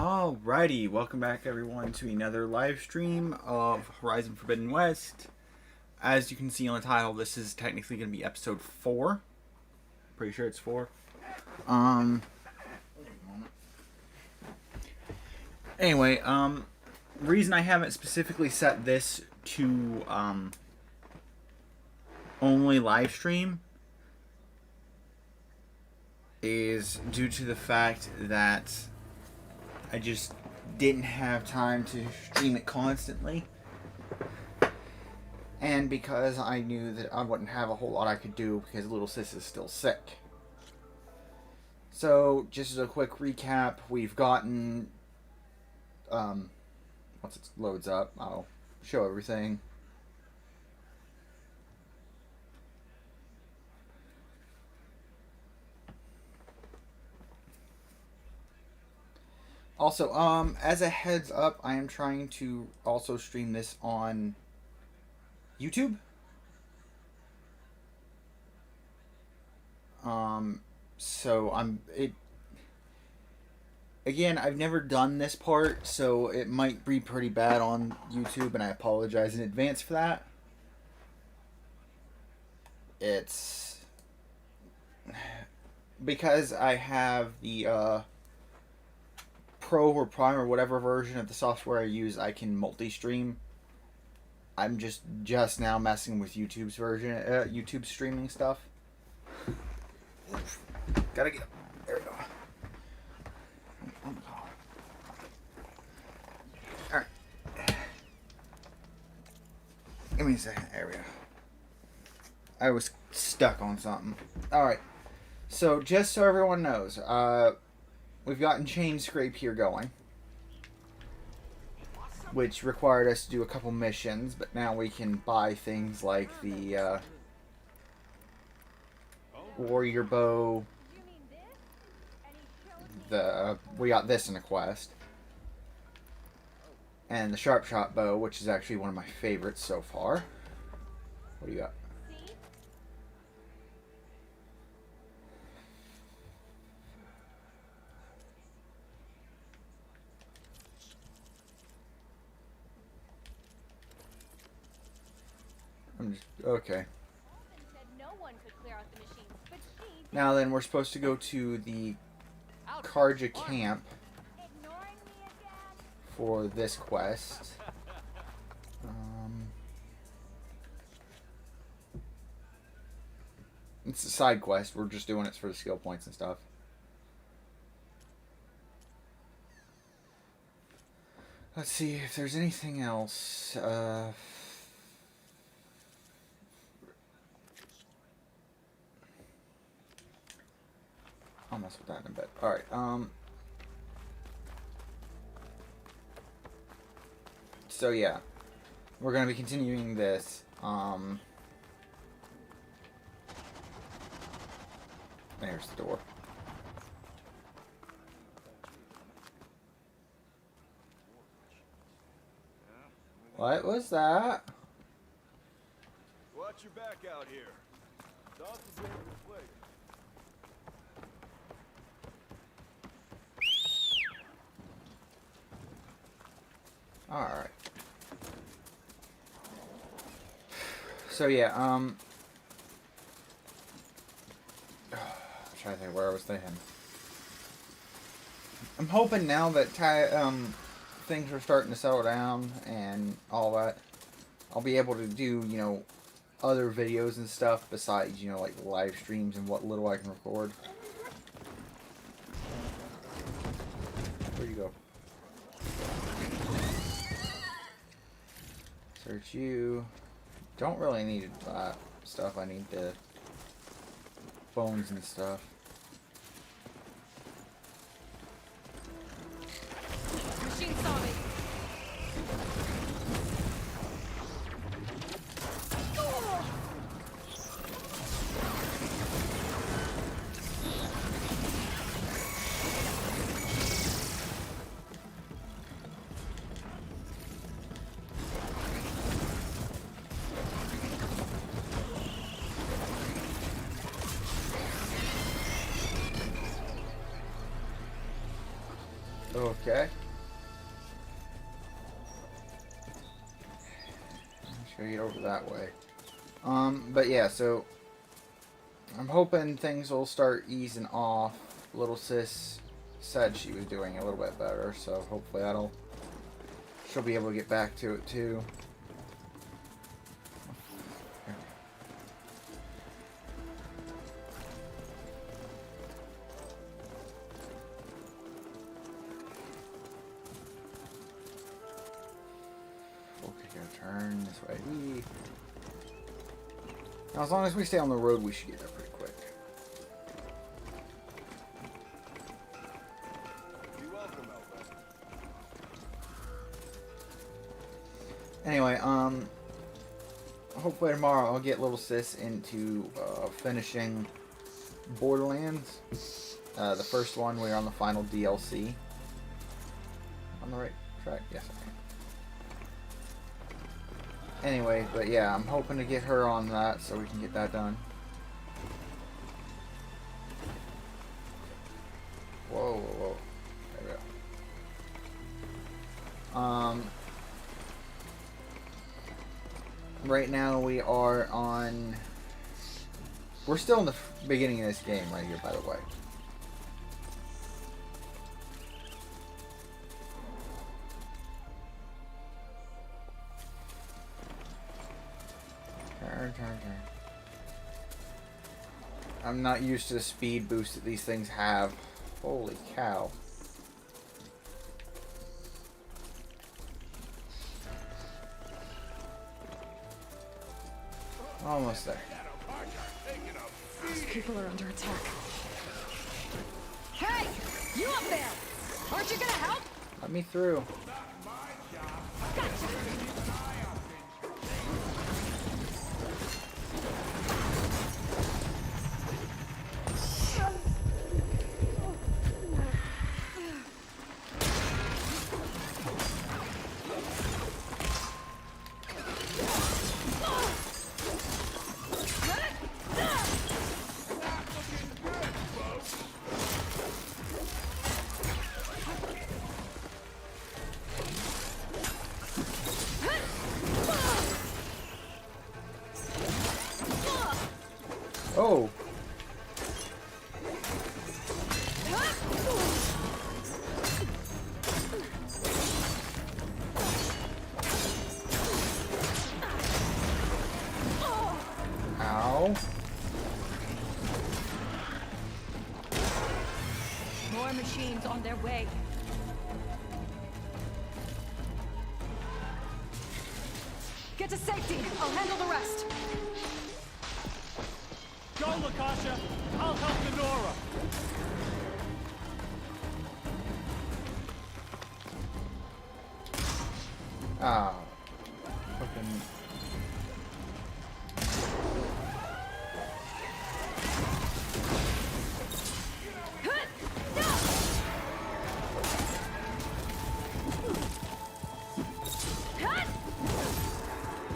Alrighty, welcome back everyone to another live stream of Horizon Forbidden West. As you can see on the title, this is technically going to be episode 4. Pretty sure it's 4. Anyway, reason I haven't specifically set this to, only live stream is due to the fact that I just didn't have time to stream it constantly. And because I knew that I wouldn't have a whole lot I could do because little sis is still sick. So, just as a quick recap, we've gotten, once it loads up, I'll show everything. Also, as a heads up, I am trying to also stream this on YouTube. Again, I've never done this part, so it might be pretty bad on YouTube, and I apologize in advance for that. It's because I have the, Pro or Prime or whatever version of the software I use, I can multi-stream. I'm just now messing with YouTube's version, YouTube streaming stuff. Gotta get, there we go. Oh my god. Alright. Give me a second, there we go. I was stuck on something. Alright. So, just so everyone knows, we've gotten Chain Scrape here going, which required us to do a couple missions, but now we can buy things like the Warrior Bow. We got this in a quest. And the Sharp Shot Bow, which is actually one of my favorites so far. What do you got? Okay. Now then, we're supposed to go to the Karja camp for this quest. It's a side quest. We're just doing it for the skill points and stuff. Let's see if there's anything else. I'll mess with that in a bit. Alright, so yeah. We're gonna be continuing this. There's the door. What was that? Watch your back out here. Dogs is in the plate. Alright. So yeah, I'm trying to think where I was thinking. I'm hoping now that things are starting to settle down and all that, I'll be able to do, you know, other videos and stuff besides, you know, like live streams and what little I can record. Where'd you go? Search you. Don't really need stuff. I need the bones and stuff. Machine saw me. Okay. Just gotta get over that way. But yeah, so I'm hoping things will start easing off. Little sis said she was doing a little bit better, so hopefully she'll be able to get back to it too. Okay, gotta turn this way. Whee. Now, as long as we stay on the road, we should get there pretty quick. You're welcome, Elvis. Anyway, hopefully tomorrow I'll get little sis into finishing Borderlands. The first one, we're on the final DLC. On the right track? Yes, okay. Anyway, but yeah, I'm hoping to get her on that so we can get that done. Whoa, whoa, whoa. There we go. Right now we are on... We're still in the beginning of this game right here, by the way. Turn. I'm not used to the speed boost that these things have. Holy cow. Almost there. These people are under attack. Hey! You up there! Aren't you gonna help? Let me through. Gotcha! Oh! Ow. More machines on their way. Get to safety. I'll handle the rest. Go, Lakasha! I'll help Nora! Ah. Fucking...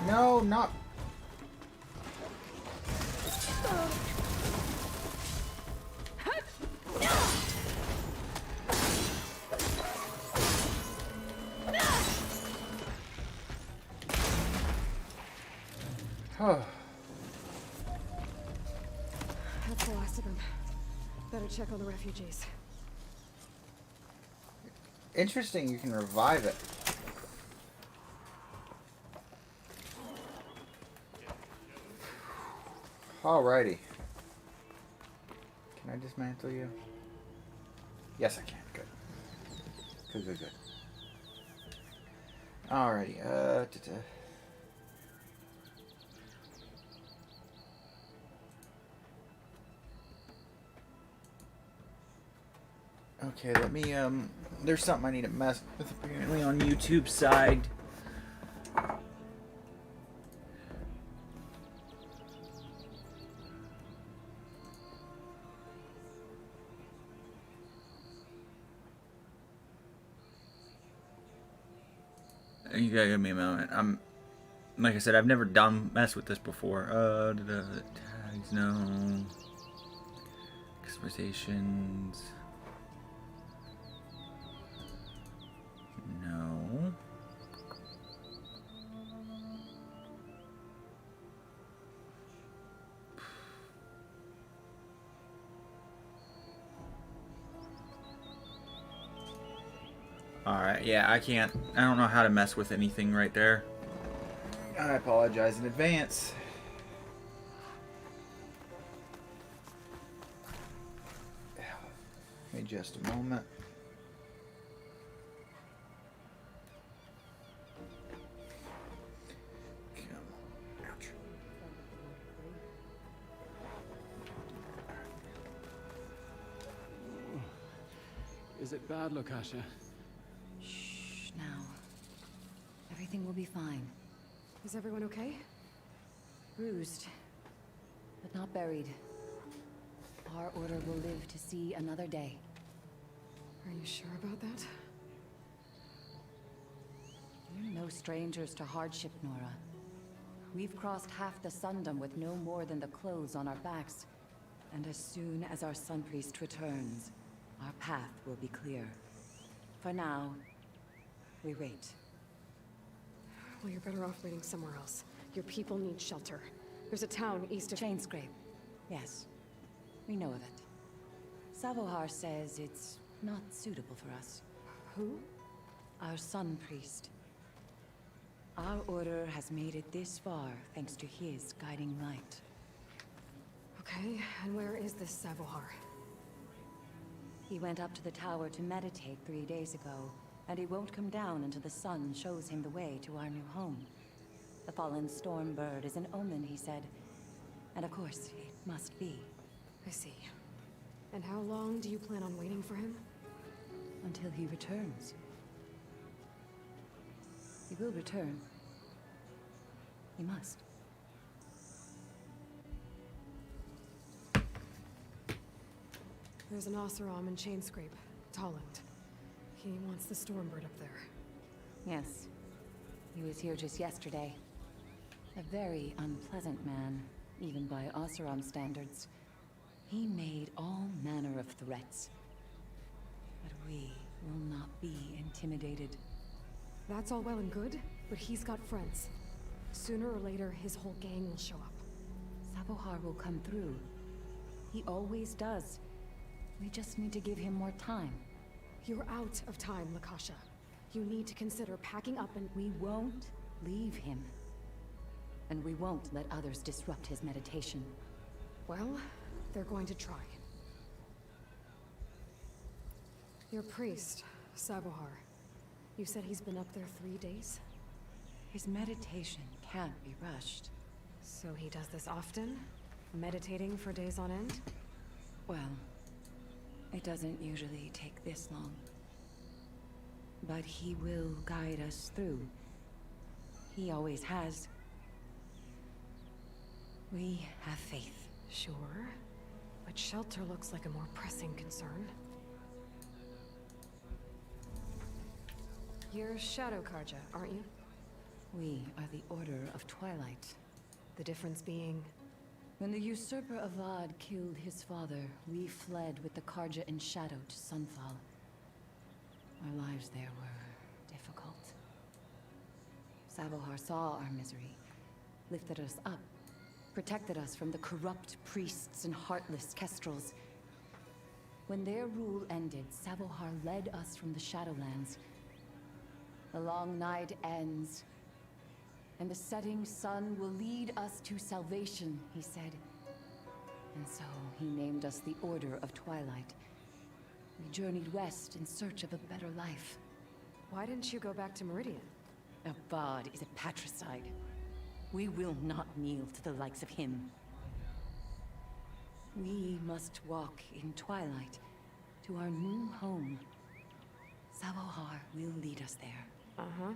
No, not... That's the last of them. Better check on the refugees. Interesting, you can revive it. Alrighty. Can I dismantle you? Yes, I can. Good. Good. Alrighty. Okay, let me, there's something I need to mess with apparently on YouTube's side. You gotta give me a moment. Like I said, I've never messed with this before. Tags, no. Conversations. Alright, yeah, I can't. I don't know how to mess with anything right there. I apologize in advance. Give me just a moment. Ouch. Is it bad, Lokasha? Shh, now. Everything will be fine. Is everyone okay? Bruised, but not buried. Our order will live to see another day. Are you sure about that? We're no strangers to hardship, Nora. We've crossed half the Sundom with no more than the clothes on our backs. And as soon as our Sun Priest returns, our path will be clear. For now, we wait. Well, you're better off waiting somewhere else. Your people need shelter. There's a town east of... Chainscrape. Yes. We know of it. Savohar says it's not suitable for us. Who? Our Sun Priest. Our order has made it this far thanks to his guiding light. Okay, and where is this Savohar? He went up to the tower to meditate 3 days ago, and he won't come down until the sun shows him the way to our new home. The fallen storm bird is an omen, he said. And of course, it must be. I see. And how long do you plan on waiting for him? Until he returns. He will return. He must. There's an Oseram in Chainscrape, Tolland. He wants the Stormbird up there. Yes. He was here just yesterday. A very unpleasant man, even by Oseram standards. He made all manner of threats. But we will not be intimidated. That's all well and good, but he's got friends. Sooner or later, his whole gang will show up. Savohar will come through. He always does. We just need to give him more time. You're out of time, Lakasha. You need to consider packing up and... We won't leave him. And we won't let others disrupt his meditation. Well, they're going to try. Your priest, Savohar. You said he's been up there 3 days? His meditation can't be rushed. So he does this often? Meditating for days on end? Well, it doesn't usually take this long. But he will guide us through. He always has. We have faith. Sure. But shelter looks like a more pressing concern. You're Shadow Karja, aren't you? We are the Order of Twilight. The difference being... When the usurper Avad killed his father, we fled with the Karja in shadow to Sunfall. Our lives there were difficult. Savohar saw our misery, lifted us up, protected us from the corrupt priests and heartless kestrels. When their rule ended, Savohar led us from the Shadowlands. The long night ends, and the setting sun will lead us to salvation, he said. And so he named us the Order of Twilight. We journeyed west in search of a better life. Why didn't you go back to Meridian? Avad is a patricide. We will not kneel to the likes of him. We must walk in twilight to our new home. Savohar will lead us there. Uh-huh.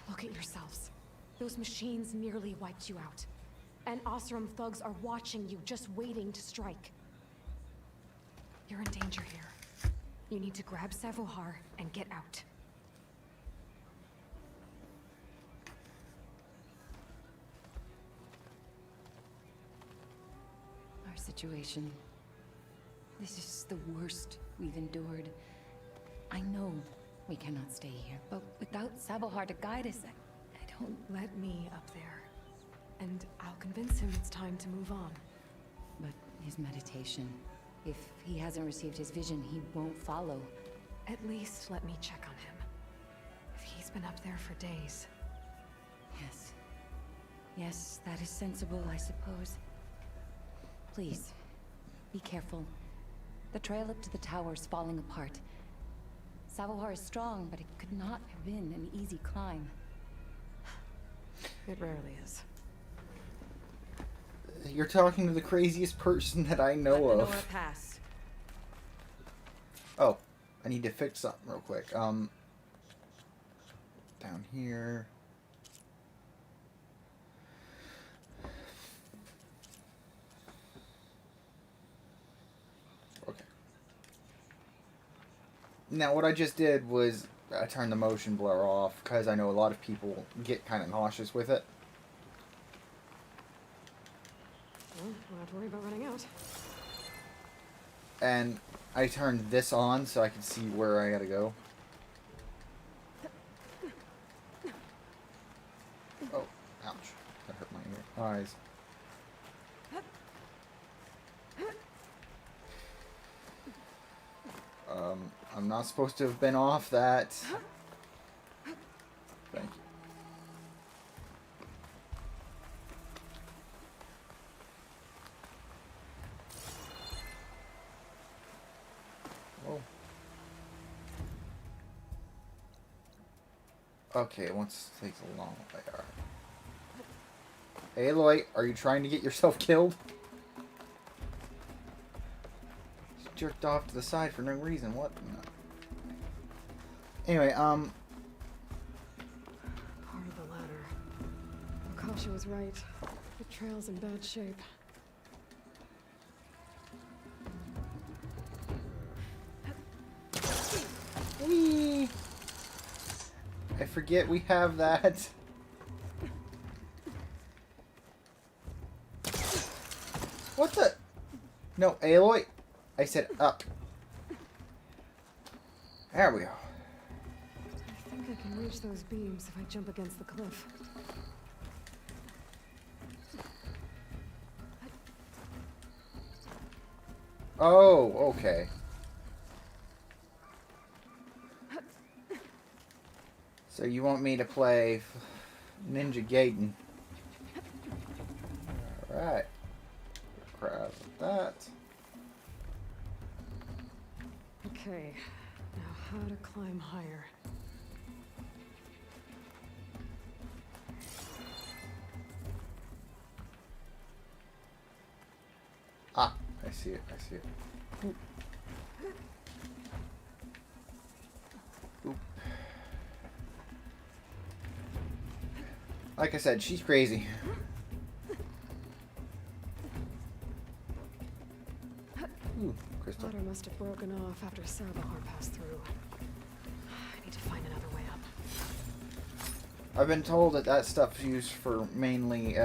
Look at yourselves. Those machines nearly wiped you out. And Oseram thugs are watching you, just waiting to strike. You're in danger here. You need to grab Savohar and get out. Our situation. This is the worst we've endured. I know we cannot stay here, but without Savohar to guide us, I don't... Let me up there. And I'll convince him it's time to move on. But his meditation. If he hasn't received his vision, he won't follow. At least let me check on him. If he's been up there for days. Yes. Yes, that is sensible, I suppose. Please, be careful. The trail up to the tower's falling apart. Savohar is strong, but it could not have been an easy climb. It rarely is. You're talking to the craziest person that I know Let of. Nora pass. Oh, I need to fix something real quick. Down here. Okay. Now, what I just did was I turned the motion blur off because I know a lot of people get kind of nauseous with it. Well, don't have to worry about running out. And I turned this on so I could see where I gotta go. Oh, ouch. That hurt my eyes. I'm not supposed to have been off that. Thank you. Okay, it wants to take a long way. Alright. Hey, Aloy, are you trying to get yourself killed? Just jerked off to the side for no reason. What? No. Anyway, Part of the ladder. Akasha was right. The trail's in bad shape. whee! I forget we have that. What the? No, Aloy. I said up. There we go. I think I can reach those beams if I jump against the cliff. Oh, okay. So you want me to play Ninja Gaiden? Alright. Grab that. Okay, now how to climb higher. Ah, I see it, I see it. Oop. Oop. Like I said, she's crazy. Ooh, crystal. Ladder must have broken off after Savohar passed through. I need to find another way up. I've been told that that stuff's used for mainly,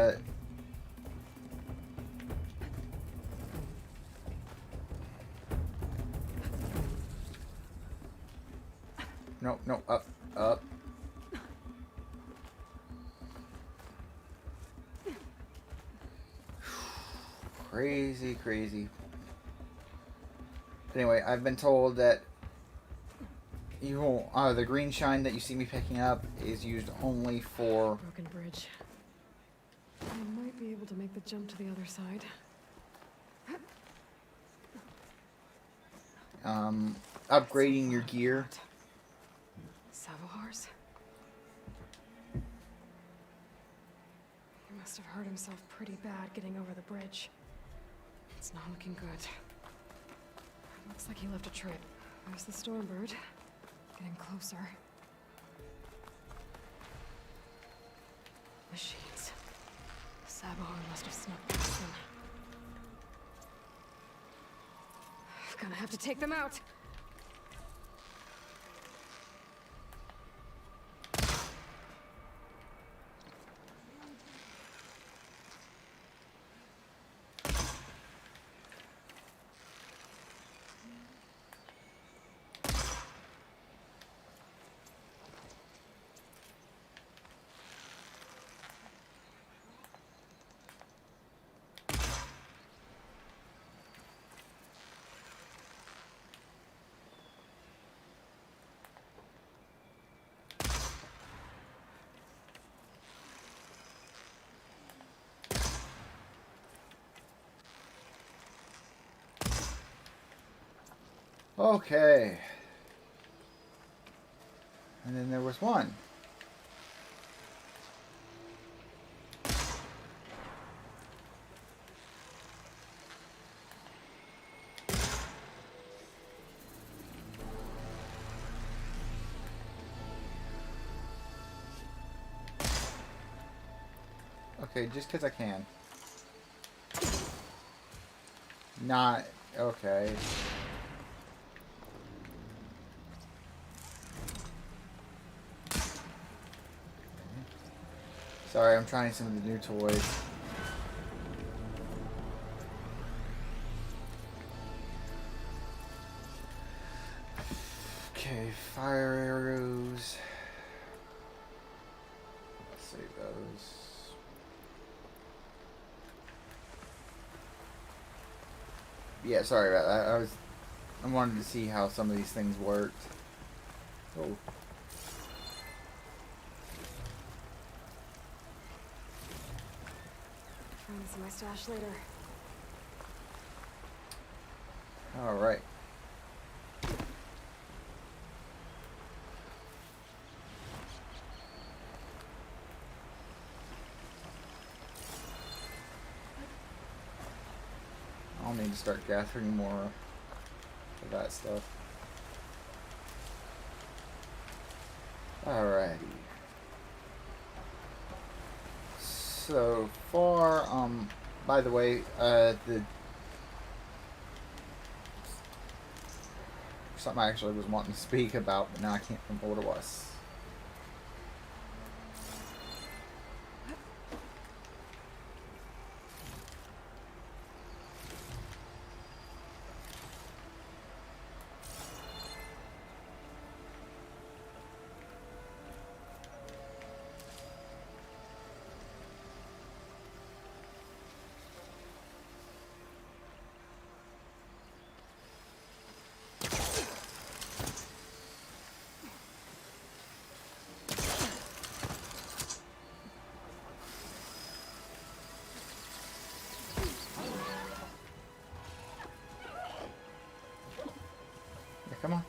No, no, up, up. Crazy, crazy. Anyway, I've been told that the green shine that you see me picking up is used only for Broken bridge. I might be able to make the jump to the other side. upgrading your gear. Savohar's? He must have hurt himself pretty bad getting over the bridge. It's not looking good. Looks like he left a trail. There's the Stormbird. Getting closer. Machines. Savohar must have snuck past them. I'm gonna have to take them out. Okay. And then there was one. Okay, just because I can. Not... Okay. Sorry, I'm trying some of the new toys. Okay, fire arrows. Let's save those. Yeah, sorry about that. I wanted to see how some of these things worked. Oh. Trying to see my stash later. All right. I'll need to start gathering more of that stuff. Alrighty. So far, by the way, something I actually was wanting to speak about, but now I can't remember what it was. Yeah, come on.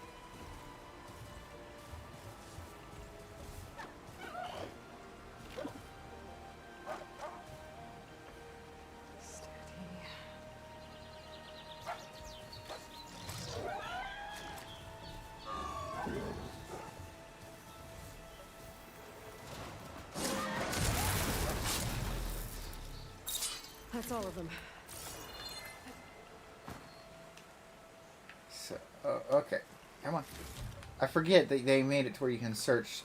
That's all of them. So, okay. Come on. I forget that they made it to where you can search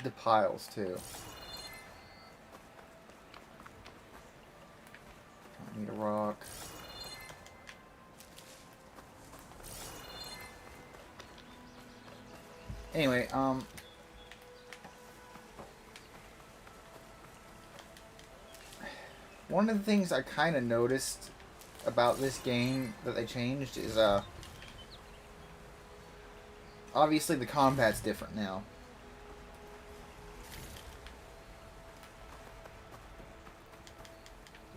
the piles, too. I need a rock. Anyway, one of the things I kind of noticed about this game that they changed is, obviously the combat's different now.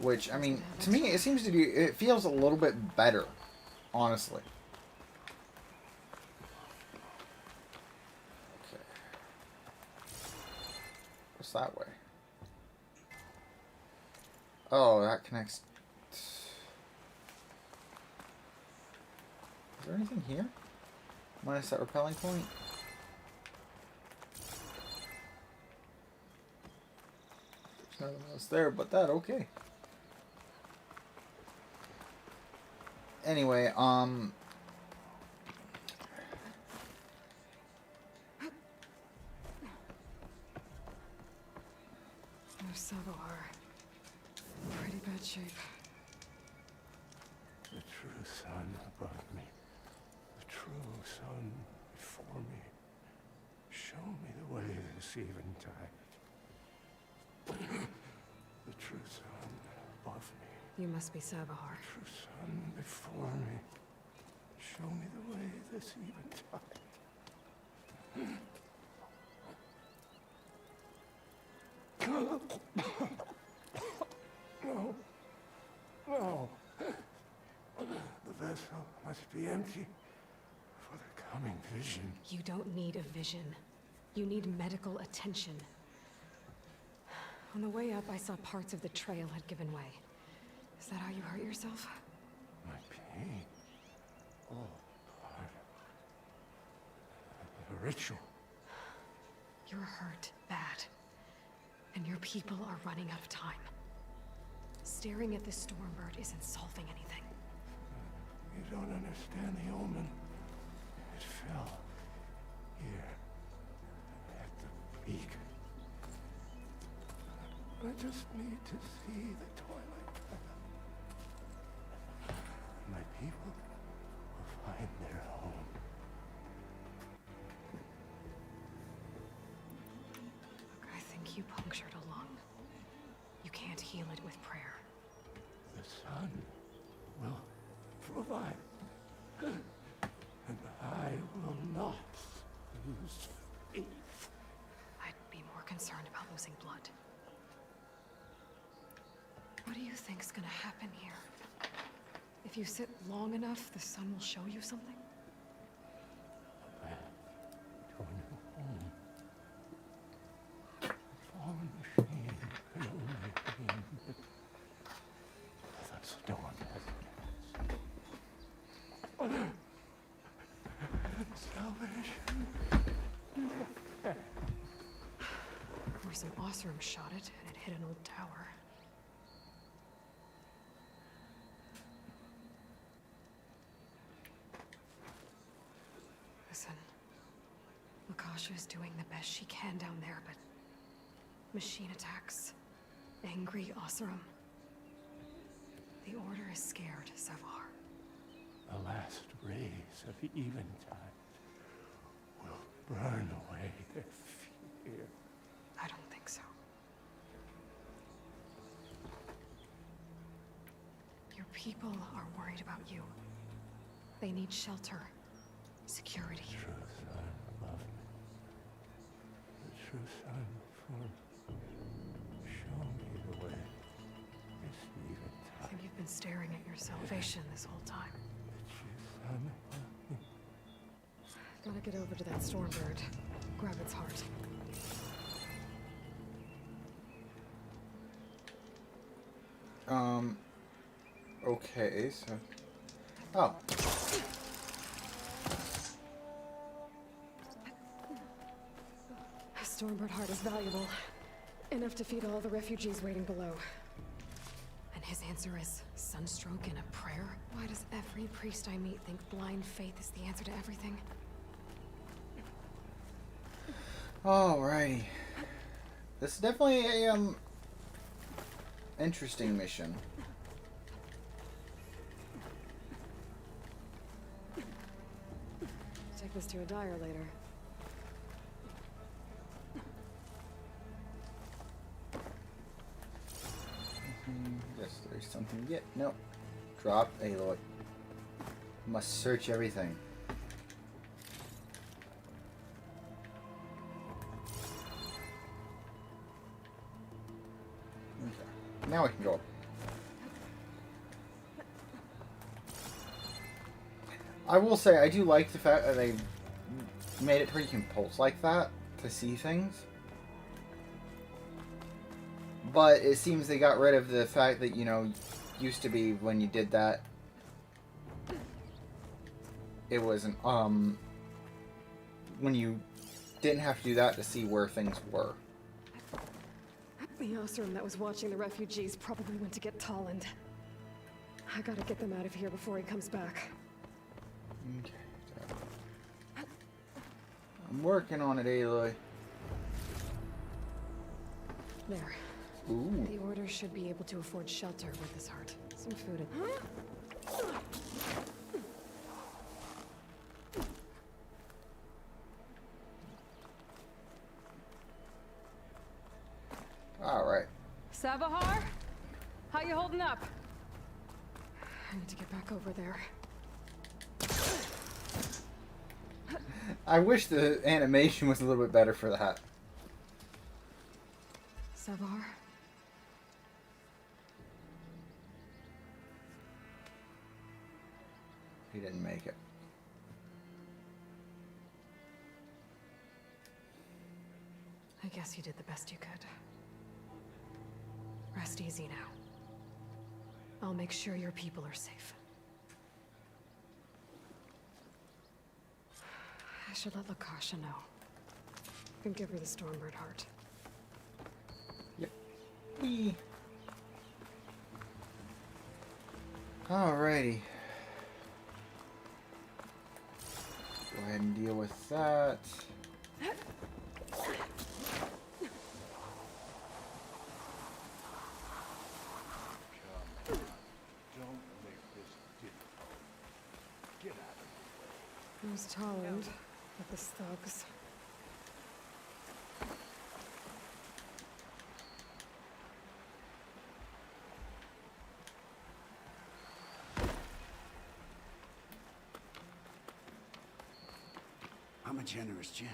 Which, I mean, to me, it seems to be, it feels a little bit better, honestly. Okay. What's that way? Oh, that connects. Is there anything here? Minus that repelling point? There's nothing else there but that, okay. Anyway, There's Savohar. Pretty bad shape. The true sun above me. The true sun before me. Show me the way this eventide. The true sun above me. You must be Savohar. True sun before me. Show me the way this eventide. No. No. The vessel must be empty for the coming vision. You don't need a vision. You need medical attention. On the way up, I saw parts of the trail had given way. Is that how you hurt yourself? My pain. All part of the ritual. You're hurt bad. And your people are running out of time. Staring at this Stormbird isn't solving anything. You don't understand the omen. It fell here at the peak. I just need to see the twilight path. My people will find their home. I think you punctured a lung. You can't heal it with prayer. The sun will provide. And I will not lose faith. I'd be more concerned about losing blood. What do you think's gonna happen here? If you sit long enough, the sun will show you something? To a new home. A fallen machine can only mean that storm has passed. Salvation. Or some Oseram shot it, and it hit an old tower. Listen, Lakasha is doing the best she can down there, but machine attacks, angry Oseram. The Order is scared, Savar. The last rays of Eventide will burn away their fear. I don't think so. Your people are worried about you. They need shelter, security. True son above me. The true son before me. Show me the way. This I Eventide. think you've been staring at your salvation this whole time. The true son above me. Gotta get over to that Stormbird. Grab its heart. Okay, so... Oh. A Stormbird heart is valuable. Enough to feed all the refugees waiting below. And his answer is sunstroke and a prayer? Why does every priest I meet think blind faith is the answer to everything? Alrighty. This is definitely a, interesting mission. Take this to a dyer later. Yes, there's something to get. No. Drop Aloy. Must search everything. Okay. Now I can go. I will say, I do like the fact that they made it where you can pulse like that to see things. But it seems they got rid of the fact that, you know, used to be when you did that, it was an, when you didn't have to do that to see where things were. The Oseram that was watching the refugees probably went to get Tolland. I gotta get them out of here before he comes back. Okay. So I'm working on it, Aloy. There. Ooh. The Order should be able to afford shelter with this heart. Some food and... Alright. Savahar? How you holding up? I need to get back over there. I wish the animation was a little bit better for that. Savar? He didn't make it. I guess you did the best you could. Rest easy now. I'll make sure your people are safe. I should let Lakasha know. And give her the Stormbird heart. Yep. Whee. Alrighty. Go ahead and deal with that. Don't make this difficult. Get out of here. Who's Tolland with the thugs? I'm a generous gent.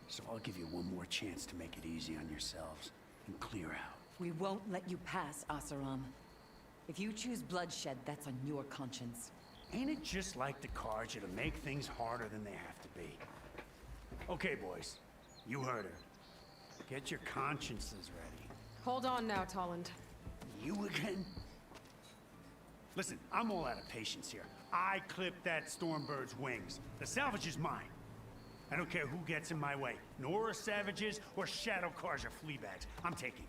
So I'll give you one more chance to make it easy on yourselves and clear out. We won't let you pass, Oseram. If you choose bloodshed, that's on your conscience. Ain't it just like the Carja to make things harder than they have to be? Okay, boys. You heard her. Get your consciences ready. Hold on now, Tolland. You again? Listen, I'm all out of patience here. I clipped that Stormbird's wings. The salvage is mine. I don't care who gets in my way. Nora savages or Shadow Carja fleabags. I'm taking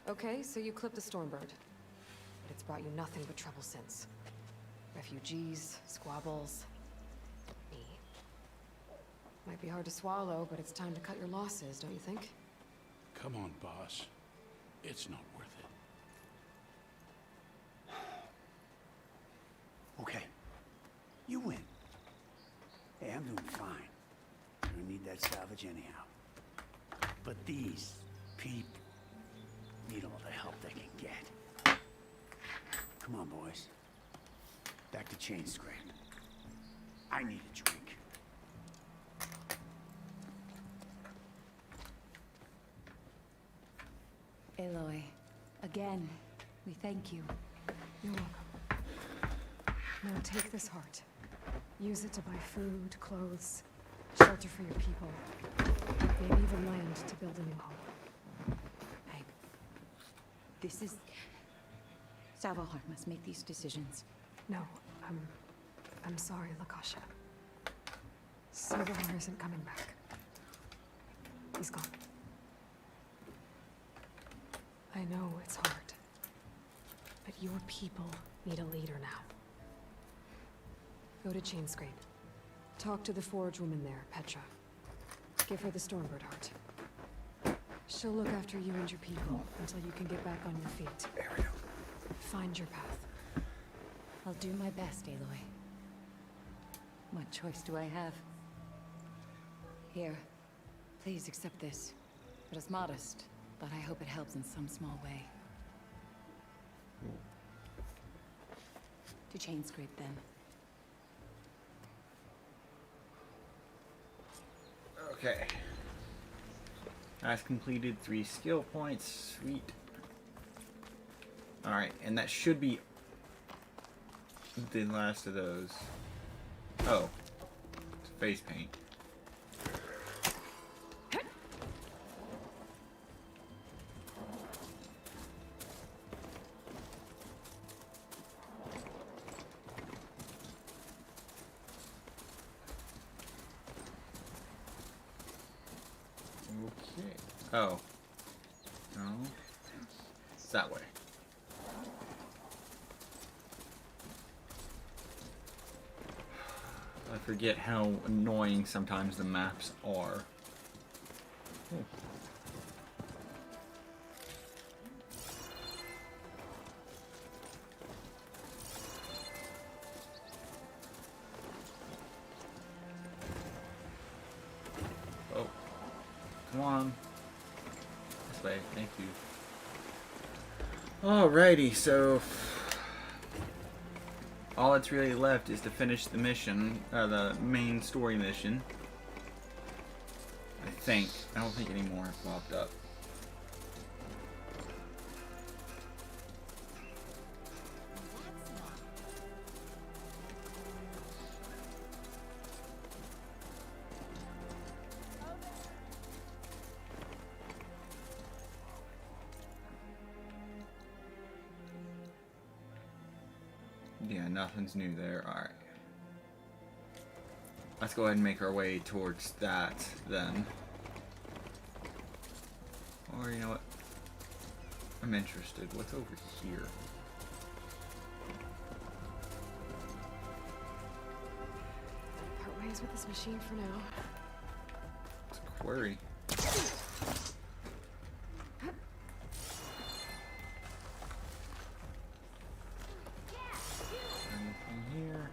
it. Okay, so you clipped the Stormbird. But it's brought you nothing but trouble since. Refugees, squabbles, me. Might be hard to swallow, but it's time to cut your losses, don't you think? Come on, boss. It's not worth it. Okay. You win. Hey, I'm doing fine. I don't need that salvage anyhow. But these people need all the help they can get. Come on, boys. Back to Chainscrape. I need a drink. Aloy, again, we thank you. You're welcome. Now take this heart. Use it to buy food, clothes, shelter for your people. Maybe even land to build a new home. Hey, this is... Savahar must make these decisions. No, I'm sorry, Lakasha. Savahar isn't coming back. He's gone. I know it's hard, but your people need a leader now. Go to Chainscrape. Talk to the Forge woman there, Petra. Give her the Stormbird heart. She'll look after you and your people until you can get back on your feet. Find your path. I'll do my best, Aloy. What choice do I have? Here, please accept this. It is modest, but I hope it helps in some small way. To Chainscrape, then. Okay. I've completed 3 skill points. Sweet. Alright, and that should be the last of those. Oh. It's face paint. Okay. Oh. No. It's that way. I forget how annoying sometimes the maps are. Oh. Oh. Come on. This way, thank you. Alrighty, so all that's really left is to finish the mission, the main story mission. I think. I don't think any more have popped up. Yeah, nothing's new there. Alright. Let's go ahead and make our way towards that then. Or you know what? I'm interested. What's over here? Part ways with this machine for now. It's a query. Anything here?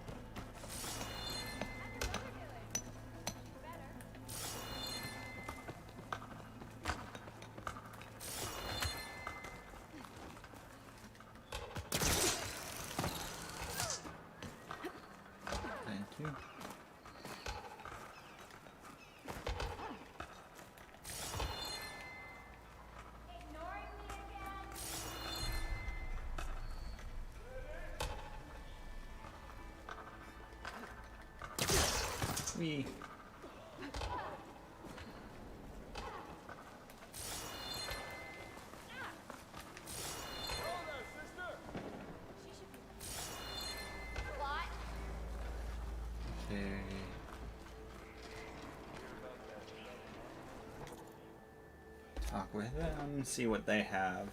Thank you. Me. Okay. Talk with them, see what they have.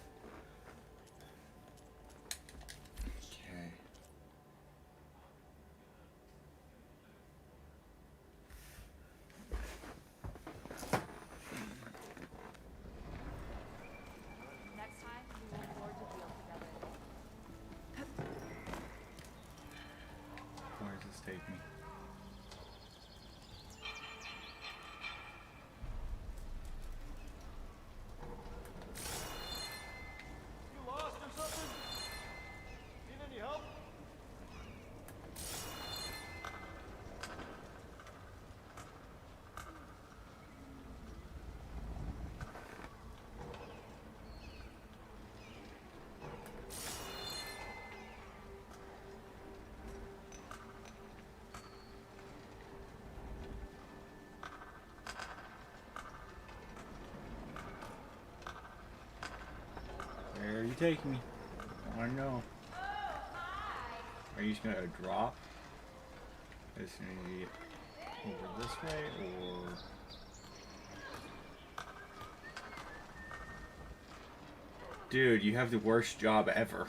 Okay. Next time, we will forge a deal together. Where does this take me? You lost or something? Need any help? Where are you taking me? I wanna know. Are you just gonna drop? Is it gonna be over this way or? Dude, you have the worst job ever.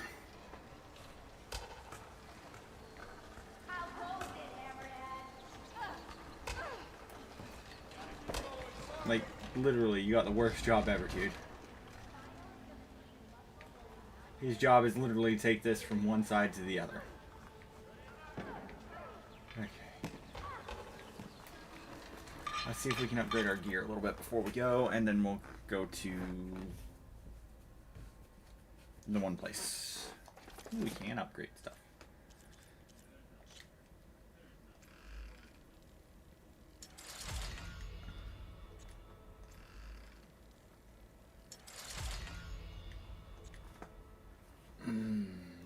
Like, literally, you got the worst job ever, dude. His job is literally to take this from one side to the other. Okay. Let's see if we can upgrade our gear a little bit before we go, and then we'll go to the one place. Ooh, we can upgrade stuff.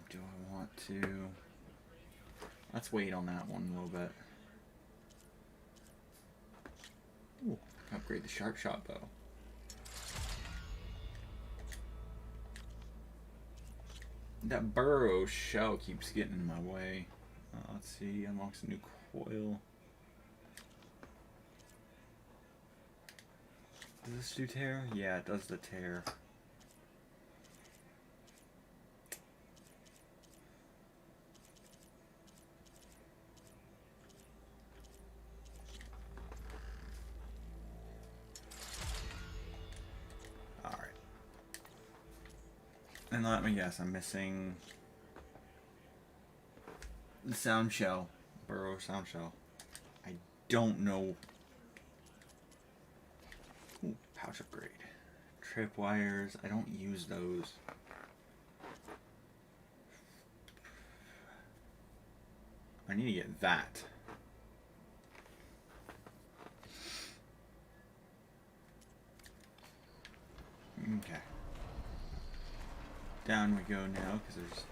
Do I want to? Let's wait on that one a little bit. Ooh, upgrade the sharp shot bow. That burrow shell keeps getting in my way. Let's see, unlocks a new coil. Does this do tear? Yeah, it does the tear. And let me guess, I'm missing the sound shell, burrow sound shell. I don't know. Ooh, pouch upgrade. Tripwires, I don't use those. I need to get that. Okay. Down we go now, because there's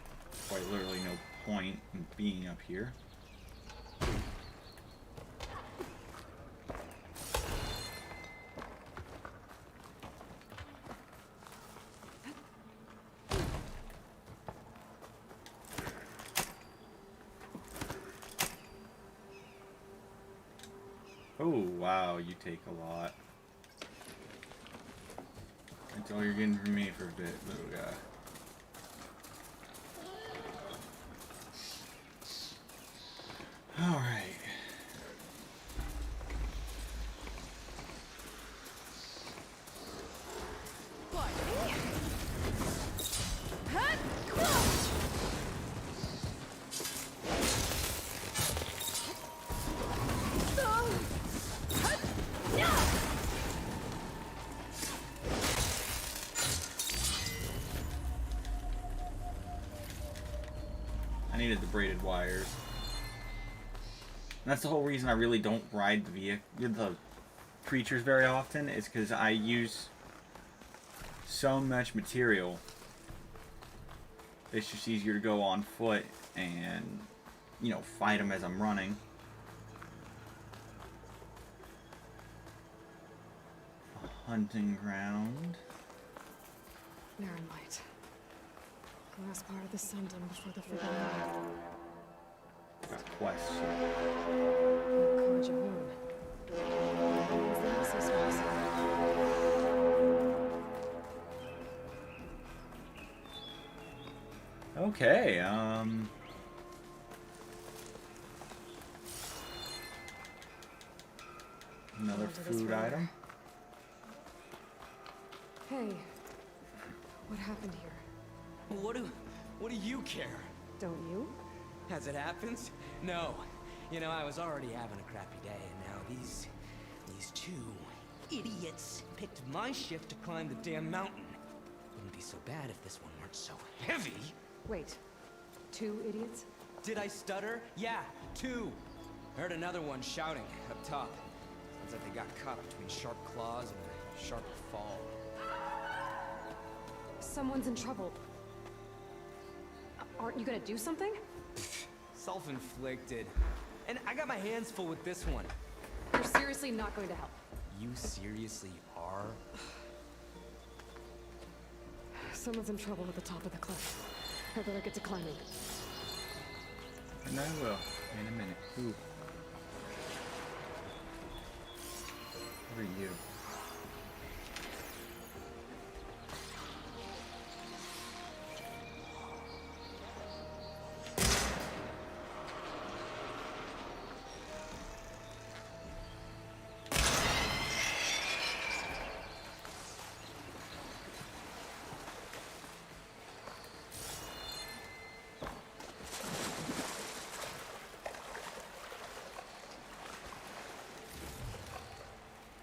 quite literally no point in being up here. wow, you take a lot. That's all you're getting from me for a bit, little guy. Alright. I needed the braided wires. And that's the whole reason I really don't ride the creatures very often, is because I use so much material. It's just easier to go on foot and, you know, fight them as I'm running. A hunting ground. Barren light. The last part of the Sundom before the Forgotten Land. Got quests. Conjure-Moon. Is the Nemesis boss? Okay, another Onto this food road. item. Hey, what happened here? What do you care? Don't you? As it happens? No. You know, I was already having a crappy day, and now these two idiots picked my shift to climb the damn mountain. Wouldn't be so bad if this one weren't so heavy. Wait, 2 idiots? Did I stutter? Yeah, 2. Heard another one shouting up top. Sounds like they got caught between sharp claws and a sharp fall. Someone's in trouble. Aren't you gonna do something? Self-inflicted. And I got my hands full with this one. You're seriously not going to help. You seriously are? Someone's in trouble at the top of the cliff. I better get to climbing. And I will in a minute. Ooh. What are you?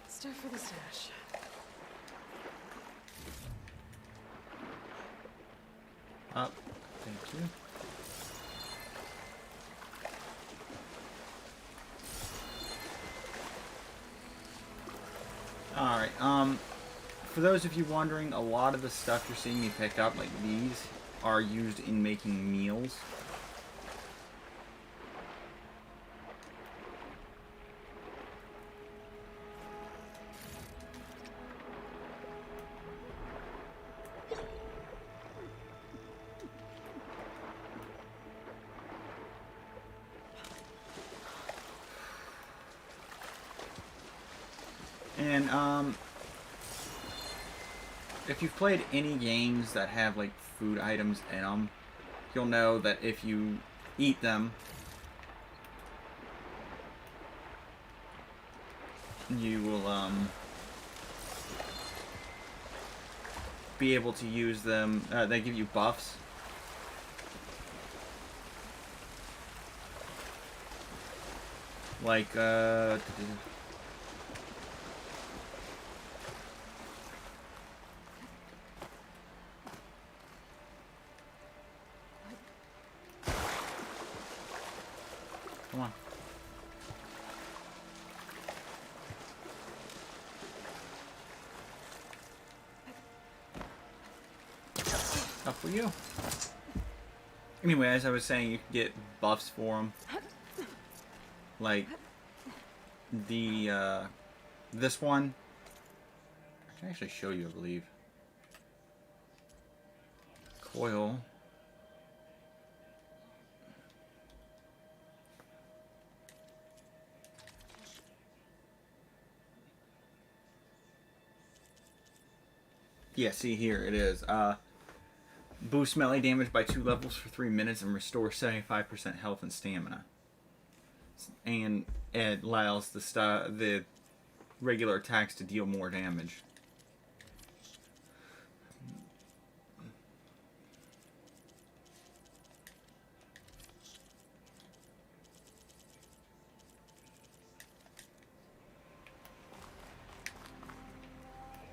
Stuff for the stash. Up. Thank you. Alright, for those of you wondering, a lot of the stuff you're seeing me pick up, like these, are used in making meals. And, if you've played any games that have, like, food items in them, you'll know that if you eat them, you will, be able to use them. They give you buffs. Like, come on. Up for you. Anyway, as I was saying, you can get buffs for them. Like the this one. I can actually show you, I believe. Coil. Yeah, see here it is. Boost melee damage by 2 levels for 3 minutes and restore 75% health and stamina. And it allows the regular attacks to deal more damage.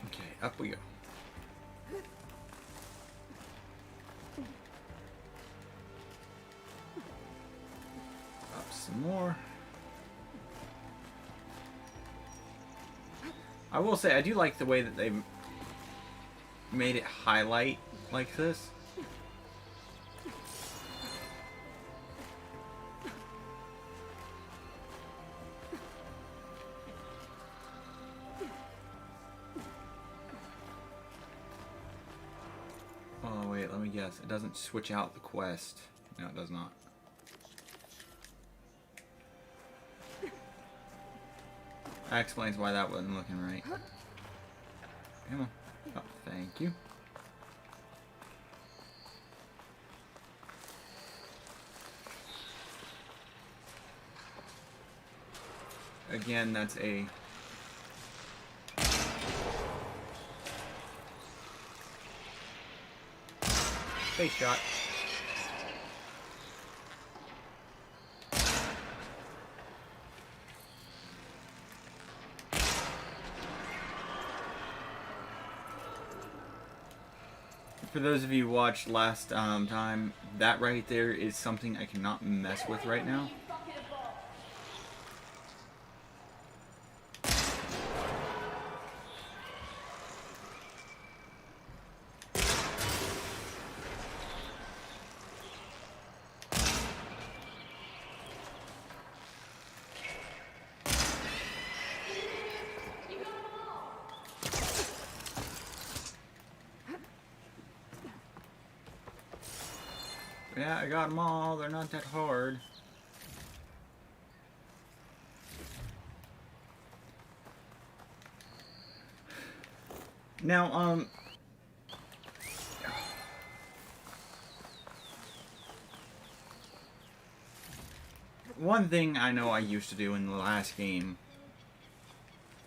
Okay, up we go. Up some more. I will say, I do like the way that they made it highlight like this. Oh wait, let me guess. It doesn't switch out the quest. No, it does not. That explains why that wasn't looking right. Come on. Oh, thank you. Again, that's a... face shot. For those of you who watched last time, that right there is something I cannot mess with right now. Yeah, I got them all. They're not that hard. Now, one thing I know I used to do in the last game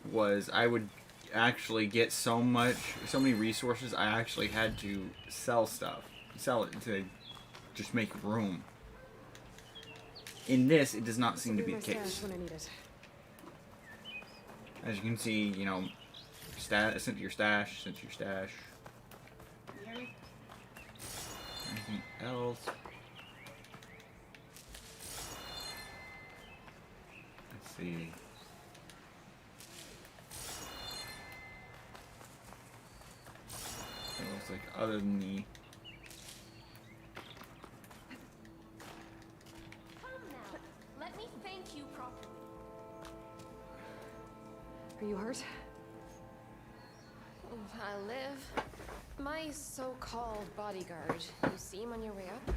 was I would actually get so many resources, I actually had to sell stuff. Sell it to just make room. In this, it does not seem to be the case. As you can see, you know, sent to your stash, sent to your stash. Anything else? Let's see. It looks like other than the... Are you hurt? I live. My so-called bodyguard. You see him on your way up?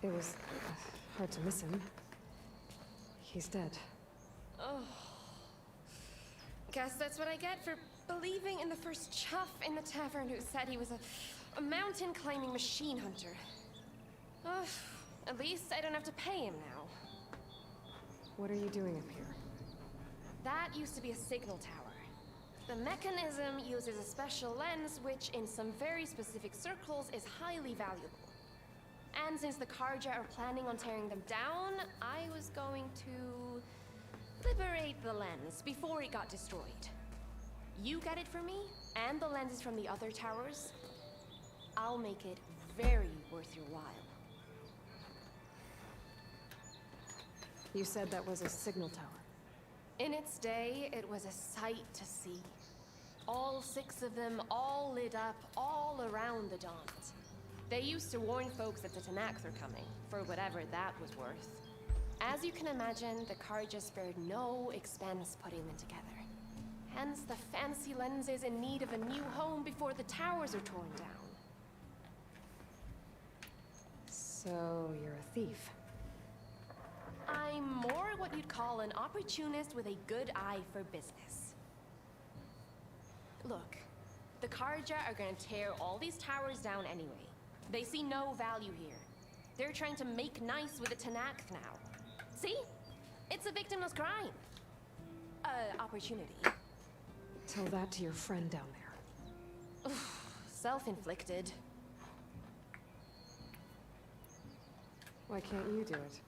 It was hard to miss him. He's dead. Oh. Guess that's what I get for believing in the first chuff in the tavern who said he was a mountain-climbing machine hunter. Oh, at least I don't have to pay him now. What are you doing up here? That used to be a signal tower. The mechanism uses a special lens which, in some very specific circles, is highly valuable. And since the Carja are planning on tearing them down, I was going to liberate the lens before it got destroyed. You get it for me, and the lenses from the other towers. I'll make it very worth your while. You said that was a signal tower. In its day, it was a sight to see. All 6 of them, all lit up, all around the Dawns. They used to warn folks that the Tanax are coming, for whatever that was worth. As you can imagine, the Carja spared no expense putting them together. Hence the fancy lenses in need of a new home before the towers are torn down. So, you're a thief. I'm more what you'd call an opportunist with a good eye for business. Look, The Karja are gonna tear all these towers down anyway. They see no value here. They're trying to make nice with the Tanakh now. See? It's a victimless crime. Opportunity. Tell that to your friend down there. Self-inflicted. Why can't you do it?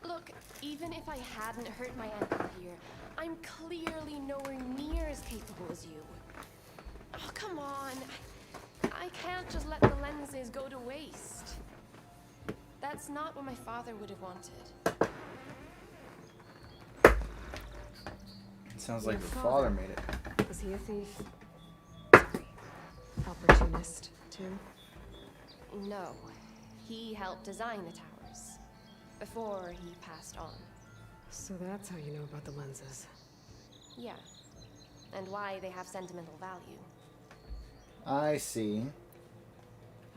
Look, even if I hadn't hurt my ankle here, I'm clearly nowhere near as capable as you. Oh, come on. I can't just let the lenses go to waste. That's not what my father would have wanted. It sounds like your father made it. Was he a thief? Sorry. Opportunist, too? No. He helped design the towers. Before he passed on. So that's how you know about the lenses. Yeah. And why they have sentimental value. I see.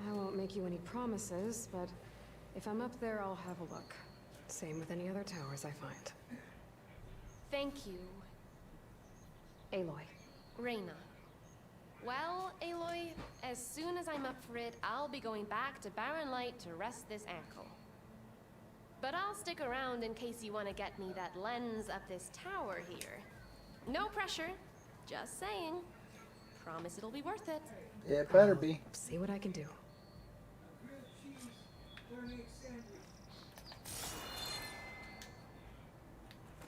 I won't make you any promises, but if I'm up there, I'll have a look. Same with any other towers I find. Thank you, Aloy. Reyna. Well, Aloy, as soon as I'm up for it, I'll be going back to Barren Light to rest this ankle. But I'll stick around in case you want to get me that lens up this tower here. No pressure, just saying. Promise it'll be worth it. It better be. See what I can do.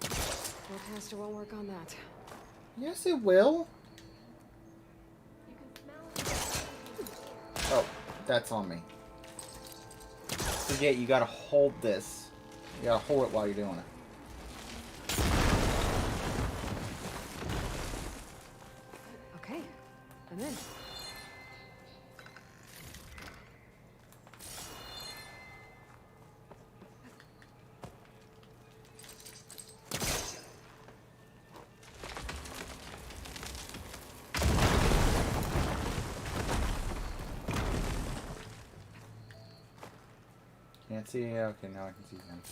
Forecaster won't work on that. Yes, it will. You can smell Oh, that's on me. Forget, you gotta hold this. You gotta hold it while you're doing it. Okay, I'm in. Can't see. Okay, now I can see them.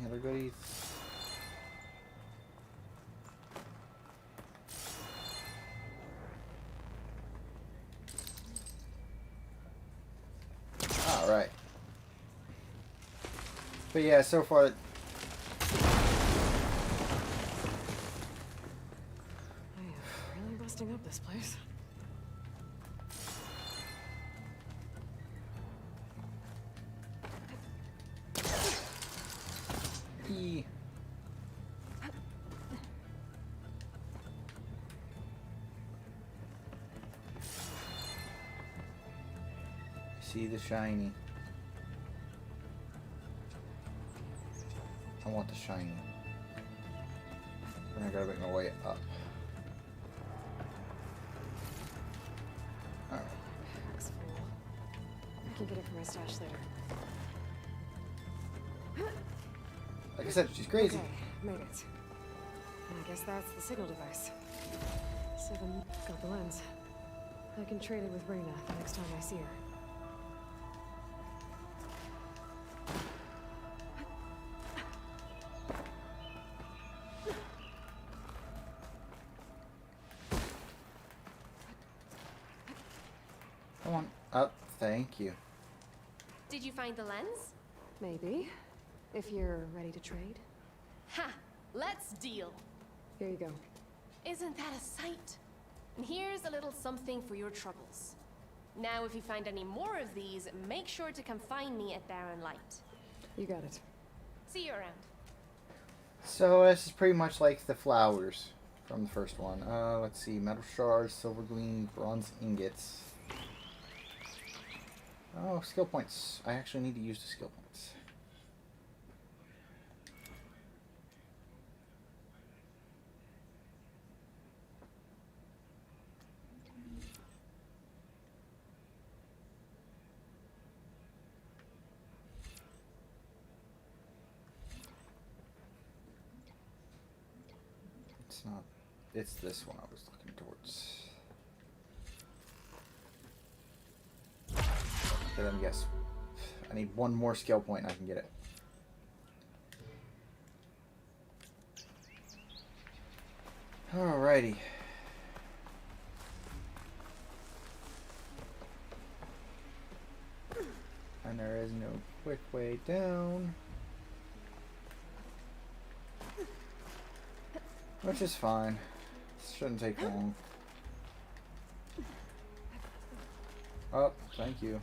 Any other goodies? All right. But yeah, so far. I am really busting up this place. E. See the shiny. I want the shiny. And I gotta make my way up. Alright. Looks full. I can get it from my stash later. Like I said, she's crazy. Okay, made it. And I guess that's the signal device. Seven got the lens. I can trade it with Reyna the next time I see her. Come on up. Thank you. Did you find the lens? Maybe. If you're ready to trade. Ha! Let's deal. Here you go. Isn't that a sight? And here's a little something for your troubles. Now, if you find any more of these, make sure to come find me at Barren Light. You got it. See you around. So this is pretty much like the flowers from the first one. Let's see. Metal shards, silver gleam, bronze ingots. Oh, skill points. I actually need to use the skill points. It's not. It's this one I was looking towards. Okay, let me guess. I need one more skill point and I can get it. Alrighty. And there is no quick way down. Which is fine. Shouldn't take long. Oh, thank you.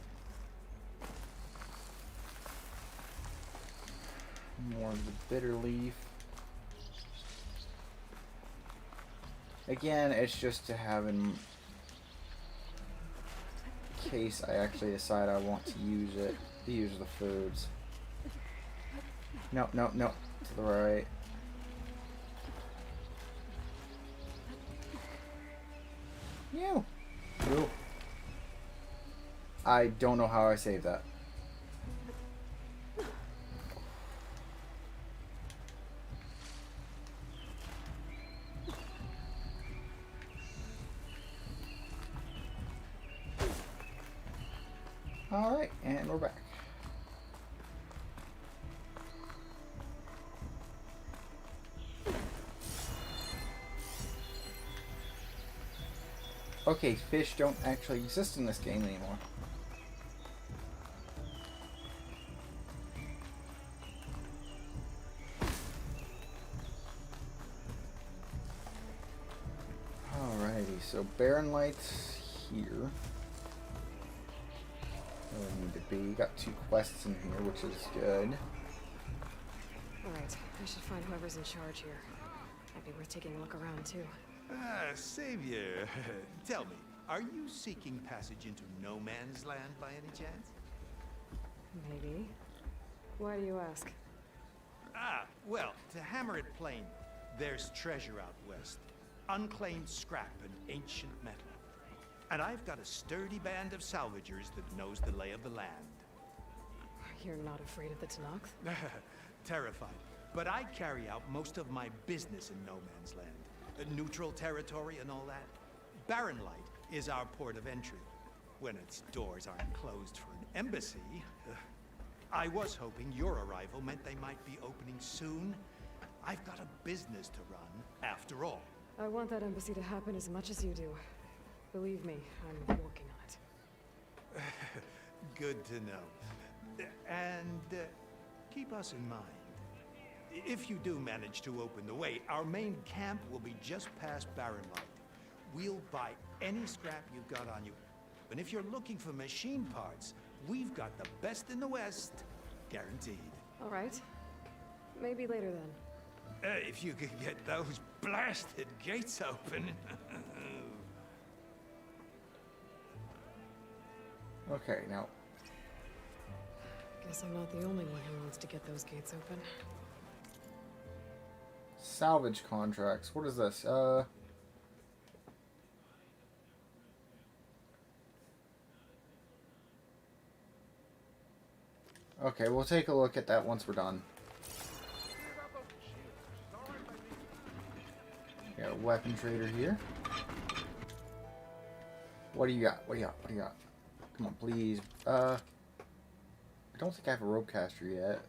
More of the bitter leaf. Again, it's just to have in case I actually decide I want to use it. Use the foods. No, no, no. To the right. You. You. I don't know how I saved that. Alright, and we're back. Okay, fish don't actually exist in this game anymore. Alrighty, so Barren Light's here. Where we need to be. Got 2 quests in here, which is good. Alright, I should find whoever's in charge here. Might be worth taking a look around, too. Ah, Savior, tell me, are you seeking passage into no man's land by any chance? Maybe. Why do you ask? Ah, well, to hammer it plain, there's treasure out west. Unclaimed scrap and ancient metal. And I've got a sturdy band of salvagers that knows the lay of the land. You're not afraid of the Tenakth? Terrified. But I carry out most of my business in no man's land. Neutral territory and all that. Barren Light is our port of entry. When its doors aren't closed for an embassy. I was hoping your arrival meant they might be opening soon. I've got a business to run, after all. I want that embassy to happen as much as you do. Believe me, I'm working on it. Good to know. And keep us in mind. If you do manage to open the way, our main camp will be just past Barren Light. We'll buy any scrap you've got on you. And if you're looking for machine parts, we've got the best in the West. Guaranteed. All right. Maybe later then. If you could get those blasted gates open. Okay, now. Guess I'm not the only one who wants to get those gates open. Salvage contracts. What is this? Okay, we'll take a look at that once we're done. Got a weapon trader here. What do you got? What do you got? What do you got? Come on, please. I don't think I have a rope caster yet.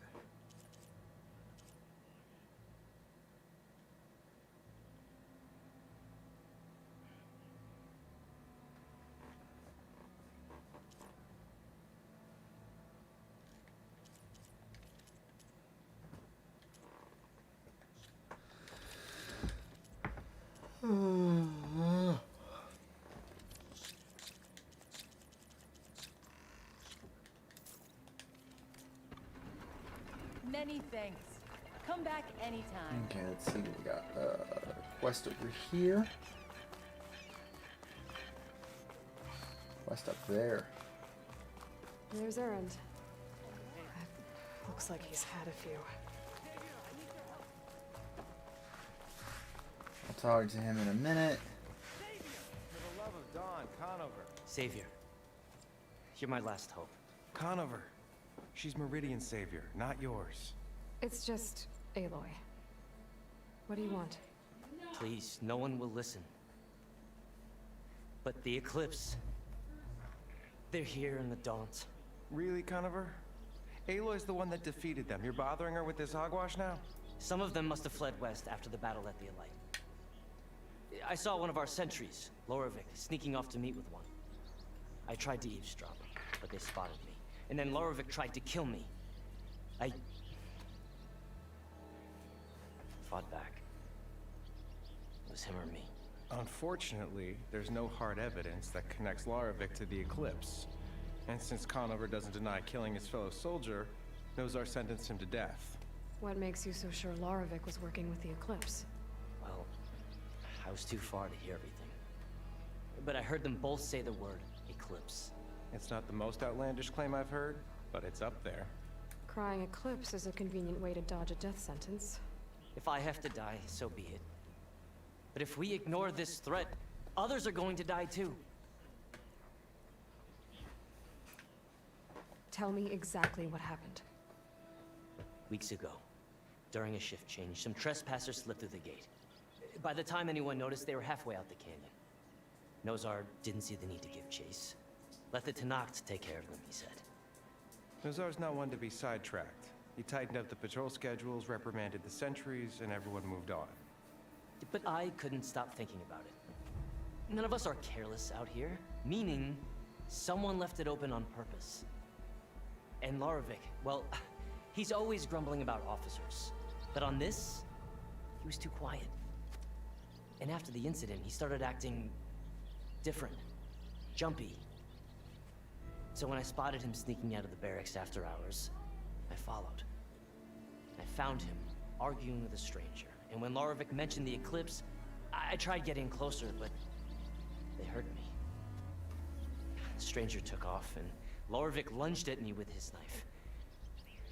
Many thanks. Come back anytime. Okay, let's see what we got. Quest over here. Quest up there. There's Erend. Looks like he's had a few. I'll talk to him in a minute. For the love of Dawn, Conover. Savior, you're my last hope. Conover. She's Meridian's savior, not yours. It's just Aloy. What do you want? Please, no one will listen. But the Eclipse... they're here in the Daunt. Really, Conover? Aloy's the one that defeated them. You're bothering her with this hogwash now? Some of them must have fled west after the battle at the Elite. I saw one of our sentries, Loravik, sneaking off to meet with one. I tried to eavesdrop, but they spotted me. And then Loravik tried to kill me. I fought back. It was him or me. Unfortunately, there's no hard evidence that connects Loravik to the Eclipse. And since Conover doesn't deny killing his fellow soldier, Nozar sentenced him to death. What makes you so sure Laravik was working with the Eclipse? Well, I was too far to hear everything. But I heard them both say the word Eclipse. It's not the most outlandish claim I've heard, but it's up there. Crying Eclipse is a convenient way to dodge a death sentence. If I have to die, so be it. But if we ignore this threat, others are going to die too. Tell me exactly what happened. Weeks ago, during a shift change, some trespassers slipped through the gate. By the time anyone noticed, they were halfway out the canyon. Nozar didn't see the need to give chase. Left it to Noct to take care of them, he said. Nozar's not one to be sidetracked. He tightened up the patrol schedules, reprimanded the sentries, and everyone moved on. But I couldn't stop thinking about it. None of us are careless out here, meaning someone left it open on purpose. And Loravik, well, he's always grumbling about officers. But on this, he was too quiet. And after the incident, he started acting different, jumpy. So when I spotted him sneaking out of the barracks after hours, I followed. I found him, arguing with a stranger. And when Loravik mentioned the Eclipse, I tried getting closer, but they heard me. The stranger took off, and Loravik lunged at me with his knife.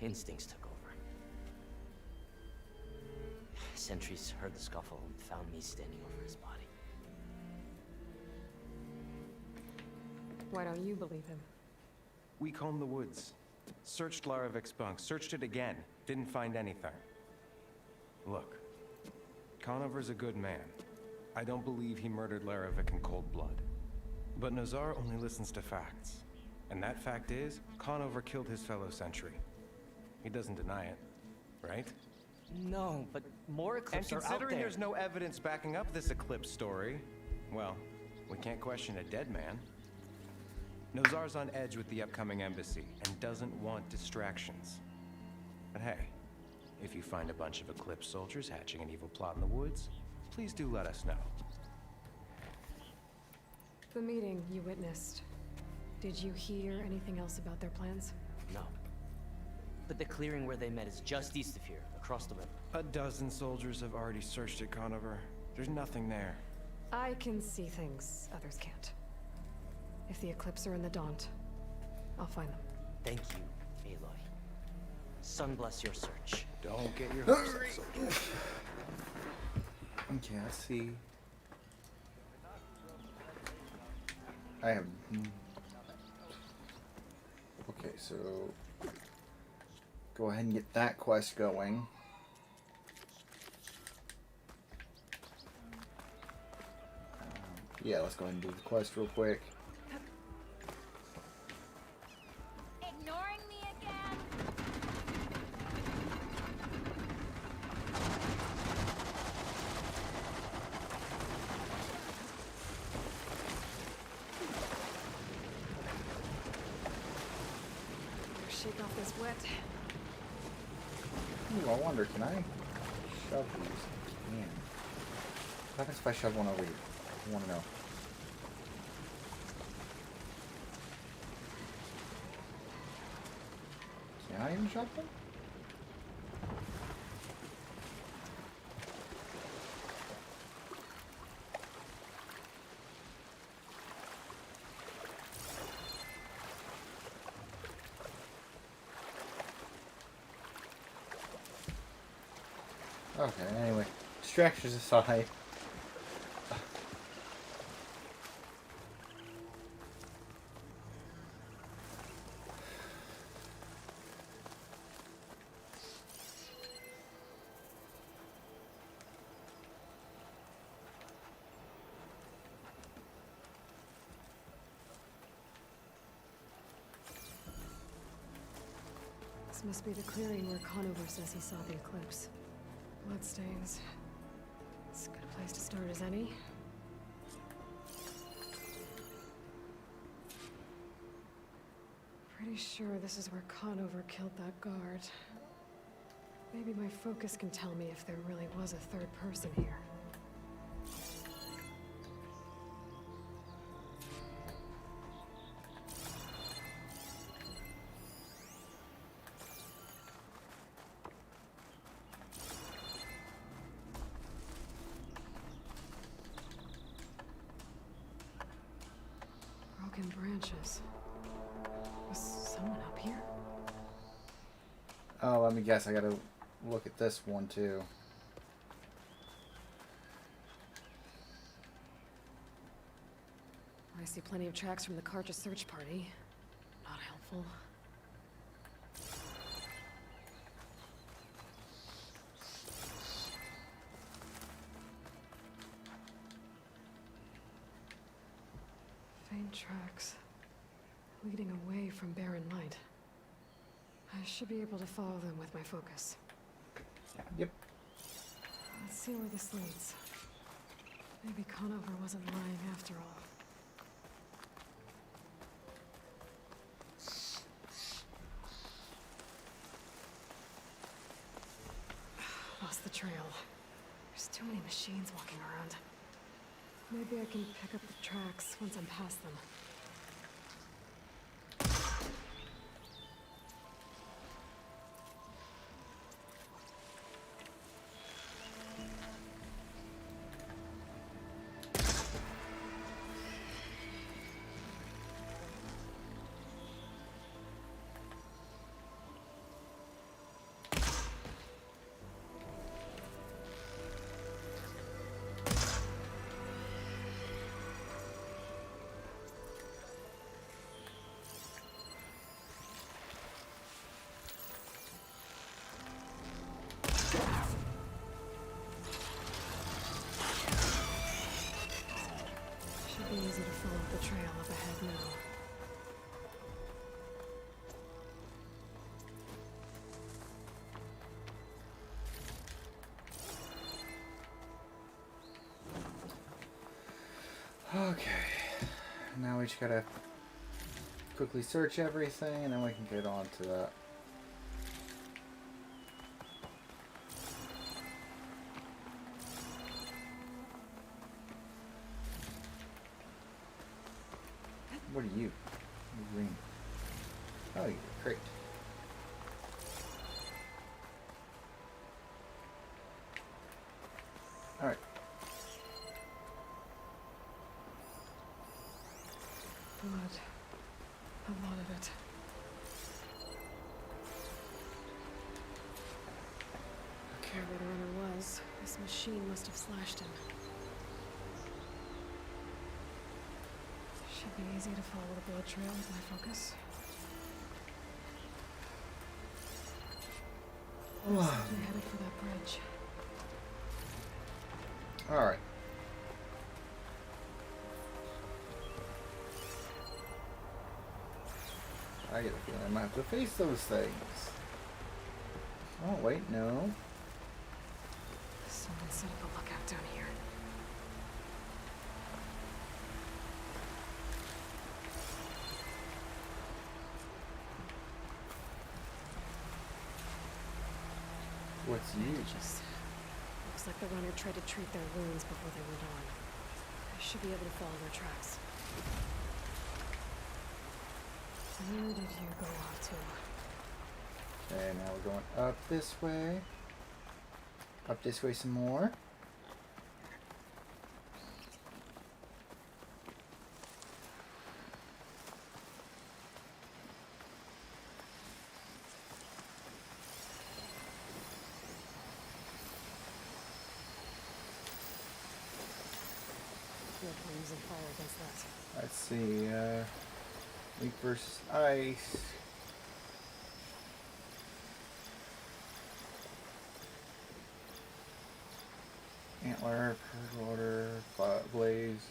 Instincts took over. Sentries heard the scuffle and found me standing over his body. Why don't you believe him? We combed the woods. Searched Laravik's bunk. Searched it again. Didn't find anything. Look. Conover's a good man. I don't believe he murdered Laravik in cold blood. But Nozar only listens to facts. And that fact is, Conover killed his fellow sentry. He doesn't deny it, right? No, but more Eclipse are out there. And considering there's no evidence backing up this Eclipse story, well, we can't question a dead man. Nozar's on edge with the upcoming embassy and doesn't want distractions. But hey, if you find a bunch of Eclipse soldiers hatching an evil plot in the woods, please do let us know. The meeting you witnessed. Did you hear anything else about their plans? No. But the clearing where they met is just east of here, across the river. A dozen soldiers have already searched it, Conover. There's nothing there. I can see things others can't. If the Eclipse are in the Daunt, I'll find them. Thank you, Aloy. Sun bless your search. Don't get your hopes up, soldier. Okay, let's see. I have... Okay, so... Go ahead and get that quest going. Yeah, let's go ahead and do the quest real quick. Ignoring me again? Shake off this wet. Ooh, I wonder, can I shove these? I can. What happens if I shove one over here? I want to know. Can I even shove them? Okay, anyway. Distractions aside. This must be the clearing where Conover says he saw the Eclipse. Bloodstains. As good a place to start as any. sure this is where Conover killed that guard. Maybe my focus can tell me if there really was a third person here. Broken branches. Was someone up here? Oh, let me guess. I gotta look at this one too. I see plenty of tracks from the Karja search party. Not helpful. Faint tracks leading away from Barren Light. I should be able to follow them with my focus. Yep. Let's see where this leads. Maybe Conover wasn't lying after all. Lost the trail. There's too many machines walking around. Maybe I can pick up the tracks once I'm past them. Should be easy to follow the trail up ahead now. Okay. Now we just gotta quickly search everything and then we can get on to that. What are you? You're green. Oh, you're great. Alright. Blood. A lot of it. Okay, where the runner was, this machine must have slashed him. Should be easy to follow the blood trail with my focus. Looks like we're headed for that bridge. Alright. I get a feeling I might have to face those things. Oh, wait, no. Someone set up a lookout down here. What's you? Bandages. Looks like the runner tried to treat their wounds before they went on. I should be able to follow their tracks. Where did you go off to? Okay, now we're going up this way. Up this way some more. No point using fire against that. Let's see, weak versus ice. Antler, purge water, blaze.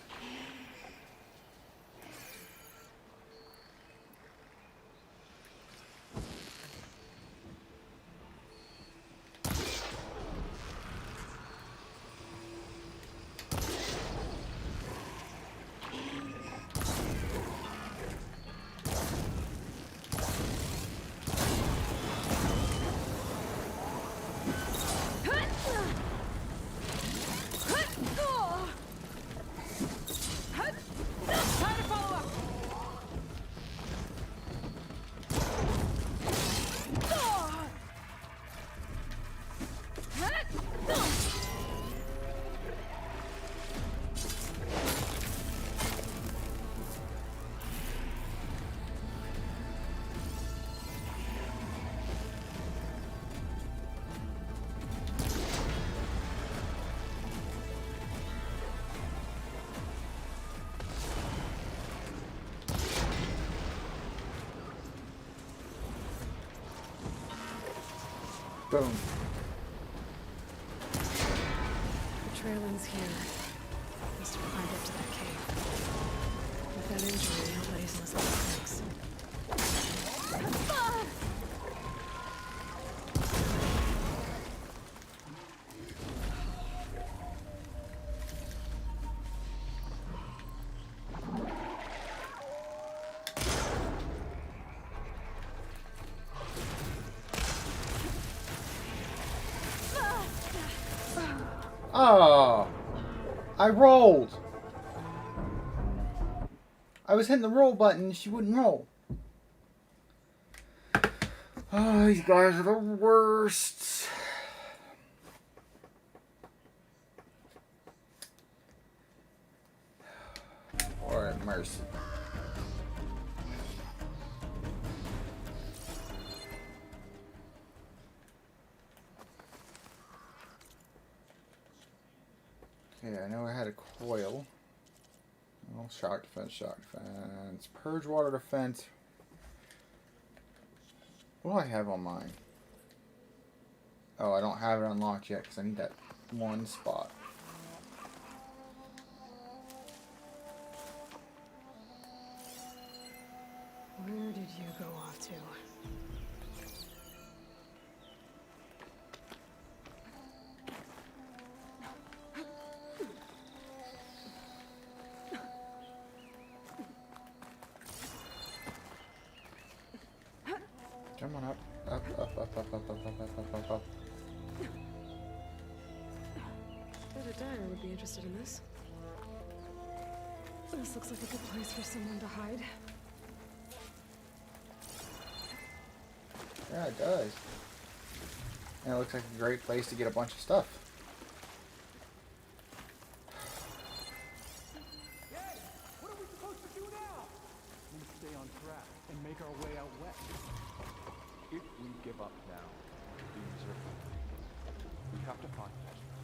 Boom. The trail ends here. Must have climbed up to that cave. With that injury, nobody's listening to snakes. Oh, I rolled. I was hitting the roll button, she wouldn't roll. Oh, these guys are the worst. Lord have mercy. Okay, I know I had a coil. Well, shock defense. Purge water defense. What do I have on mine? Oh, I don't have it unlocked yet because I need that one spot. Where did you go off to? Come on up. Up. Bet a diner would be interested in this. This looks like a good place for someone to hide. Yeah, it does. And it looks like a great place to get a bunch of stuff. Hey, what are we supposed to do now? We stay on track and make our way out west. If we give up now, things are complete. We have to find Ezra.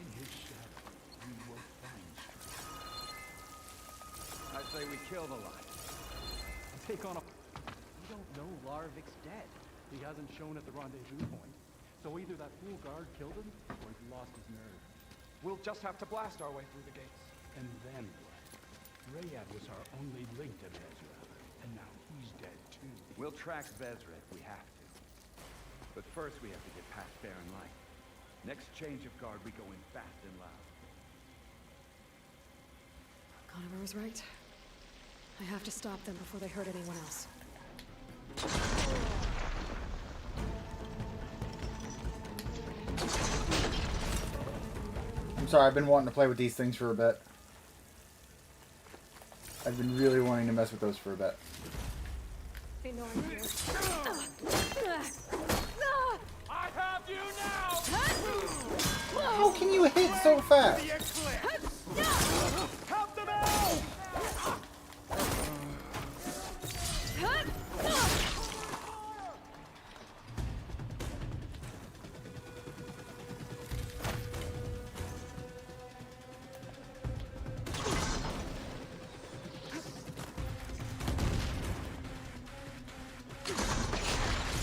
In his shadow, we will find strength. I'd say we kill the lion. Take on a... We don't know Larvik's dead. He hasn't shown at the rendezvous point. So either that fool guard killed him, or he's lost his nerve. We'll just have to blast our way through the gates. And then what? Rayad was our only link to Ezra, and now he's dead too. We'll track Vezra if we have to. But first we have to get past Barren Light. Next change of guard, we go in fast and loud. Conover was right. I have to stop them before they hurt anyone else. I'm sorry, I've been wanting to play with these things for a bit. I've been really wanting to mess with those for a bit. They know I'm here. I have you now! How can you hit so fast? Help them out!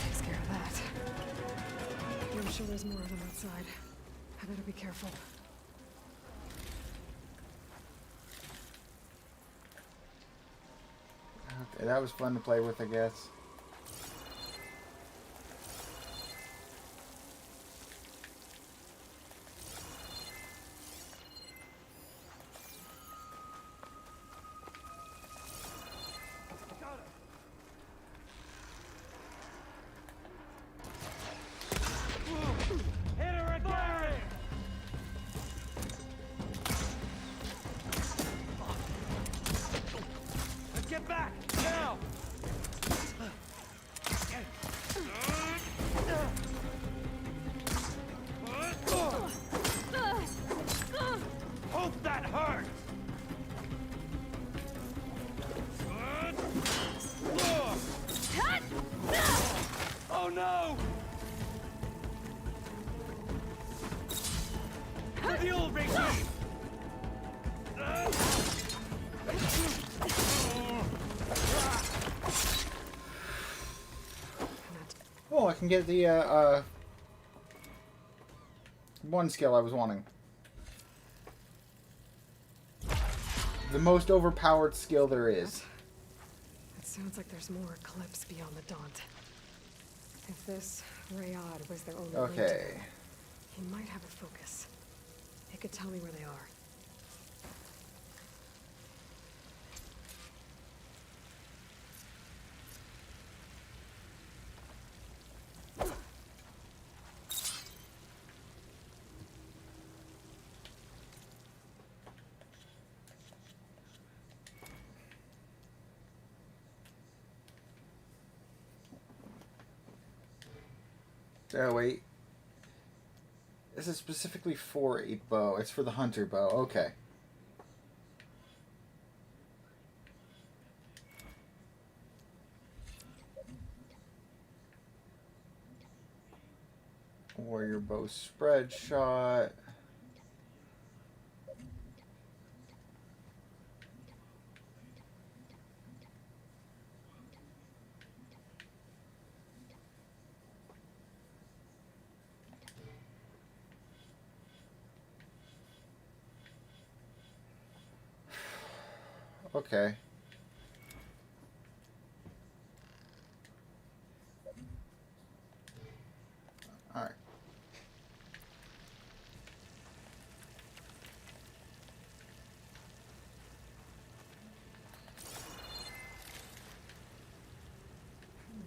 Takes care of that. I'm sure there's more of them outside. I better be careful. Okay, that was fun to play with, I guess. Hit her again! Get back! Now! Hope that hurts! Oh no! For the old regime! Oh, I can get the one skill I was wanting. The most overpowered skill there is. It sounds like there's more Eclipse beyond the Daunt. If this Rayad was their only link to Okay. them, he might have a focus. He could tell me where they are. Oh, wait. This is specifically for a bow. It's for the hunter bow. Okay. Warrior bow spread shot. Okay. All right.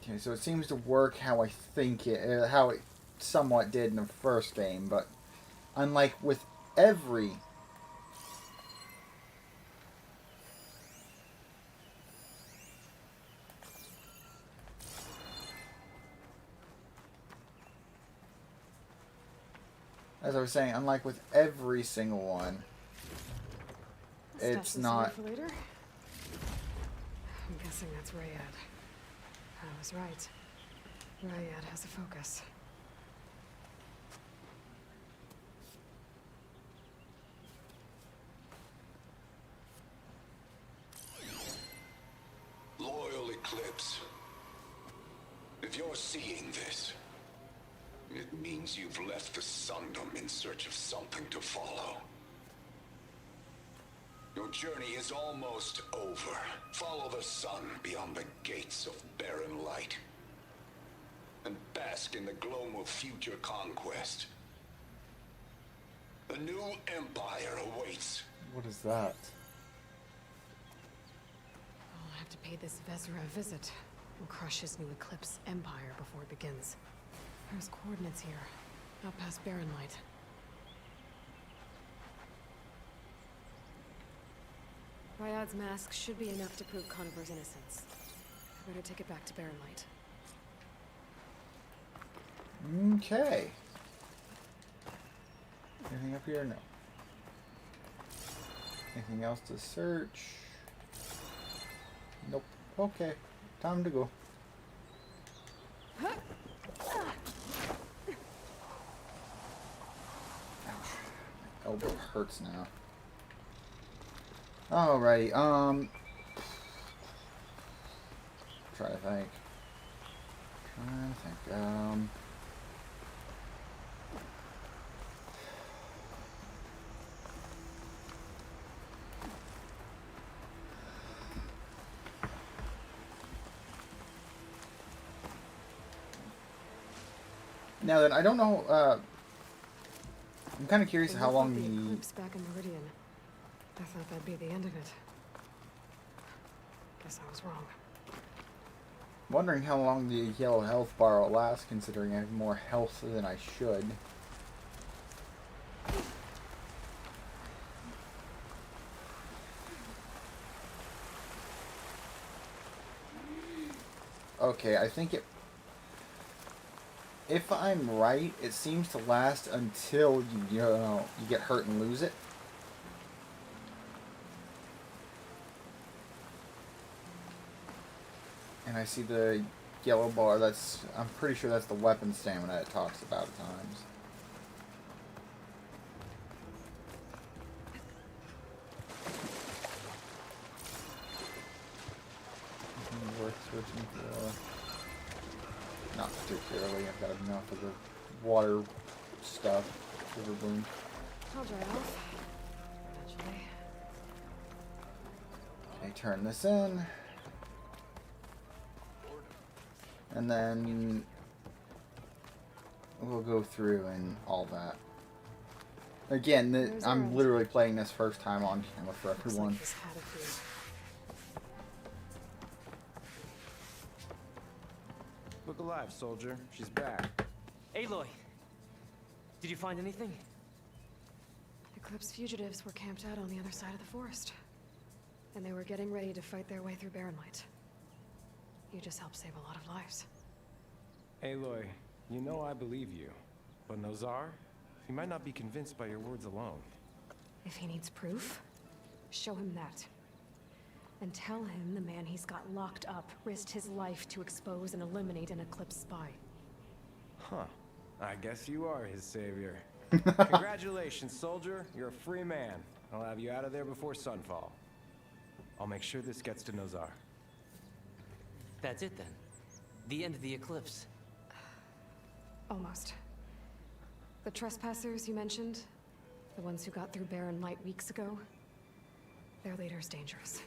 Okay, so it seems to work how I think it, how it somewhat did in the first game, but unlike with every as I was saying, unlike with every single one, it's not. For later? I'm guessing that's Rayad. I was right. Rayad has a focus. Loyal Eclipse, if you're seeing this, it means you've left the Sundom in search of something to follow. Your journey is almost over. Follow the sun beyond the gates of barren light, and bask in the gloom of future conquest. The new empire awaits. What is that? I'll have to pay this Vezra a visit and crush his new Eclipse empire before it begins. There's coordinates here, out past Barren Light. Rayad's mask should be enough to prove Conover's innocence. I better take it back to Barren Light. Okay. Anything up here? No. Anything else to search? Nope. Okay. Time to go. Elbow hurts now. Alrighty, try to think. Now then, I don't know, I'm kind of curious how long the eclipse back in Meridian. I thought that'd be the end of it. Guess I was wrong. Wondering how long the yellow health bar will last, considering I have more health than I should. Okay, I think it... If I'm right, it seems to last until you get hurt and lose it. And I see the yellow bar, that's... I'm pretty sure that's the weapon stamina it talks about at times. Worth switching for... No. particularly. I've got enough of the water stuff. River bloom. I'll dry off. Eventually. Okay, turn this in. And then we'll go through and all that. Again, I'm literally playing this first time on camera for everyone. Looks like he's had a few. Look alive, soldier. She's back. Aloy! Did you find anything? Eclipse fugitives were camped out on the other side of the forest. And they were getting ready to fight their way through Barren Light. You just helped save a lot of lives. Aloy, you know I believe you. But Nozar? He might not be convinced by your words alone. If he needs proof, show him that. And tell him the man he's got locked up risked his life to expose and eliminate an Eclipse spy. Huh. I guess you are his savior. Congratulations, soldier. You're a free man. I'll have you out of there before sunfall. I'll make sure this gets to Nozar. That's it then. The end of the Eclipse. Almost. The trespassers you mentioned, the ones who got through Barren Light weeks ago, their leader's dangerous.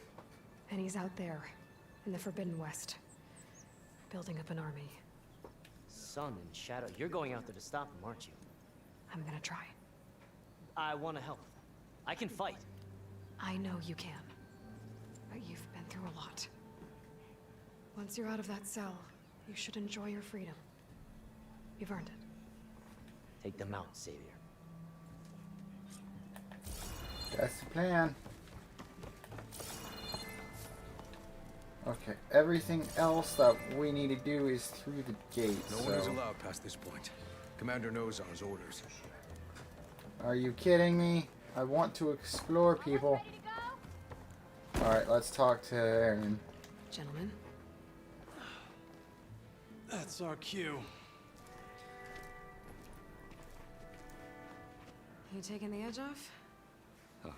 And he's out there, in the Forbidden West, building up an army. Sun and Shadow, you're going out there to stop him, aren't you? I'm gonna try. I want to help. I can fight. I know you can. But you've been through a lot. Once you're out of that cell, you should enjoy your freedom. You've earned it. Take them out, Savior. That's the plan. Okay, everything else that we need to do is through the gate. No one is allowed past this point. Commander Nozar's orders. Are you kidding me? I want to explore, people. Alright, let's talk to Aaron. Gentlemen. That's our cue. You taking the edge off? Huh.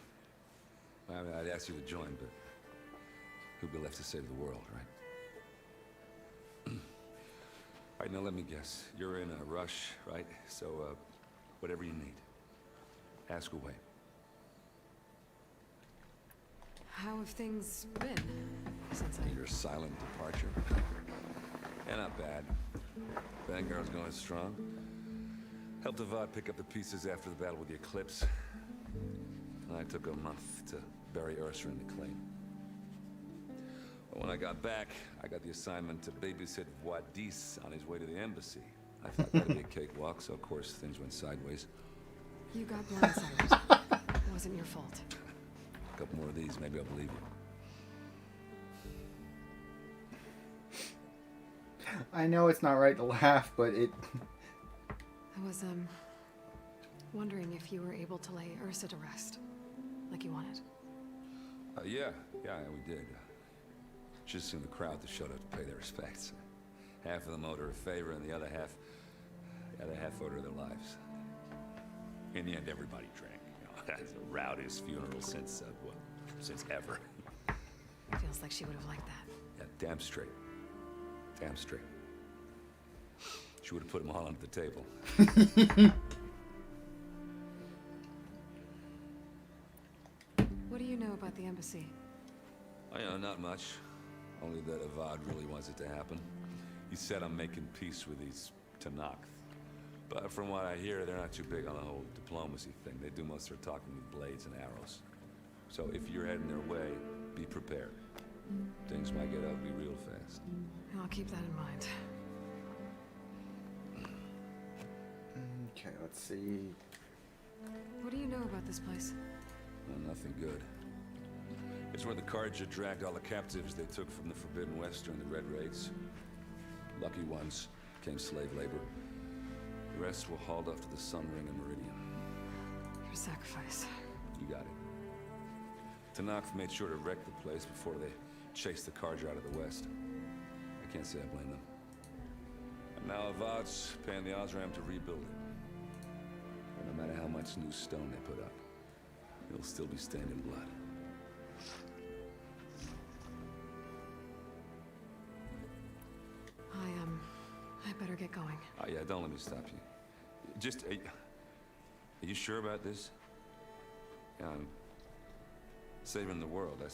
I mean, I'd ask you to join, but who'd be left to save the world, right? All right, now let me guess. You're in a rush, right? So, whatever you need. Ask away. How have things been since Your silent departure? Yeah, not bad. Vanguard's going strong. Helped Avad pick up the pieces after the battle with the Eclipse. I took a month to bury Ursa in the claim. But when I got back, I got the assignment to babysit Wadis on his way to the embassy. I thought that'd be a cakewalk, so of course things went sideways. You got blindsided. It wasn't your fault. A couple more of these, maybe I'll believe you. I know it's not right to laugh, but it... I was, wondering if you were able to lay Ursa to rest, like you wanted. Yeah, we did. Just soon the crowd that showed up to pay their respects. Half of them owed her a favor, and the other half owed her their lives. In the end, everybody drank. You know, that's the rowdiest funeral since ever. Feels like she would have liked that. Yeah, damn straight. Damn straight. She would have put them all under the table. What do you know about the embassy? Not much. Only that Avad really wants it to happen. He said I'm making peace with these Tenakth. But from what I hear, they're not too big on the whole diplomacy thing. They do most of their talking with blades and arrows. So if you're heading their way, be prepared. Things might get ugly real fast. I'll keep that in mind. Okay, let's see. What do you know about this place? Well, nothing good. It's where the Carja dragged all the captives they took from the Forbidden West during the Red Raids. Lucky ones became slave labor. The rest were hauled off to the Sun Ring and Meridian. Your sacrifice. You got it. Tenakth made sure to wreck the place before they chased the Carja out of the West. I can't say I blame them. And now Avad's paying the Osram to rebuild it. And no matter how much new stone they put up, it'll still be stained in blood. better get going. Oh, yeah, don't let me stop you. Just, are you sure about this? Yeah, saving the world, that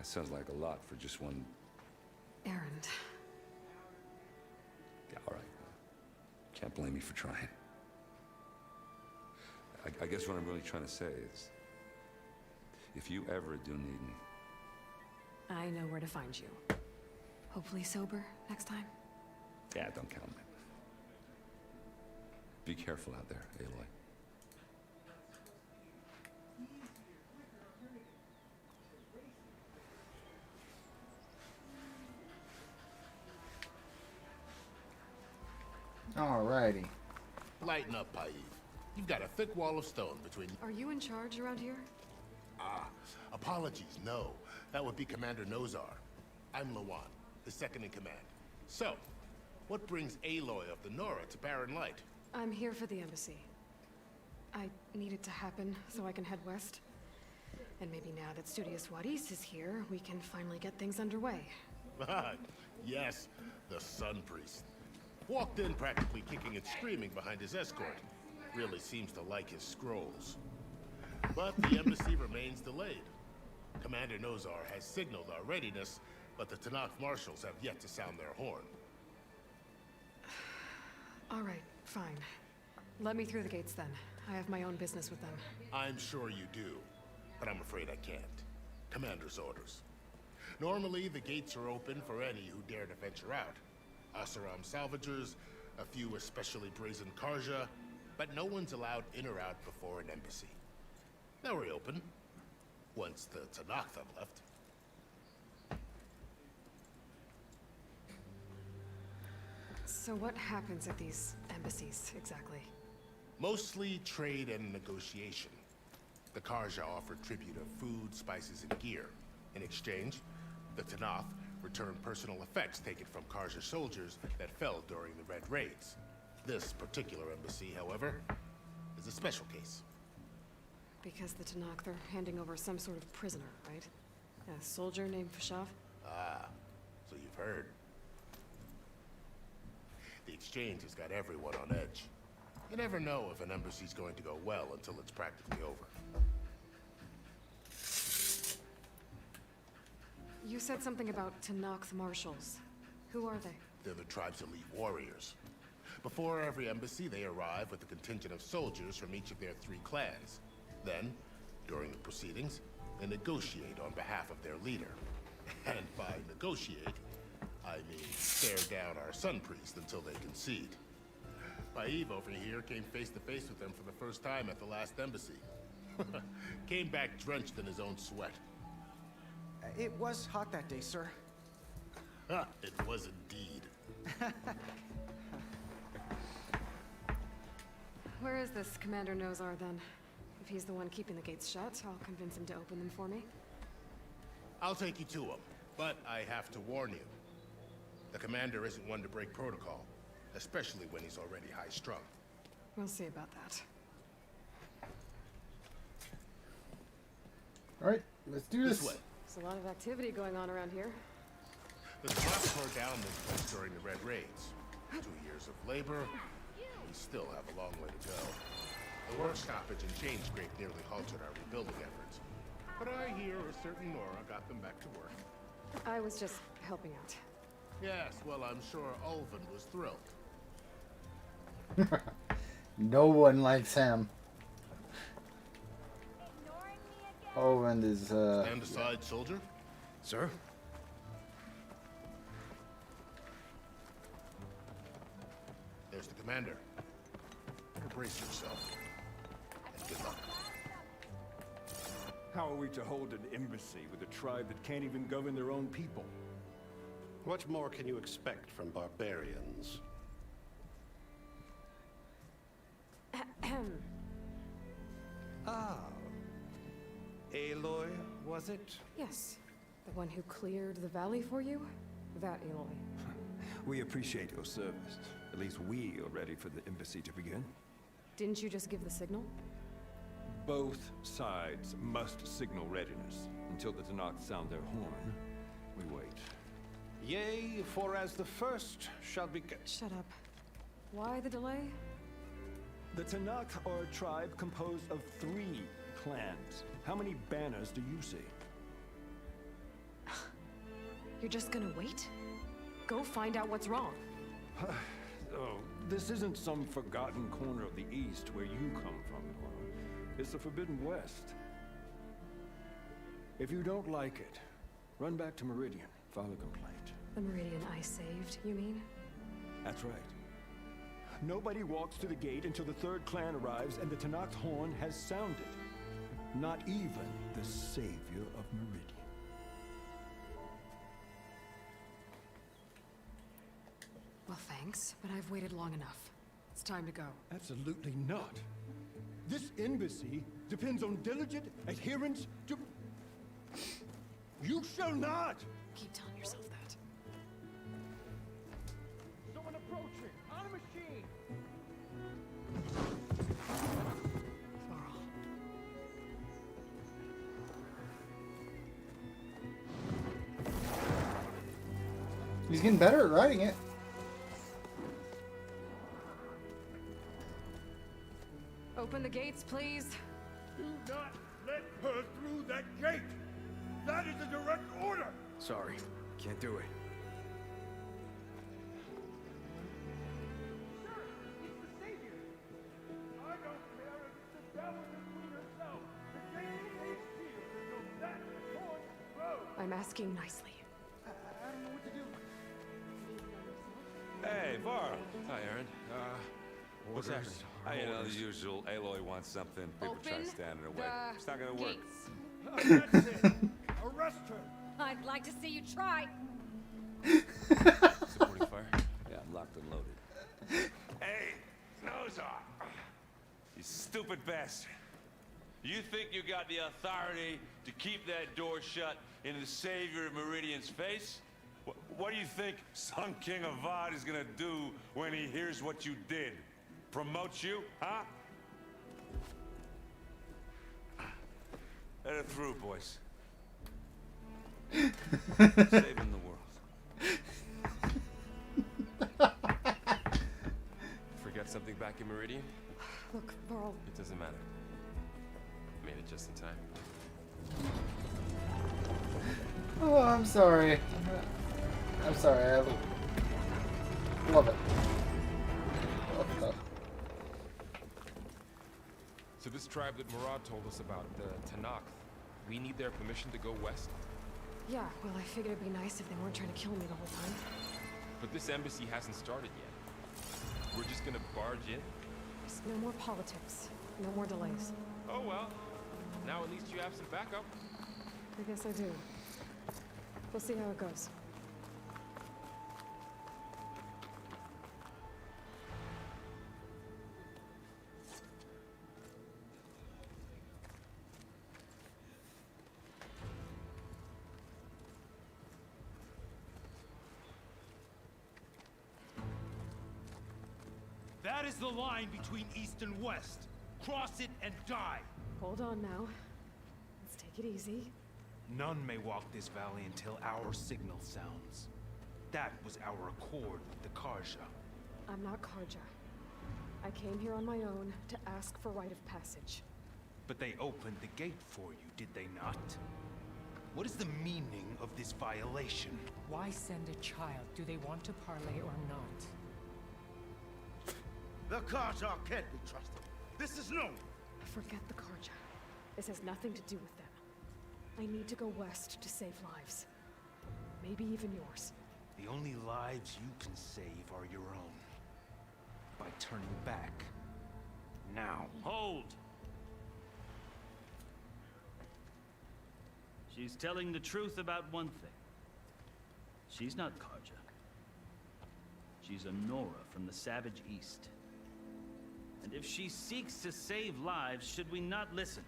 sounds like a lot for just one... Errand. Yeah, all right. Can't blame me for trying. I guess what I'm really trying to say is, if you ever do need me... I know where to find you. Hopefully sober next time. Yeah, don't count on it. Be careful out there, Aloy. Alrighty. Lighten up, Paiv. You've got a thick wall of stone between... Are you in charge around here? Ah, apologies, no. That would be Commander Nozar. I'm Lawan, his second in command. So, what brings Aloy of the Nora to Barren Light? I'm here for the embassy. I need it to happen so I can head west. And maybe now that Studious Wadis is here, we can finally get things underway. Yes, the Sun Priest. Walked in practically kicking and screaming behind his escort. Really seems to like his scrolls. But the embassy remains delayed. Commander Nozar has signaled our readiness, but the Tanakh marshals have yet to sound their horn. All right, fine. Let me through the gates then. I have my own business with them. I'm sure you do, but I'm afraid I can't. Commander's orders. Normally, the gates are open for any who dare to venture out. Asaram salvagers, a few especially brazen Karja, but no one's allowed in or out before an embassy. Now we're open, once the Tanakh have left. So what happens at these embassies, exactly? Mostly trade and negotiation. The Karja offer tribute of food, spices, and gear. In exchange, the Tanakh return personal effects taken from Karja soldiers that fell during the Red Raids. This particular embassy, however, is a special case. Because the Tanakh, they're handing over some sort of prisoner, right? A soldier named Fashav? Ah, so you've heard. The exchange has got everyone on edge. You never know if an embassy's going to go well until it's practically over. You said something about Tanakh marshals. Who are they? They're the tribe's elite warriors. Before every embassy, they arrive with a contingent of soldiers from each of their 3 clans. Then, during the proceedings, they negotiate on behalf of their leader. And by negotiate, I mean stare down our Sun Priest until they concede. Paiv over here came face to face with them for the first time at the last embassy. Came back drenched in his own sweat. It was hot that day, sir. It was indeed. Where is this Commander Nozar, then? If he's the one keeping the gates shut, I'll convince him to open them for me. I'll take you to him, but I have to warn you. The commander isn't one to break protocol, especially when he's already high-strung. We'll see about that. Alright, let's do this. This way. There's a lot of activity going on around here. The Tanakh tore down this place during the Red Raids. 2 years of labor, we still have a long way to go. The work stoppage and chain scrape nearly halted our rebuilding efforts. But I hear a certain Nora got them back to work. I was just helping out. Yes, well, I'm sure Ulvin was thrilled. No one likes him. Ulvin is, Stand aside, soldier. Sir? There's the commander. Brace yourself. And good luck. How are we to hold an embassy with a tribe that can't even govern their own people? What more can you expect from barbarians? Ah. Aloy, was it? Yes. The one who cleared the valley for you? That Aloy. We appreciate your service. At least we are ready for the embassy to begin. Didn't you just give the signal? Both sides must signal readiness. Until the Tanakh sound their horn, we wait. Yea, for as the first shall be... Shut up. Why the delay? The Tanakh are a tribe composed of 3 clans. How many banners do you see? You're just gonna wait? Go find out what's wrong. Oh, this isn't some forgotten corner of the East where you come from, Nora. It's the Forbidden West. If you don't like it, run back to Meridian, file a complaint. The Meridian I saved, you mean? That's right. Nobody walks to the gate until the 3rd clan arrives and the Tanakh horn has sounded. Not even the savior of Meridian. Well, thanks, but I've waited long enough. It's time to go. Absolutely not. This embassy depends on diligent adherence to... You shall not! Keep telling yourself that. Someone approaching! On a machine! He's getting better at riding it. Open the gates, please. Do not let her through that gate! That is a direct order! Sorry, can't do it. Sir, it's the Savior! I don't care if it's the devil and queen herself! The gate is sealed until that horn blows! I'm asking nicely. I don't know what to do. Hey, Varl. Hi, Aaron. What's Orders. happening? You know, the usual. Aloy wants something. People try Open standing in the way. the It's not gonna work. That's it! Arrest her! I'd like to see you try. Supporting fire? Yeah, I'm locked and loaded. Hey, Nozar! You stupid bastard. You think you got the authority to keep that door shut in the savior of Meridian's face? What do you think Sun King Avad is gonna do when he hears what you did? Promote you, huh? Let her through, boys. Saving the world. Forget something back in Meridian? Look, Varl. It doesn't matter. Made it just in time. Oh, I'm sorry. I'm sorry. I love it. So this tribe that Murad told us about, the Tanakh, we need their permission to go west? Yeah, well, I figured it'd be nice if they weren't trying to kill me the whole time. But this embassy hasn't started yet. We're just gonna barge in? Just no more politics. No more delays. Oh well. Now at least you have some backup. I guess I do. We'll see how it goes. That is the line between East and West. Cross it and die. Hold on now. Let's take it easy. None may walk this valley until our signal sounds. That was our accord with the Karja. I'm not Karja. I came here on my own to ask for rite of passage. But they opened the gate for you, did they not? What is the meaning of this violation? Why send a child? Do they want to parley or not? The Karja can't be trusted. This is known. Forget the Karja. This has nothing to do with them. I need to go west to save lives. Maybe even yours. The only lives you can save are your own. By turning back. Now. Hold! She's telling the truth about one thing. She's not Karja. She's a Nora from the Savage East. And if she seeks to save lives, should we not listen?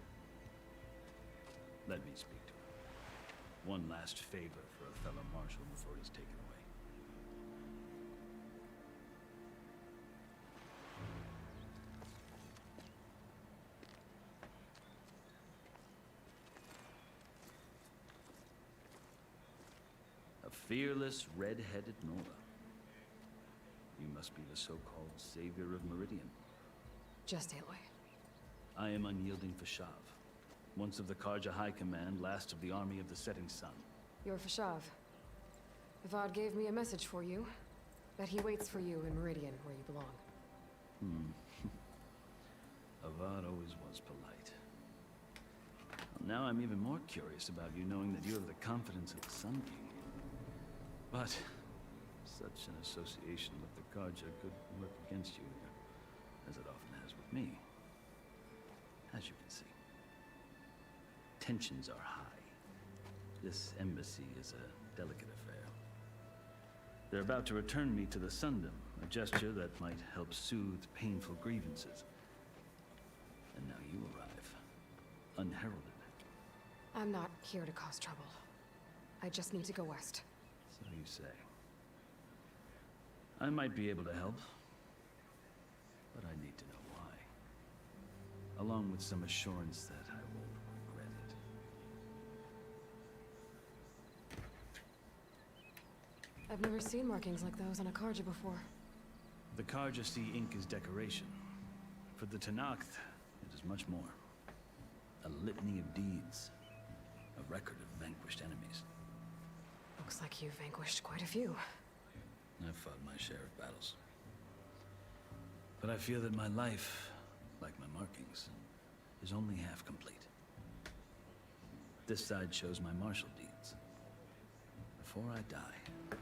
Let me speak to her. One last favor for a fellow marshal before he's taken away. A fearless, red-headed Nora. You must be the so-called savior of Meridian. Just Aloy. I am Unyielding Fashav, once of the Karja High Command, last of the army of the Setting Sun. You're Fashav. Avad gave me a message for you. That he waits for you in Meridian, where you belong. Avad always was polite. Well, now I'm even more curious about you, knowing that you have the confidence of the Sun King. But such an association with the Karja could work against you here, as it often has with me. As you can see, tensions are high. This embassy is a delicate affair. They're about to return me to the Sundom, a gesture that might help soothe painful grievances. And now you arrive, unheralded. I'm not here to cause trouble. I just need to go west. So you say. I might be able to help, but I need to know why. Along with some assurance that I won't regret it. I've never seen markings like those on a Karja before. The Karja see ink as decoration. For the Tenakth, it is much more. A litany of deeds. A record of vanquished enemies. Looks like you've vanquished quite a few. I've fought my share of battles. But I feel that my life, like my markings, is only half complete. This side shows my martial deeds. Before I die,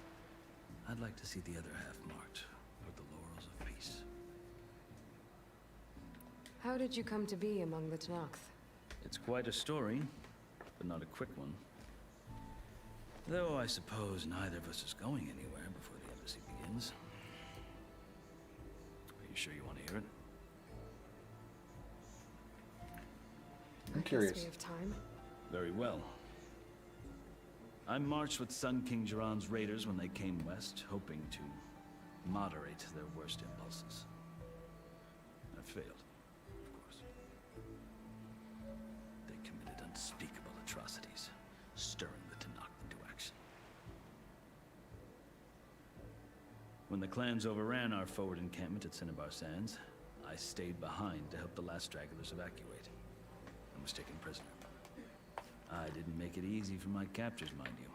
I'd like to see the other half marked with the laurels of peace. How did you come to be among the Tenakth? It's quite a story, but not a quick one. Though I suppose neither of us is going anywhere before the embassy begins. Are you sure you want to hear it? I'm curious. We have time. Very well. I marched with Sun King Jiran's raiders when they came west, hoping to moderate their worst impulses. I failed, of course. They committed unspeakable atrocities, stirring the Tenakth into action. When the clans overran our forward encampment at Cinnabar Sands, I stayed behind to help the last stragglers evacuate, and was taken prisoner. I didn't make it easy for my captors, mind you.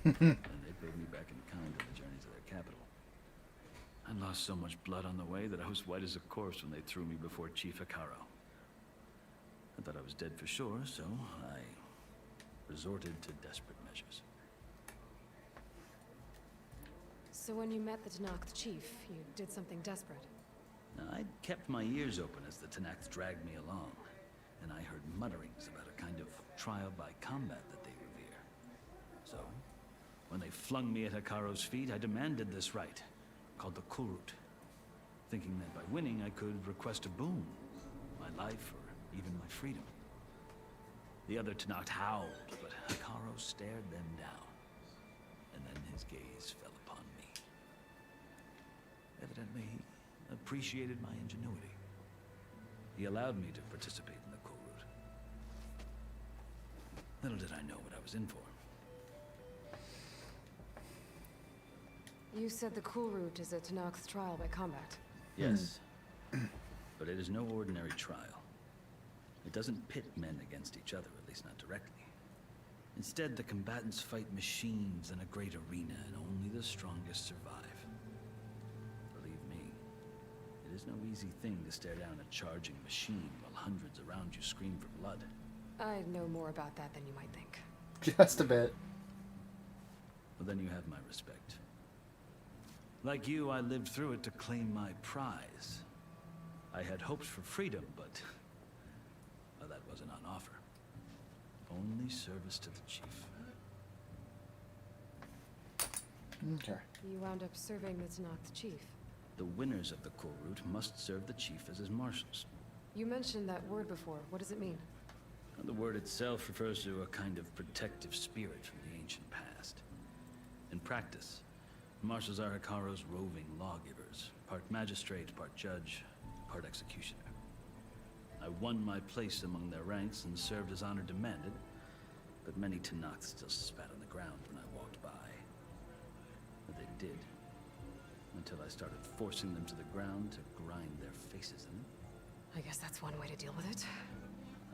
And they paid me back in kind on the journey to their capital. I lost so much blood on the way that I was white as a corpse when they threw me before Chief Hekarro. I thought I was dead for sure, so I resorted to desperate measures. So when you met the Tenakth chief, you did something desperate. I'd kept my ears open as the Tenakth dragged me along, and I heard mutterings about a kind of trial by combat that they revere. So, when they flung me at Hekarro's feet, I demanded this right, called the Kulrut, thinking that by winning I could request a boon, my life or even my freedom. The other Tenakth howled, but Hekarro stared them down, and then his gaze fell upon me. Evidently, he appreciated my ingenuity. He allowed me to participate in the Kulrut. Little did I know what I was in for. You said the Kulrut is a Tenakth trial by combat. Yes, but it is no ordinary trial. It doesn't pit men against each other, at least not directly. Instead, the combatants fight machines in a great arena, and only the strongest survive. Believe me, it is no easy thing to stare down a charging machine while hundreds around you scream for blood. I know more about that than you might think. Just a bit. Well, then you have my respect. Like you, I lived through it to claim my prize. I had hopes for freedom, but well, that wasn't on offer. Only service to the chief. Okay. You wound up serving the Tenakth chief. The winners of the Kulrut must serve the chief as his marshals. You mentioned that word before. What does it mean? The word itself refers to a kind of protective spirit from the ancient past. In practice, marshals are Hekarro's roving lawgivers, part magistrate, part judge, part executioner. I won my place among their ranks and served as honor demanded, but many Tenakth still spat on the ground when I walked by. did. Until I started forcing them to the ground to grind their faces in. I guess that's one way to deal with it.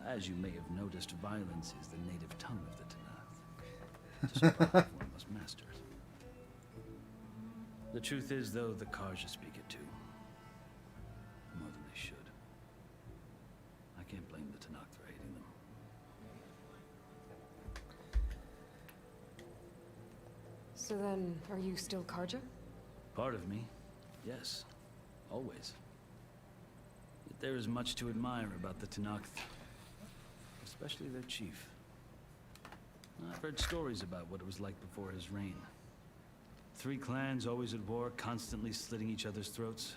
As you may have noticed, violence is the native tongue of the Tanath. Just a part one must master it. The truth is, though, the Karja speak it too. More than they should. I can't blame the Tanath for hating them. So then, are you still Karja? Part of me, yes. Always. Yet there is much to admire about the Tanath. Especially their chief. I've heard stories about what it was like before his reign. 3 clans always at war, constantly slitting each other's throats.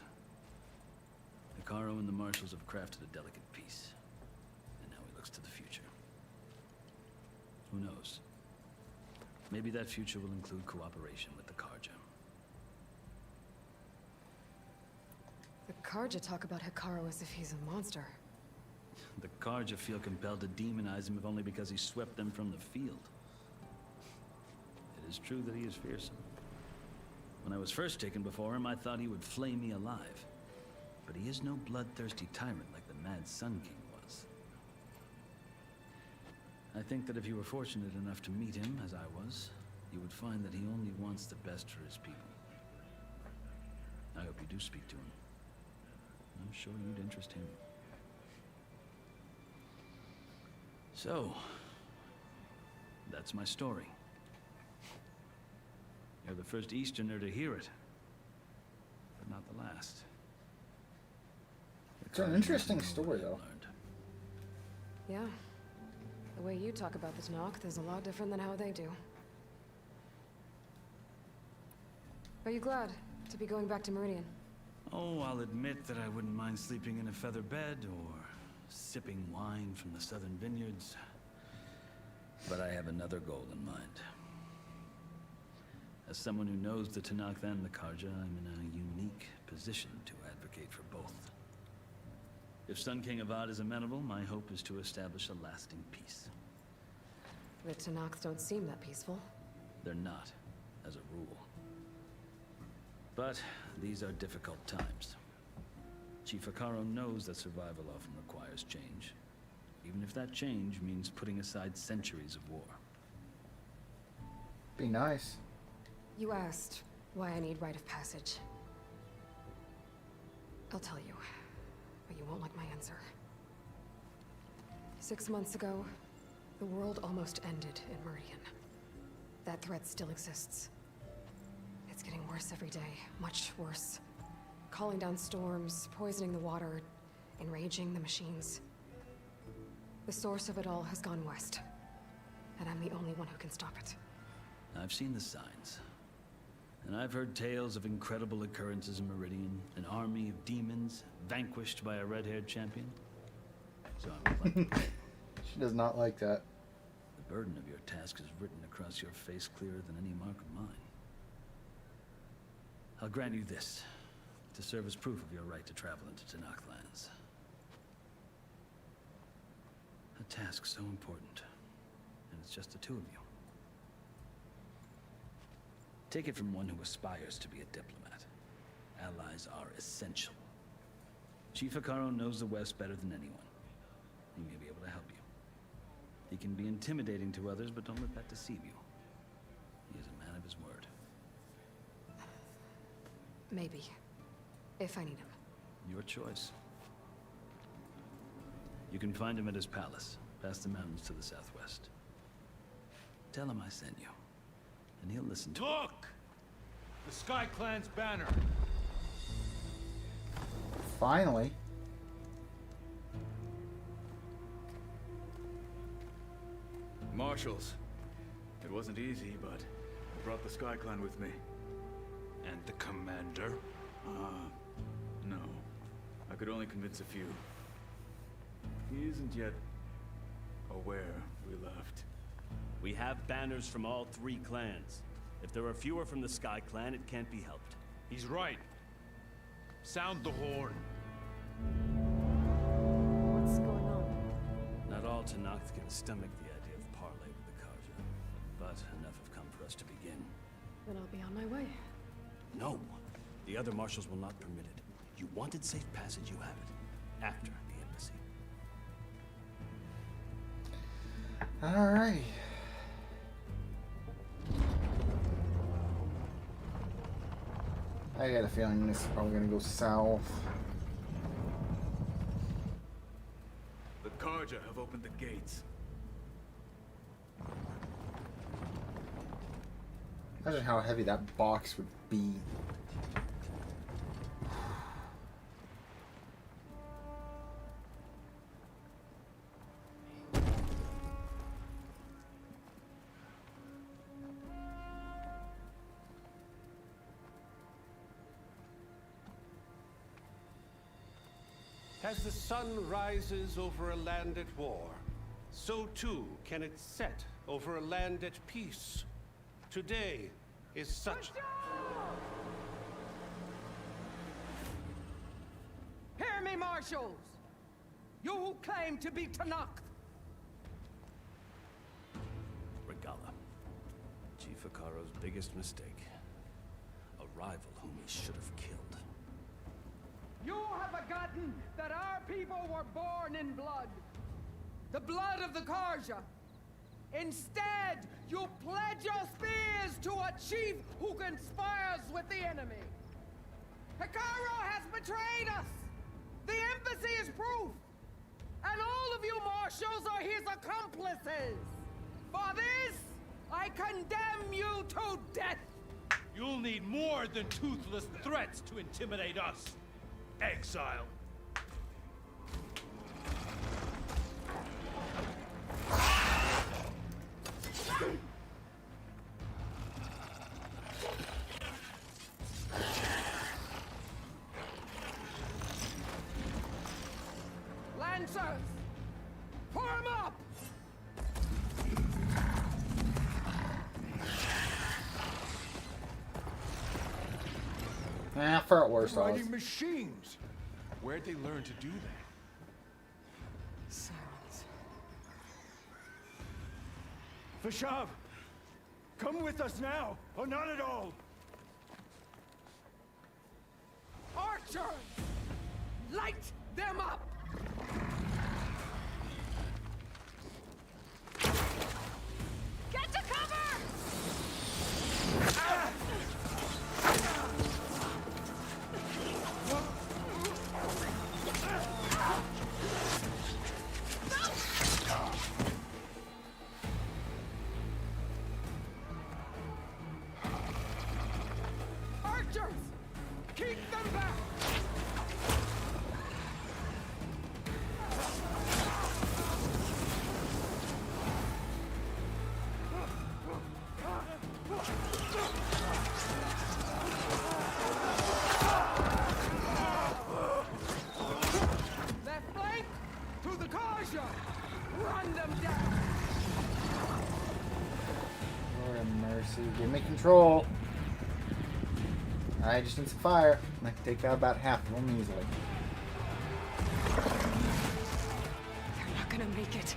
Hekarro and the marshals have crafted a delicate peace. And now he looks to the future. Who knows? Maybe that future will include cooperation with the Karja. The Karja talk about Hekarro as if he's a monster. The Karja feel compelled to demonize him if only because he swept them from the field. It is true that he is fearsome. When I was first taken before him, I thought he would flay me alive. But he is no bloodthirsty tyrant like the Mad Sun King was. I think that if you were fortunate enough to meet him, as I was, you would find that he only wants the best for his people. I hope you do speak to him. I'm sure you'd interest him. So, that's my story. You're the first Easterner to hear it, but not the last. It's an interesting story, though. Yeah. The way you talk about the Tanath is a lot different than how they do. Are you glad to be going back to Meridian? Oh, I'll admit that I wouldn't mind sleeping in a feather bed or sipping wine from the southern vineyards. But I have another goal in mind. As someone who knows the Tanath and the Karja, I'm in a unique position to advocate for both. If Sun King Avad is amenable, my hope is to establish a lasting peace. The Tanath don't seem that peaceful. They're not, as a rule. But these are difficult times. Chief Hekarro knows that survival often requires change, even if that change means putting aside centuries of war. Be nice. You asked why I need rite of passage. I'll tell you, but you won't like my answer. 6 months ago, the world almost ended in Meridian. That threat still exists. It's getting worse every day, much worse. Calling down storms, poisoning the water, enraging the machines. The source of it all has gone west, and I'm the only one who can stop it. I've seen the signs. And I've heard tales of incredible occurrences in Meridian, an army of demons vanquished by a red-haired champion. So I'm She does not like that. The burden of your task is written across your face clearer than any mark of mine. I'll grant you this, to serve as proof of your right to travel into Tanath lands. A task so important, and it's just the 2 of you. Take it from one who aspires to be a diplomat. Allies are essential. Chief Hekarro knows the West better than anyone. He may be able to help you. He can be intimidating to others, but don't let that deceive you. He is a man of his word. Maybe. If I need him. Your choice. You can find him at his palace, past the mountains to the southwest. Tell him I sent you, and he'll listen to Look! The Sky Clan's banner. Finally. Marshals. It wasn't easy, but I brought the Sky Clan with me. And the commander? No. I could only convince a few. He isn't yet aware we left. We have banners from all 3 clans. If there are fewer from the Sky Clan, it can't be helped. He's right. Sound the horn. What's going on? Not all Tanath can stomach the idea of parley with the Karja, but enough have come for us to begin. Then I'll be on my way. No. The other marshals will not permit it. You wanted safe passage, you have it. After the embassy. Alright. I got a feeling this is probably gonna go south. The Karja have opened the gates. Imagine how heavy that box would be. As the sun rises over a land at war, so too can it set over a land at peace. Today is such... Hear me, marshals! You who claim to be Tanakh! Regala. Chief Akaro's biggest mistake. A rival whom he should have killed. You have forgotten that our people were born in blood. The blood of the Karja. Instead, you pledge your spears to a chief who conspires with the enemy. Hekarro has betrayed us. The embassy is proof. And all of you marshals are his accomplices. For this, I condemn you to death. You'll need more than toothless threats to intimidate us. Exile. Lancers, form up! I felt worse. Riding machines. Where'd they learn to do that? Silence. Vashav, come with us now, or not at all. Archers, light them up! Get to cover! Ah! Archers! Keep them back! Left flank to the Karja! Run them down! Lord have mercy. Give me control. I just need some fire. I can take out about half of them easily. They're not gonna make it.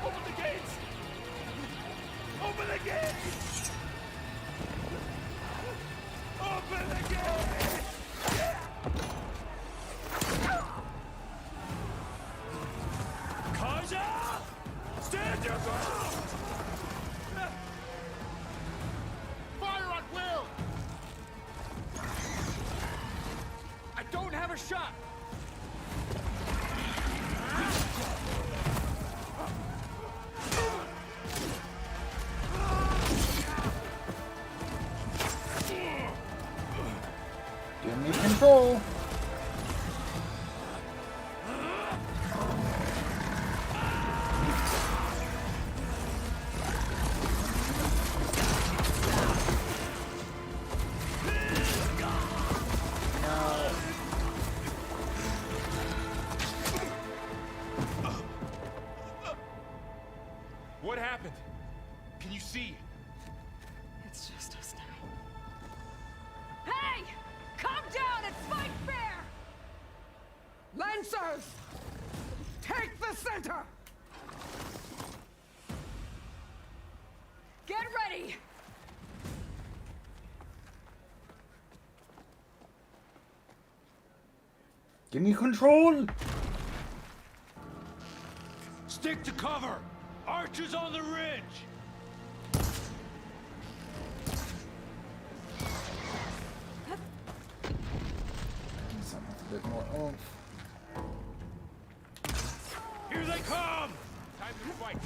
Open the gates! Open the gates! Open the gates! Karja! Stand your ground! Fire at will! I don't have a shot! Give me control. What happened? Can you see? It's just us now. Hey! Come down and fight fair! Lancers! Take the center! Get ready! Give me control! Stick to cover! Archers on the ridge! Something with a bit more oomph. Here they come! Time to fight!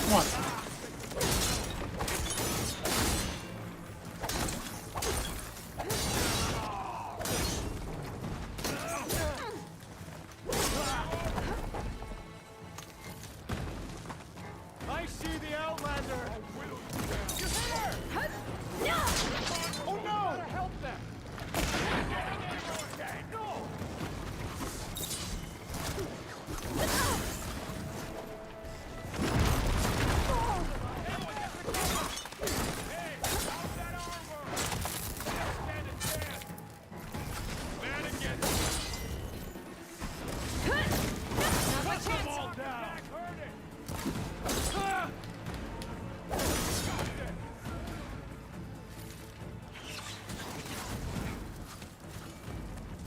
Come on. I see the Outlander! Oh no! Help them!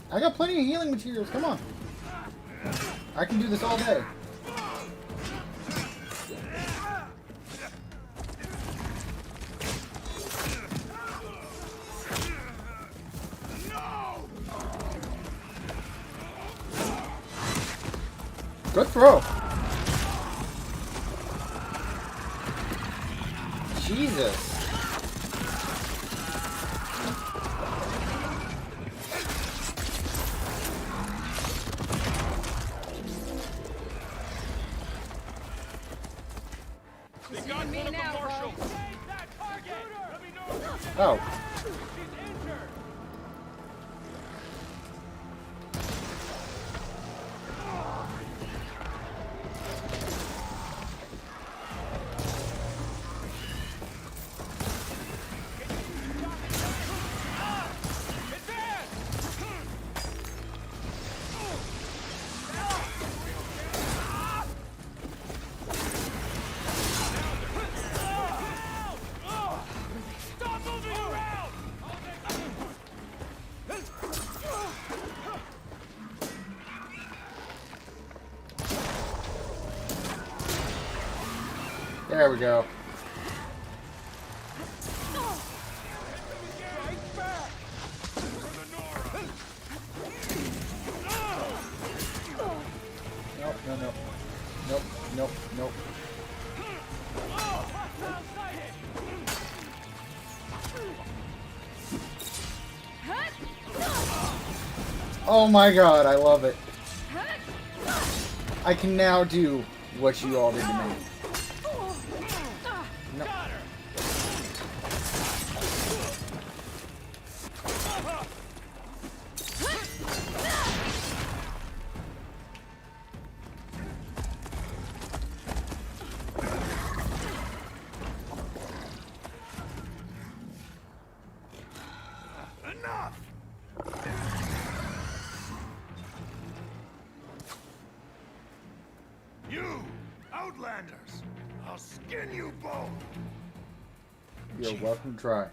I got plenty of healing materials, come on. I can do this all day. Good throw. Jesus. They got one of the marshals! Take that target! Let me know if you get Oh. She's injured! Stop moving around! There we go. Nope, no, no. Nope, nope, nope. Oh my god, I love it. I can now do what you all did to me. No. Enough! You, Outlanders! I'll skin you both! You're welcome to try.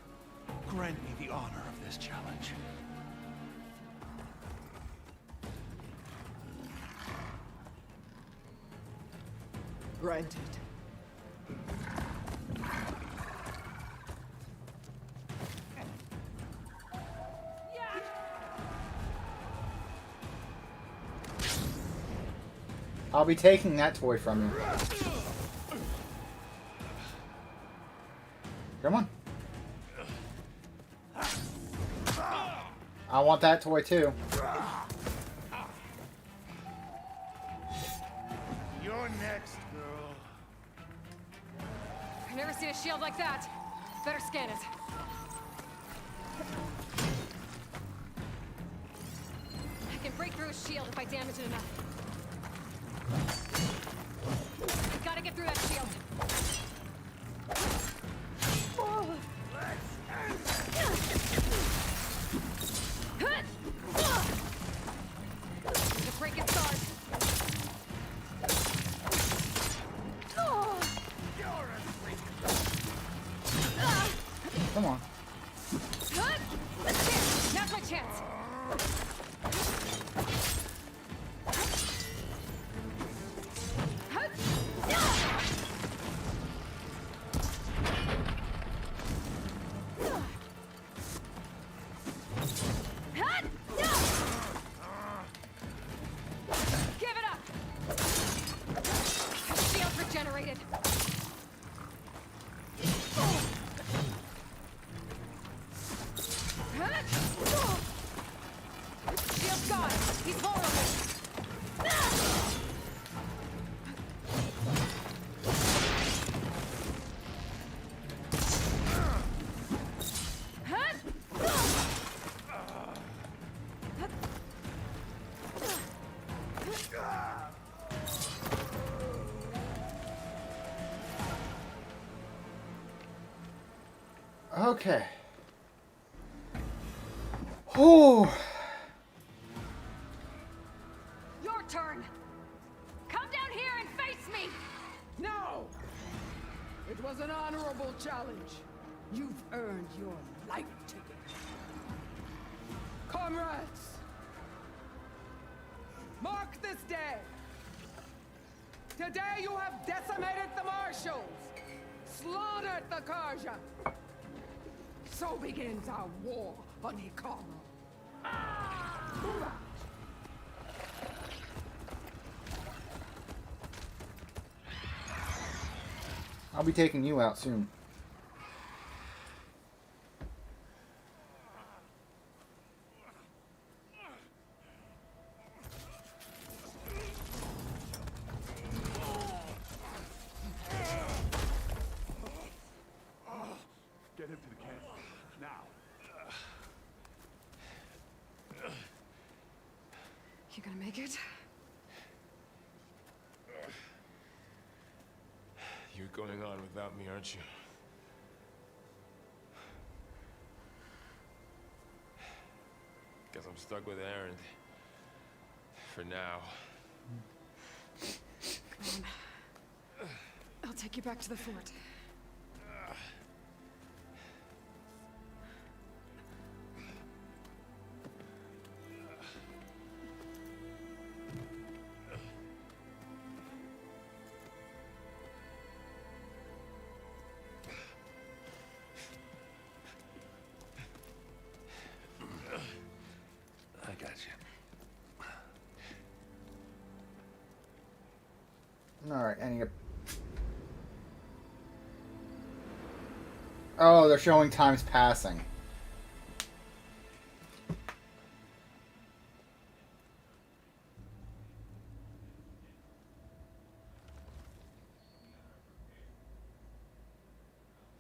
Grant me the honor of this challenge. Granted. I'll be taking that toy from you. Come on. I want that toy too. You're next, girl. I never Never seen a shield like that. Better scan it. I can break through a shield if I damage it enough. Gotta get through that shield. Just break its guard. Come on. Now's my chance. Give it up. Shield regenerated. Shield's gone. He's vulnerable. Okay. Oh. Your turn. Come down here and face me. No! It was an honorable challenge. You've earned your life ticket. Comrades! Mark this day! Today you have decimated the Marshals! Slaughtered the Karja! So begins our war on Hikaru. I'll be taking you out soon. Get him to the camp. Now. You gonna make it? You're going on without me, aren't you? Guess I'm stuck with Aaron. For now. Come on. I'll take you back to the fort. I got you. All right, I need to... Oh, they're showing times passing.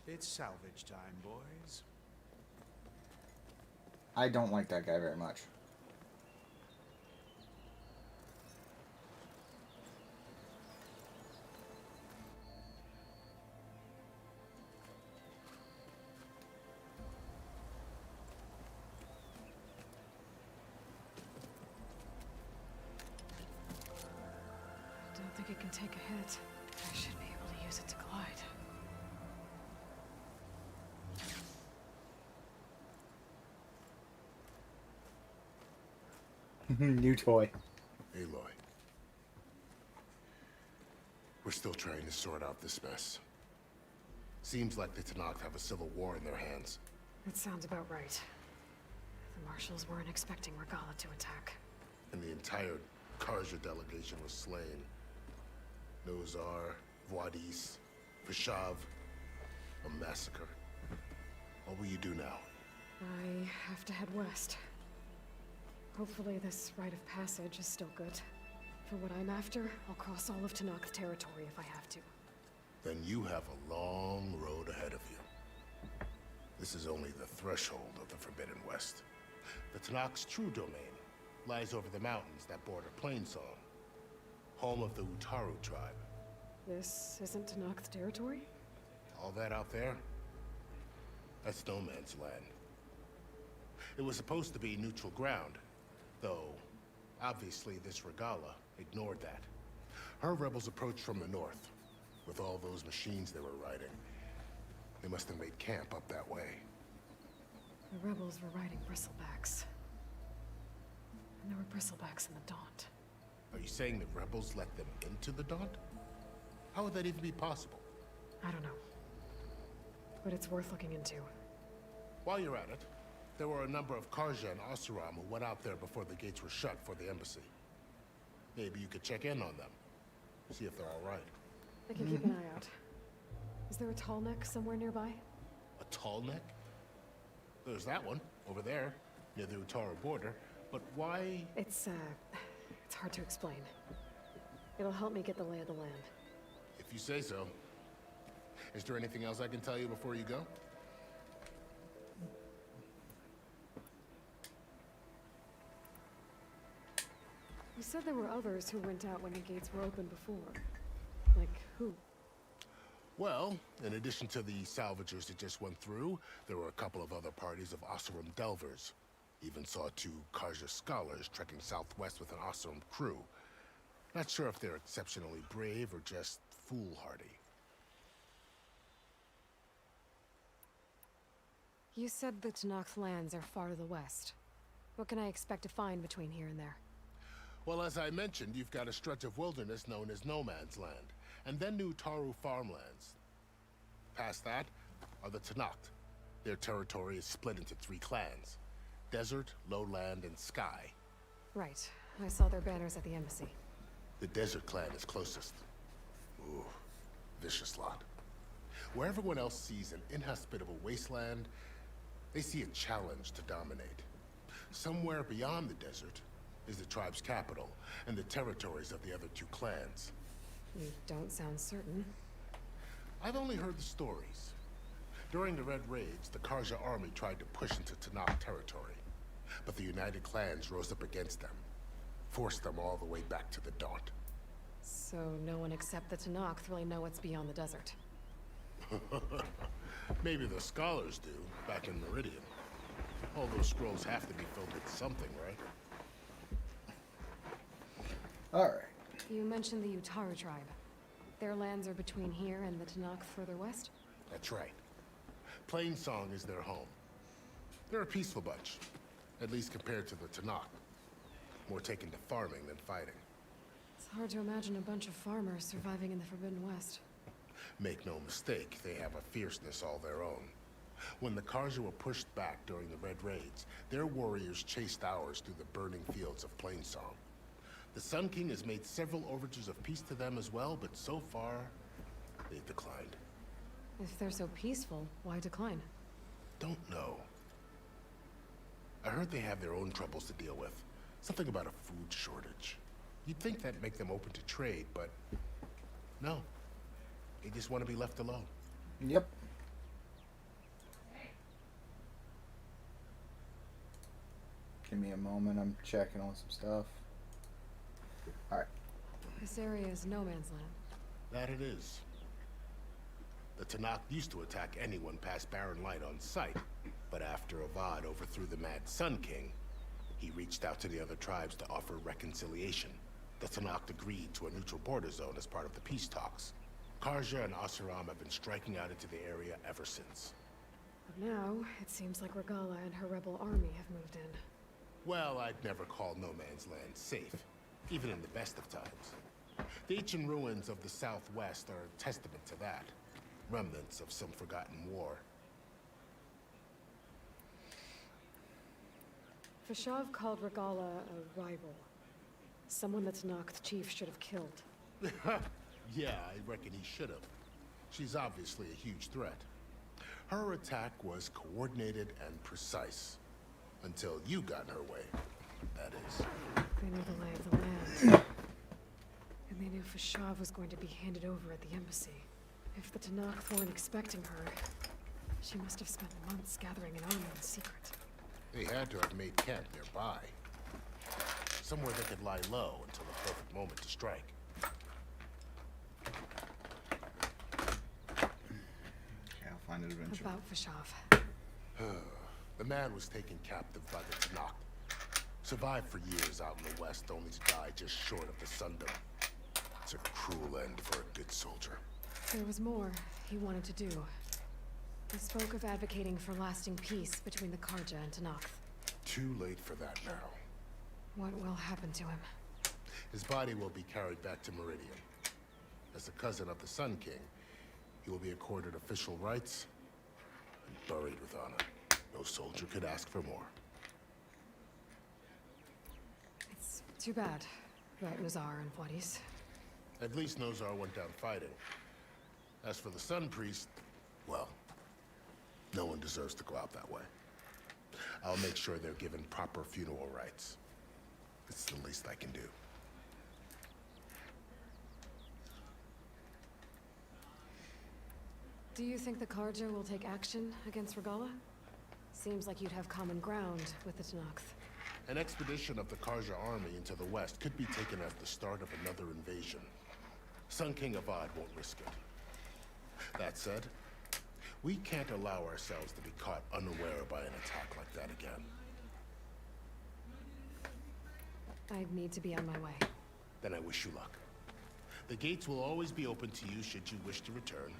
It's salvage time, boys. I don't like that guy very much. I don't think it can take a hit. I should be able to use it to glide. New toy. Aloy. We're still trying to sort out this mess. Seems like the Tenakth have a civil war in their hands. That sounds about right. The Marshals weren't expecting Regalla to attack. And the entire Karja delegation was slain. Nozar, Vuadis, Vishav. A massacre. What will you do now? I have to head west. Hopefully this rite of passage is still good. For what I'm after, I'll cross all of Tenakth territory if I have to. then you have a long road ahead of you. This is only the threshold of the Forbidden West. The Tenakth's true domain lies over the mountains that border Plainsong, home of the Utaru tribe. This isn't Tenakth territory? All that out there? That's no man's land. It was supposed to be neutral ground, though obviously this Regalla ignored that. Her rebels approached from the north, with all those machines they were riding. They must have made camp up that way. The rebels were riding bristlebacks. And there were bristlebacks in the Daunt. Are you saying the rebels let them into the Daunt? How would that even be possible? I don't know. But it's worth looking into. While you're at it, there were a number of Karja and Oseram who went out there before the gates were shut for the embassy. Maybe you could check in on them. See if they're all right. I can keep an eye out. Is there a tall neck somewhere nearby? A tall neck? There's that one, over there, near the Utaru border. But why? It's hard to explain. It'll help me get the lay of the land. If you say so. Is there anything else I can tell you before you go? You said there were others who went out when the gates were open before. Like who? Well, in addition to the salvagers that just went through, there were a couple of other parties of Oseram delvers. Even saw 2 Karja scholars trekking southwest with an Oseram crew. Not sure if they're exceptionally brave or just foolhardy. You said the Tenakth lands are far to the west. What can I expect to find between here and there? Well, as I mentioned, you've got a stretch of wilderness known as No Man's Land, and then the Utaru farmlands. Past that are the Tenakth. Their territory is split into 3 clans: Desert, Lowland, and Sky. Right. I saw their banners at the embassy. The Desert clan is closest. Ooh, vicious lot. Where everyone else sees an inhospitable wasteland, they see a challenge to dominate. Somewhere beyond the desert is the tribe's capital and the territories of the other 2 clans. You don't sound certain. I've only heard the stories. During the Red Raids, the Karja army tried to push into Tenakth territory, but the United Clans rose up against them, forced them all the way back to the Daunt. So no one except the Tenakth really know what's beyond the desert. Maybe the scholars do, back in Meridian. All those scrolls have to be filled with something, right? Alright. You mentioned the Utaru tribe. Their lands are between here and the Tenakth further west? That's right. Plainsong is their home. They're a peaceful bunch, at least compared to the Tenakth. More taken to farming than fighting. It's hard to imagine a bunch of farmers surviving in the Forbidden West. Make no mistake, they have a fierceness all their own. When the Karja were pushed back during the Red Raids, their warriors chased ours through the burning fields of Plainsong. The Sun King has made several overtures of peace to them as well, but so far, they've declined. If they're so peaceful, why decline? Don't know. I heard they have their own troubles to deal with. Something about a food shortage. You'd think that'd make them open to trade, but no. They just want to be left alone. Yep. Give me a moment, I'm checking on some stuff. Alright. This area is no man's land. That it is. The Tenakth used to attack anyone past Barren Light on sight, but after Avad overthrew the Mad Sun King, he reached out to the other tribes to offer reconciliation. The Tenakth agreed to a neutral border zone as part of the peace talks. Karja and Oseram have been striking out into the area ever since. But now, it seems like Regalla and her rebel army have moved in. Well, I'd never call No Man's Land safe, even in the best of times. The ancient ruins of the Southwest are a testament to that. Remnants of some forgotten war. Fashav called Regalla a rival. Someone that Tenakth chief should have killed. Yeah, I reckon he should have. She's obviously a huge threat. Her attack was coordinated and precise. Until you got in her way, that is. They knew the lay of the land. And they knew Fashav was going to be handed over at the embassy. If the Tanakh weren't expecting her, she must have spent months gathering an army in secret. They had to have made camp nearby. Somewhere they could lie low until the perfect moment to strike. Okay, I'll find it eventually. About Fashav. The man was taken captive by the Tanakh. Survived for years out in the west, only to die just short of the Sundom. It's a cruel end for a good soldier. There was more he wanted to do. He spoke of advocating for lasting peace between the Karja and Tanakh. Too late for that now. What will happen to him? His body will be carried back to Meridian. As the cousin of the Sun King, he will be accorded official rights and buried with honor. No soldier could ask for more. It's too bad about Nazar and Wadis. At least Nozar went down fighting. As for the Sun Priest, well, no one deserves to go out that way. I'll make sure they're given proper funeral rites. It's the least I can do. Do you think the Karja will take action against Regalla? Seems like you'd have common ground with the Tanakh. An expedition of the Karja army into the west could be taken as the start of another invasion. Sun King Avad won't risk it. That said, we can't allow ourselves to be caught unaware by an attack like that again. I need to be on my way. Then I wish you luck. The gates will always be open to you should you wish to return.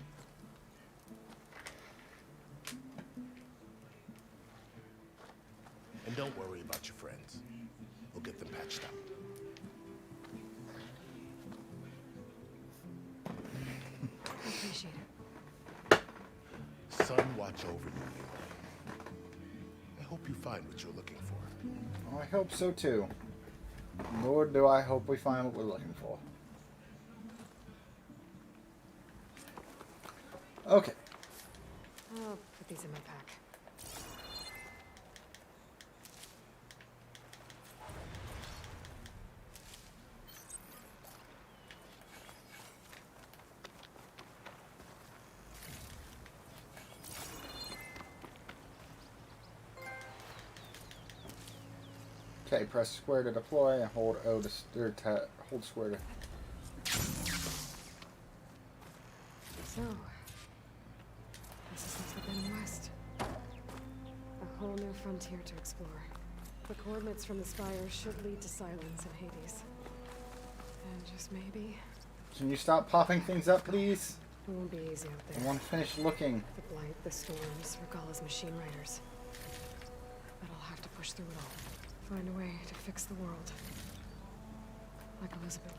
And don't worry about your friends. We'll get them patched up. I appreciate it. Sun watch over you. I hope you find what you're looking for. I hope so too. Lord, do I hope we find what we're looking for. Okay. I'll put these in my pack. Okay, press square to deploy and hold O to hold square to. So, this is the Forbidden West. A whole new frontier to explore. The coordinates from the spire should lead to Silence and Hades. And just maybe, Can you stop popping things up, please? it won't be easy out I there. want to finish looking. The blight, the storms, Regalla's machine riders. But I'll have to push through it all. Find a way to fix the world. Like Elizabeth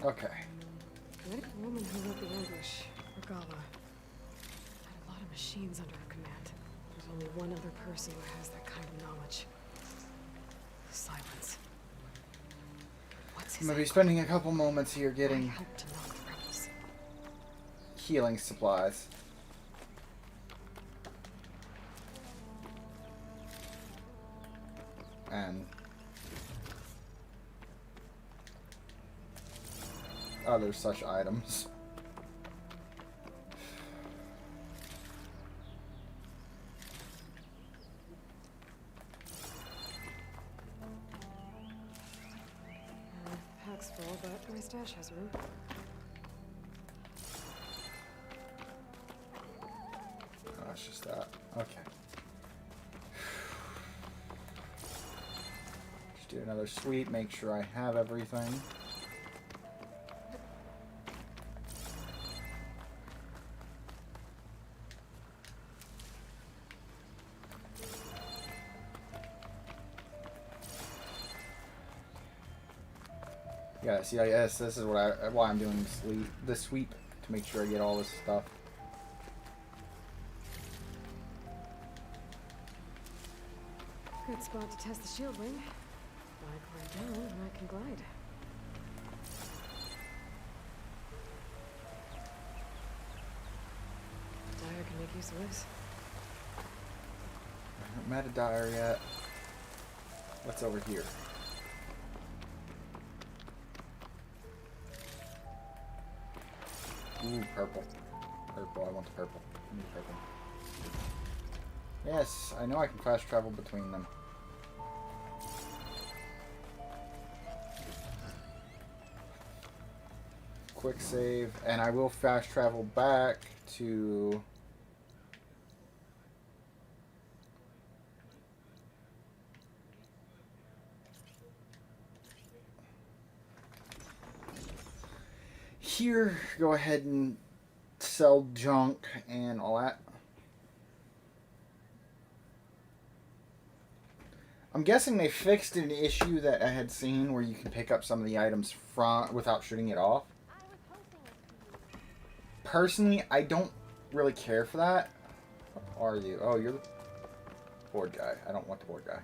would. Okay. The woman who wrote the English, Regalla, had a lot of machines under her command. There's only one other person who has that kind of knowledge. Silence. What's I'm his gonna be angle? spending a couple moments here I getting helped to knock the rebels. healing supplies. And other such items. Pack's full, but my stash has room. Oh, it's just that. Okay. Just do another sweep, make sure I have everything. Yeah, see, I guess this is why I'm doing this sweep to make sure I get all this stuff. Good spot to test the shield ring. If I climb down, I can glide. Dyer can make use of this. I haven't met a Dyer yet. What's over here? Ooh, purple. Purple, I want the purple. I need purple. Yes, I know I can fast travel between them. Quick save, and I will fast travel back to... here, go ahead and sell junk and all that. I'm guessing they fixed an issue that I had seen where you can pick up some of the items from without shooting it off. Personally, I don't really care for that. What are you? Oh, you're the board guy. I don't want the board guy.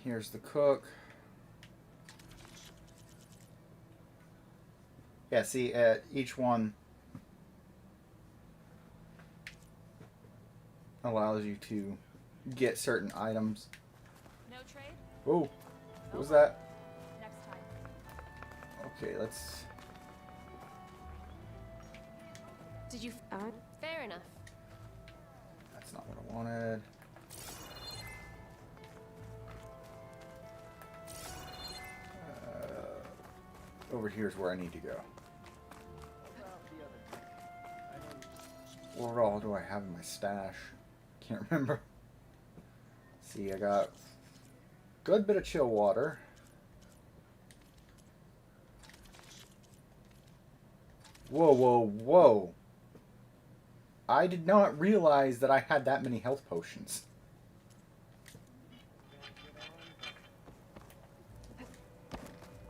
Here's the cook. Yeah, see, each one allows you to get certain items. No trade? Oh, what was that? Next time. Okay, let's... Did you... Fair enough. That's not what I wanted. Over here is where I need to go. What all do I have in my stash? Can't remember. See, I got a good bit of chill water. Whoa, whoa, whoa. I did not realize that I had that many health potions.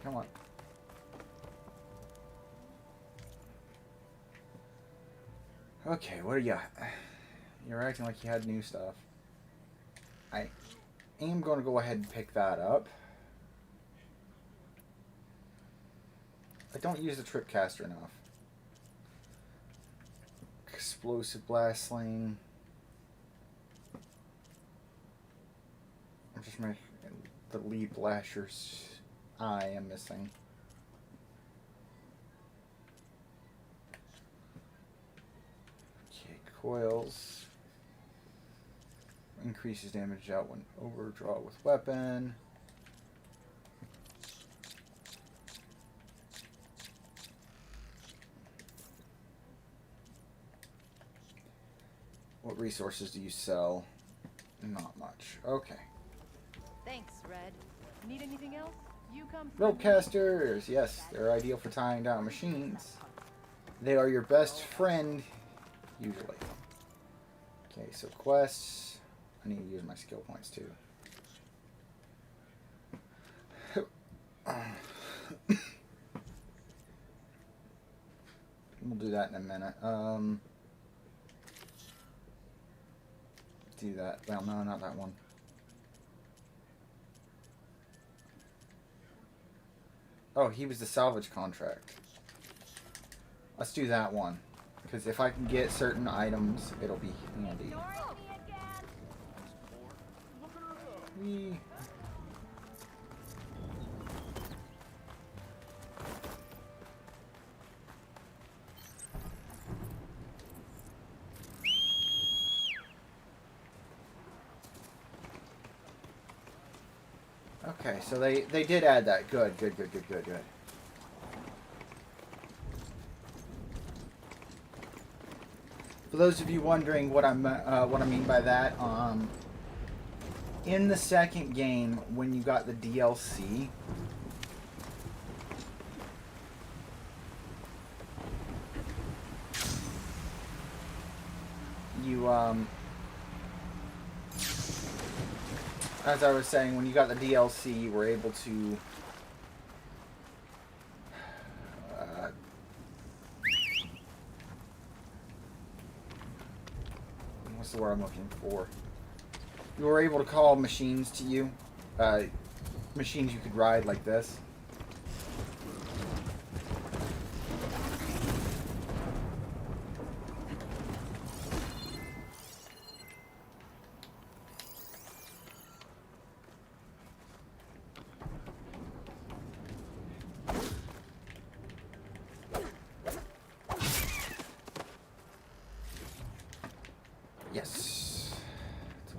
Come on. Okay, what do you got? You're acting like you had new stuff. I am going to go ahead and pick that up. I don't use the Tripcaster enough. Explosive blast sling. I'm just making the lead blasters I am missing. Okay, coils. Increases damage out when overdraw with weapon. What resources do you sell? Not much. Okay. Thanks, Red. Need anything else? You come. Rope casters. Yes, they're ideal for tying down machines. They are your best friend, usually. Okay, so quests. I need to use my skill points too. We'll do that in a minute. Do that. Well, no, not that one. Oh, he was the salvage contract. Let's do that one. Because if I can get certain items, it'll be handy. Whee. Okay, so they did add that. Good. For those of you wondering what I mean by that, in the second game when you got the DLC, you as I was saying, when you got the DLC, you were able to what's the word I'm looking for? You were able to call machines to you, machines you could ride like this.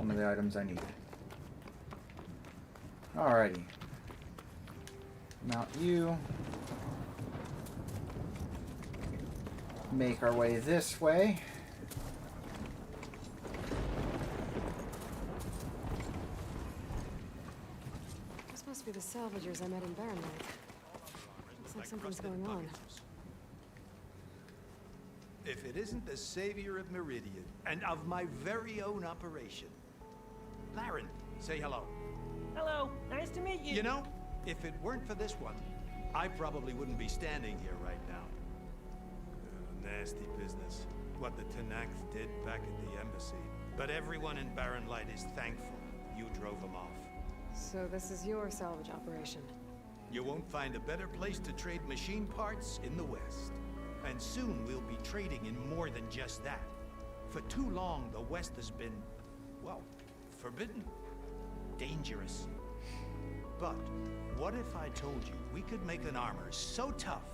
one of the items I need. Alrighty. Mount you. Make our way this way. This must be the salvagers I met in Barren Lake. Looks like something's going on. If it isn't the savior of Meridian, and of my very own operation. Laren, say hello. Hello, nice to meet you. You know, if it weren't for this one, I probably wouldn't be standing here right now. Nasty business. What the Tenakth did back at the embassy. But everyone in Barren Light is thankful you drove them off. So this is your salvage operation. You won't find a better place to trade machine parts in the West. And soon we'll be trading in more than just that. For too long, the West has been, well, forbidden. Dangerous. But what if I told you we could make an armor so tough,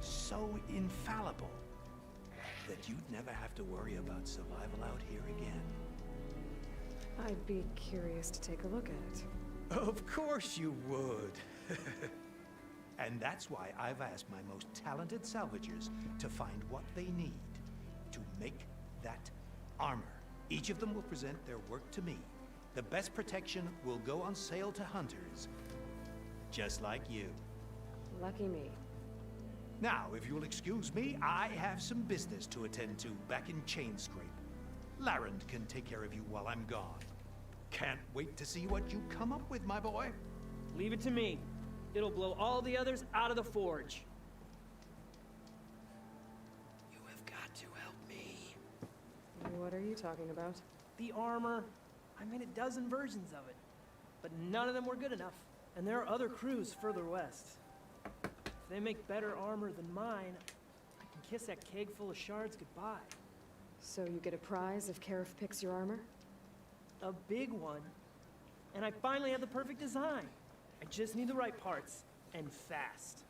so infallible, that you'd never have to worry about survival out here again? I'd be curious to take a look at it. Of course you would. And that's why I've asked my most talented salvagers to find what they need to make that armor. Each of them will present their work to me. The best protection will go on sale to hunters, just like you. Lucky me. Now, if you'll excuse me, I have some business to attend to back in Chainscrape. Laren can take care of you while I'm gone. Can't wait to see what you come up with, my boy. Leave it to me. It'll blow all the others out of the forge. You have got to help me. What are you talking about? The armor. I made a dozen versions of it. But none of them were good enough. And there are other crews further west. If they make better armor than mine, I can kiss that keg full of shards goodbye. So you get a prize if Karif picks your armor? A big one. And I finally have the perfect design. I just need the right parts, and fast.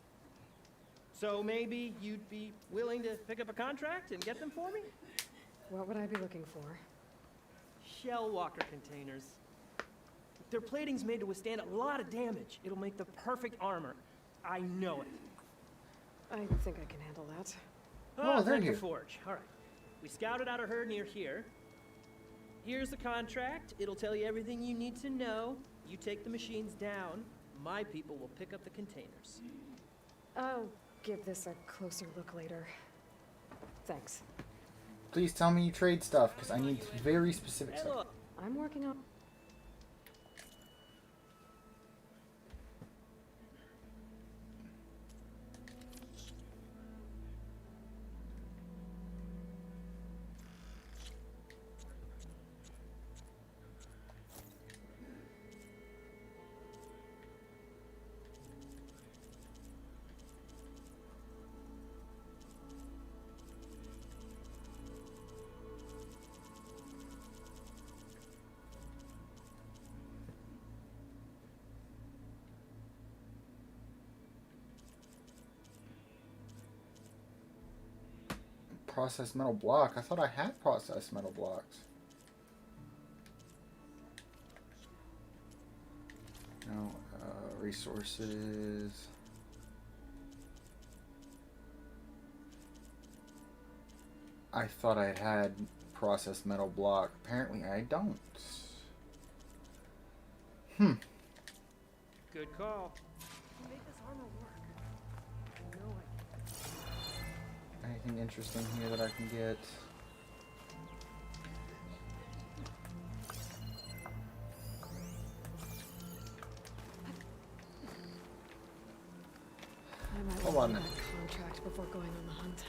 So maybe you'd be willing to pick up a contract and get them for me? What would I be looking for? Shell walker containers. Their plating's made to withstand a lot of damage. It'll make the perfect armor. I know it. I think I can handle that. Oh, they're thank here. the forge. All right. We scouted out a herd near here. Here's the contract. It'll tell you everything you need to know. You take the machines down. My people will pick up the containers. I'll give this a closer look later. Thanks. Please tell me you trade stuff, because I need very specific Hey, stuff. look. I'm working on... Processed metal block. I thought I had processed metal blocks. No, resources. I thought I had processed metal block. Apparently I don't. Good call. You made this armor work. I know I can. Anything interesting here that I can get? I might Hold want on. to get a contract before going on the hunt.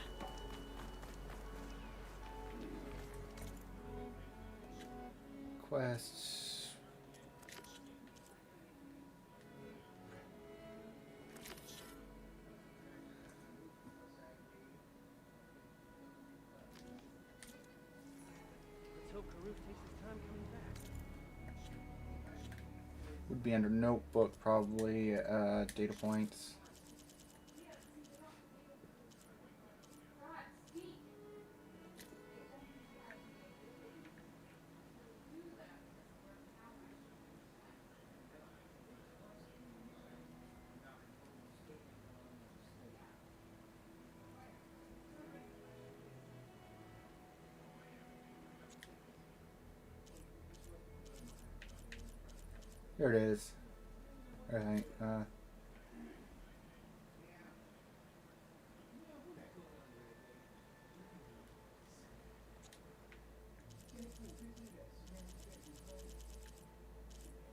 Quests. Let's hope Karuk takes his time coming back. Would be under notebook probably. Data points. There it is. Alright,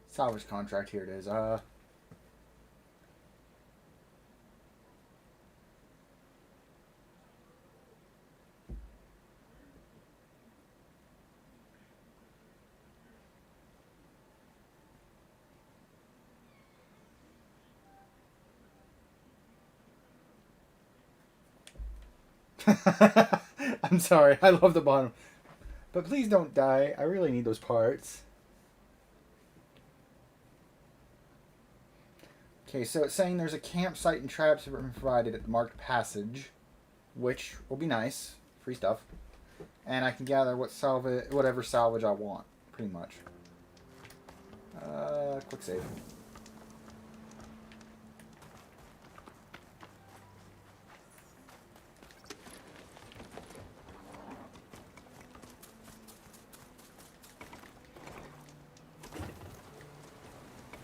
salvage contract, here it is. I'm sorry, I love the bottom. But please don't die. I really need those parts. Okay, so it's saying there's a campsite and traps have been provided at the marked passage, which will be nice. Free stuff. And I can gather whatever salvage I want, pretty much. Quick save.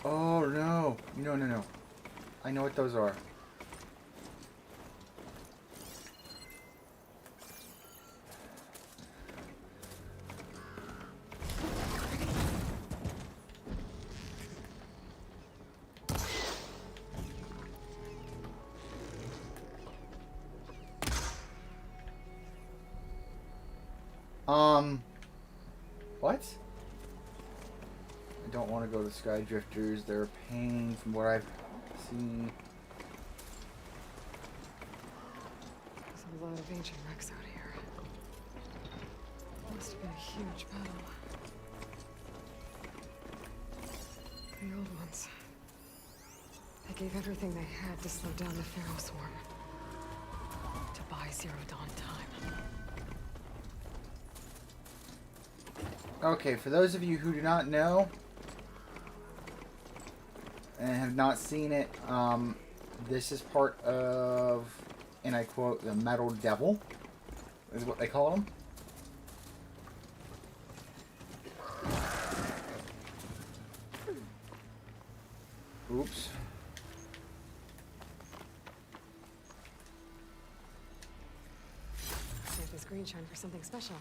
Oh, no. No, no, no. I know what those are. What? I don't want to go to Sky Drifters. They're a pain from what I've seen. There's a lot of ancient wrecks out here. Must have been a huge battle. The old ones. They gave everything they had to slow down the Pharaoh swarm. To buy Zero Dawn time. Okay, for those of you who do not know and have not seen it, this is part of, and I quote, the Metal Devil, is what they call them. Oops. Save this green shine for something special.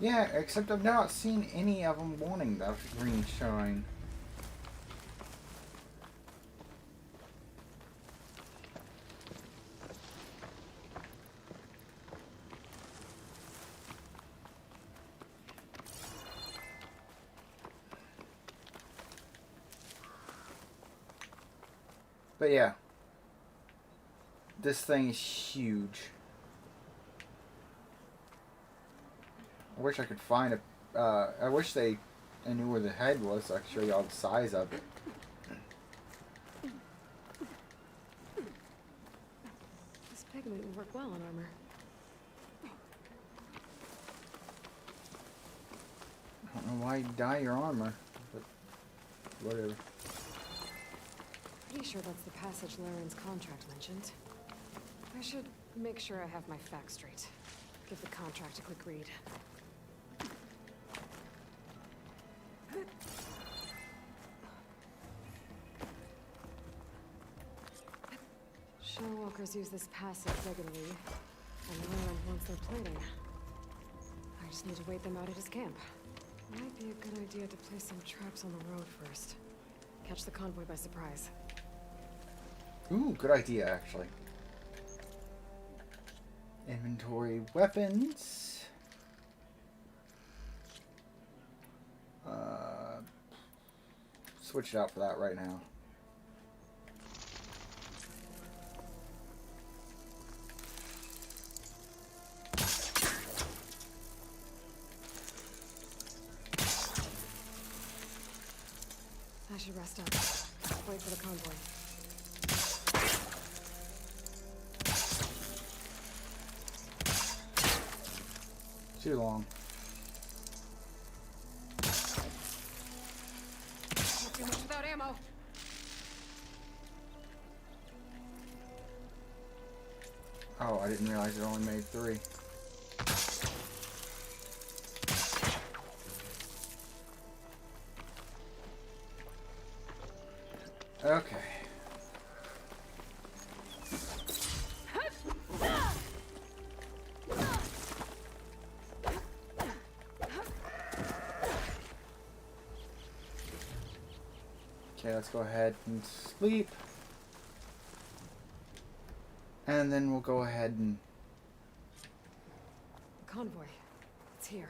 Yeah, except I've not seen any of them wanting that green shine. But yeah, this thing is huge. I wish I could find a. I wish I knew where the head was so I could show you all the size of it. This pigment would work well on armor. I don't know why you dye your armor, but whatever. Pretty sure that's the passage Laren's contract mentioned. I should make sure I have my facts straight. Give the contract a quick read. Shellwalkers use this passage regularly, and Laren wants their plating. I just need to wait them out at his camp. Might be a good idea to place some traps on the road first. Catch the convoy by surprise. Ooh, good idea, actually. Inventory weapons. Switch it out for that right now. I should rest up. Wait for the convoy. Too long. Not too much without ammo. Oh, I didn't realize it only made 3. Okay. Okay, let's go ahead and sleep. And then we'll go ahead and... Convoy. It's here.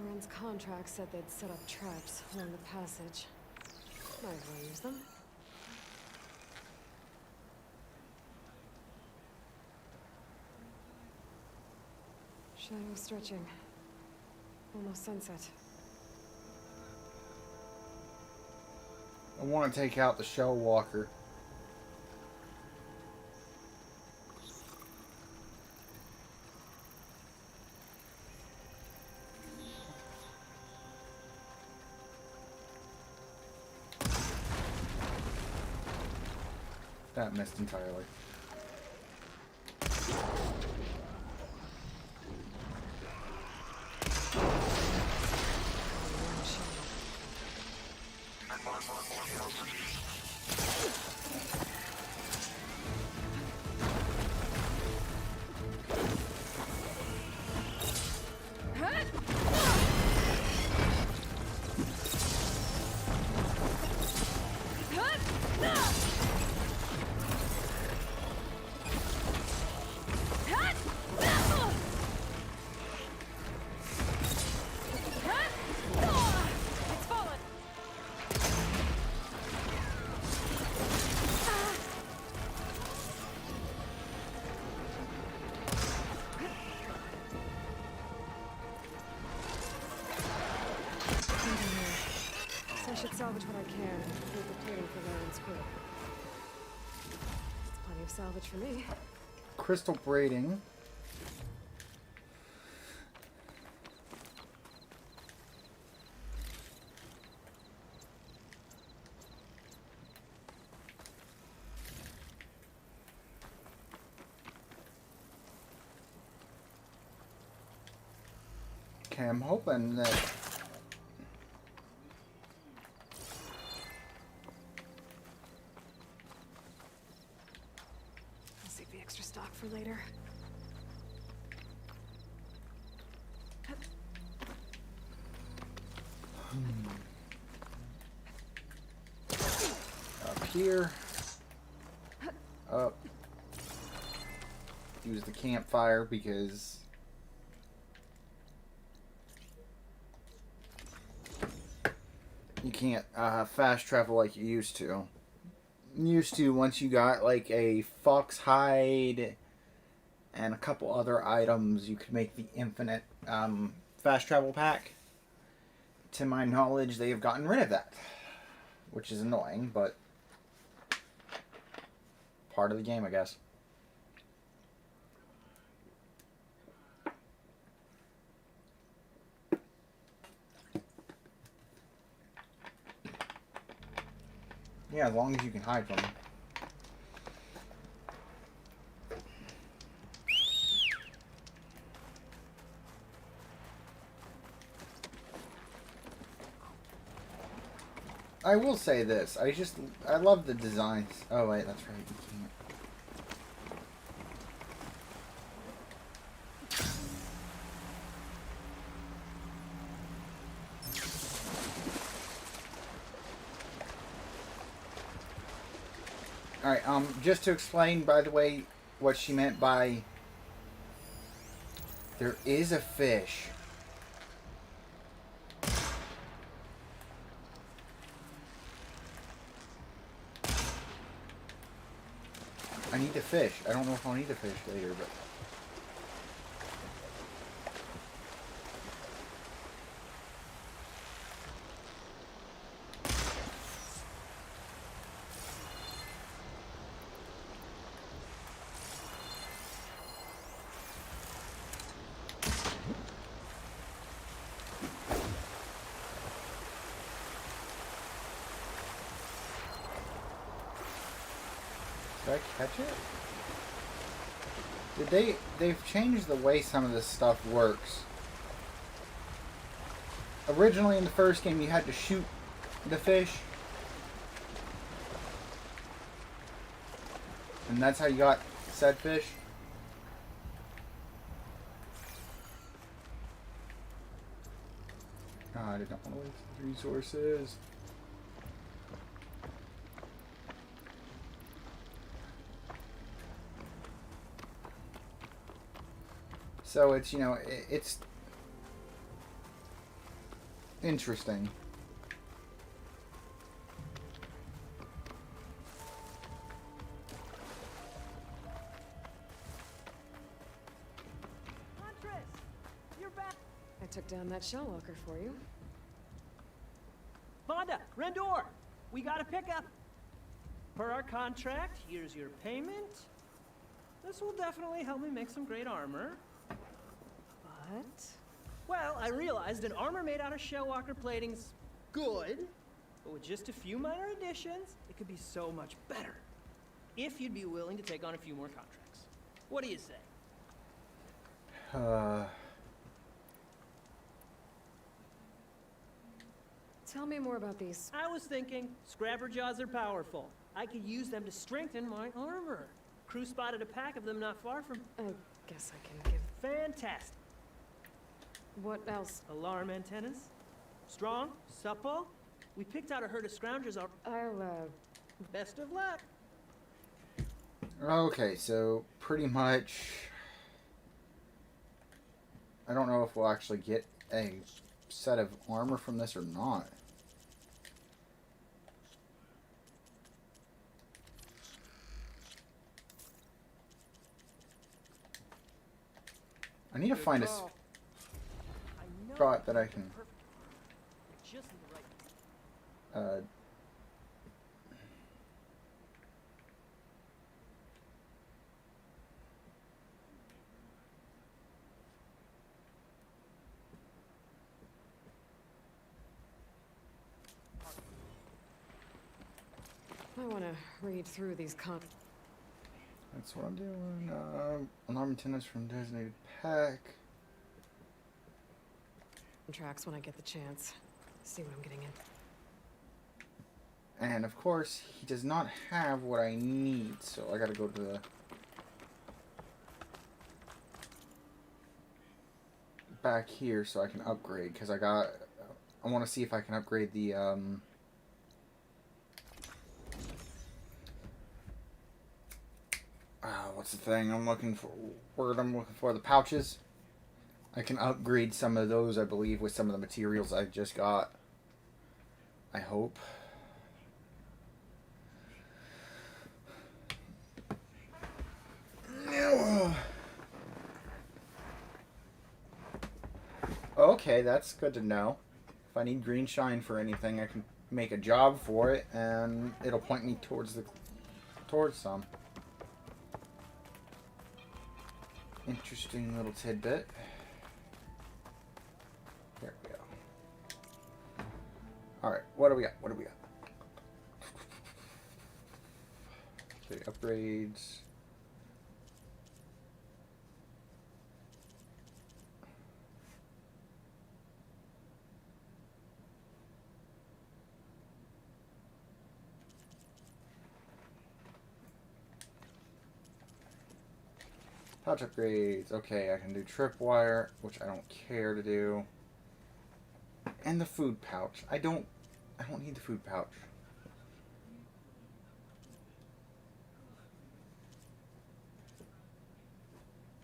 Loren's contract said they'd set up traps along the passage. Might as well use them. Shadow stretching. Almost sunset. I want to take out the shell walker. That missed entirely. I should salvage what I can and leave the plating for Loren's crew. That's plenty of salvage for me. Crystal braiding. Okay, I'm hoping that... I'll save the extra stock for later. Up here. Up. Use the campfire because... you can't fast travel like you used to. Once you got like a fox hide and a couple other items, you could make the infinite fast travel pack. To my knowledge, they have gotten rid of that, which is annoying, but part of the game, I guess. Yeah, as long as you can hide from them. I will say this. I love the designs. Oh wait, that's right. You can't. Alright, just to explain, by the way, what she meant by... there is a fish. I need the fish. I don't know if I'll need the fish later, but... Did I catch it? They've changed the way some of this stuff works. Originally in the first game you had to shoot the fish. And that's how you got said fish. God, I did not want to waste the resources. So it's, you know, it's interesting. Huntress, you're back. I took down that shell walker for you. Vonda, Rendor, we got a pickup. Per our contract, here's your payment. This will definitely help me make some great armor. But, well, I realized an armor made out of Shellwalker plating's good, but with just a few minor additions, it could be so much better. If you'd be willing to take on a few more contracts. What do you say? Tell me more about these. I was thinking, Scrabber Jaws are powerful. I could use them to strengthen my armor. Crew spotted a pack of them not far from... I guess I can give... Fantastic. What else? Alarm antennas. Strong, supple. We picked out a herd of scroungers. Best of luck. Okay, so pretty much... I don't know if we'll actually get a set of armor from this or not. I need to find a spot that I can I want to read through these That's what I'm doing. Alarm antennas from designated pack. Tracks when I get the chance. See what I'm getting in. And of course, he does not have what I need, so I gotta go to the back here so I can upgrade, because I want to see if I can upgrade the what's the thing I'm looking for? Word I'm looking for, the pouches. I can upgrade some of those, I believe, with some of the materials I just got. I hope. Okay, that's good to know. If I need green shine for anything, I can make a job for it, and it'll point me towards some. Interesting little tidbit. There we go. Alright, what do we got? What do we got? The upgrades. Pouch upgrades. Okay, I can do tripwire, which I don't care to do. And the food pouch. I don't need the food pouch.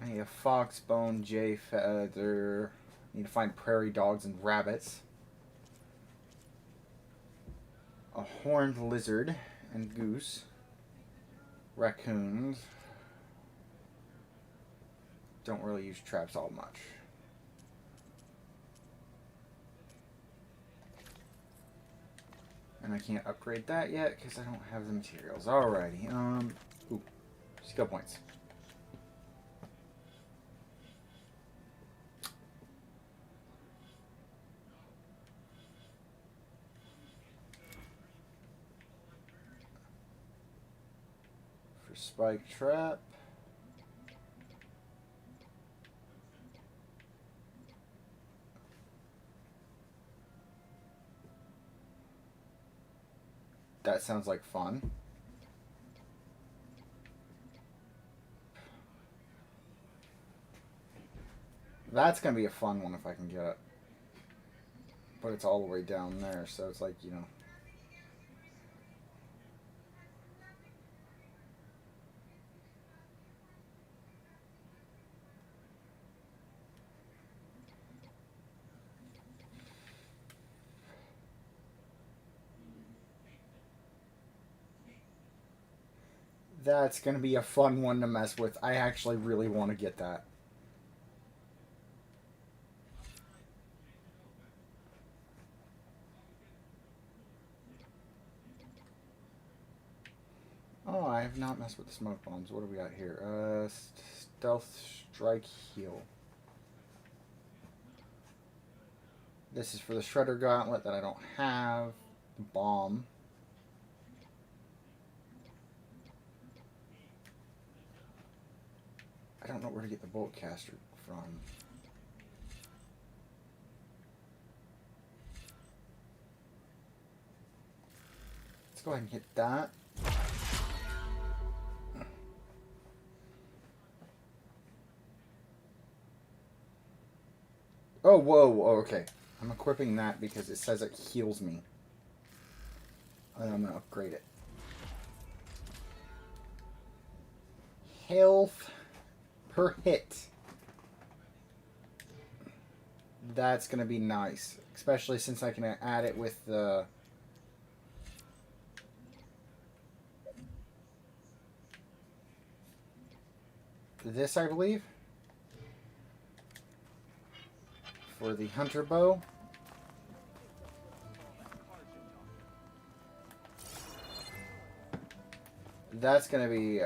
I need a fox, bone, jay feather. I need to find prairie dogs and rabbits. A horned lizard and goose. Raccoons. Don't really use traps all much. And I can't upgrade that yet because I don't have the materials. Alrighty. Ooh, skill points. For Spike trap. That sounds like fun. That's gonna be a fun one if I can get it. But it's all the way down there, so it's like, you know. That's gonna be a fun one to mess with. I actually really want to get that. Oh, I have not messed with the smoke bombs. What do we got here? Stealth strike heal. This is for the shredder gauntlet that I don't have. The bomb. I don't know where to get the bolt caster from. Let's go ahead and hit that. Oh, whoa, oh, okay. I'm equipping that because it says it heals me. And I'm going to upgrade it. Health per hit. That's going to be nice. Especially since I can add it with the... this, I believe. For the hunter bow. That's going to be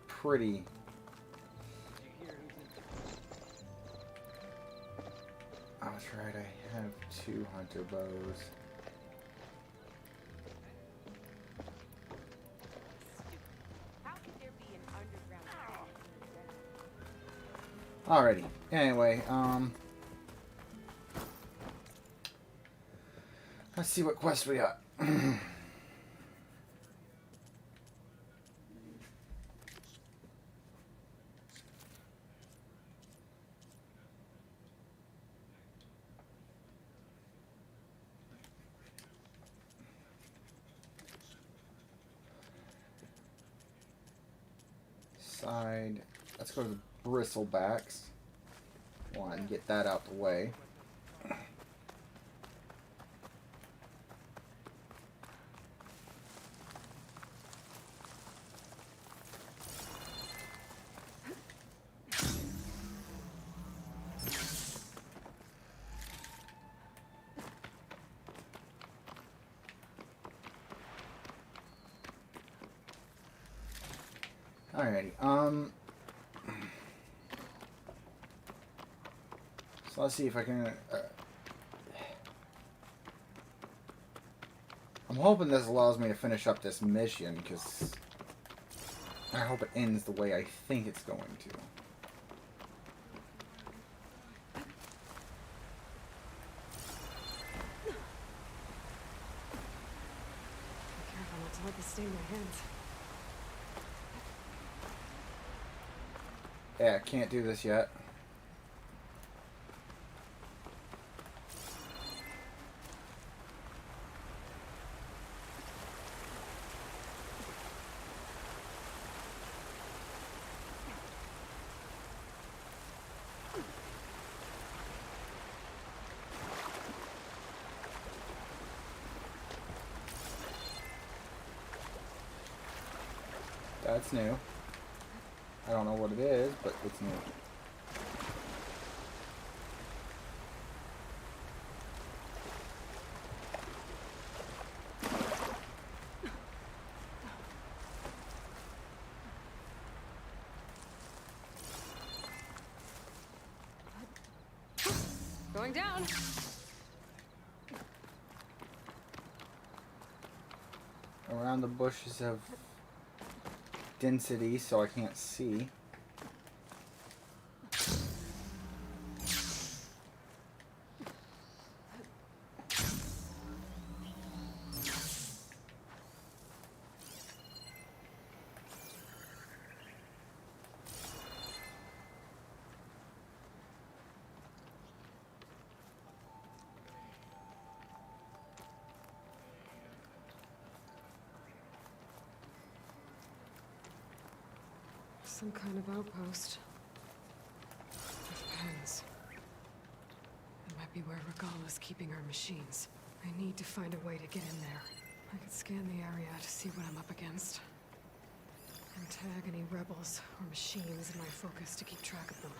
pretty... Oh, that's right, I have 2 hunter bows. Alrighty. Anyway, let's see what quest we got. Side. Let's go to the bristlebacks. One, and get that out the way. Alrighty, so let's see if I can, I'm hoping this allows me to finish up this mission, because I hope it ends the way I think it's going to. Be careful not to let this stain my hands. Yeah, can't do this yet. That's new. I don't know what it is, but it's new. Going down. Around the bushes of density, so I can't see. Some kind of outpost. With pens. It might be where Regala's keeping her machines. I need to find a way to get in there. I could scan the area to see what I'm up against. And tag any rebels or machines in my focus to keep track of them.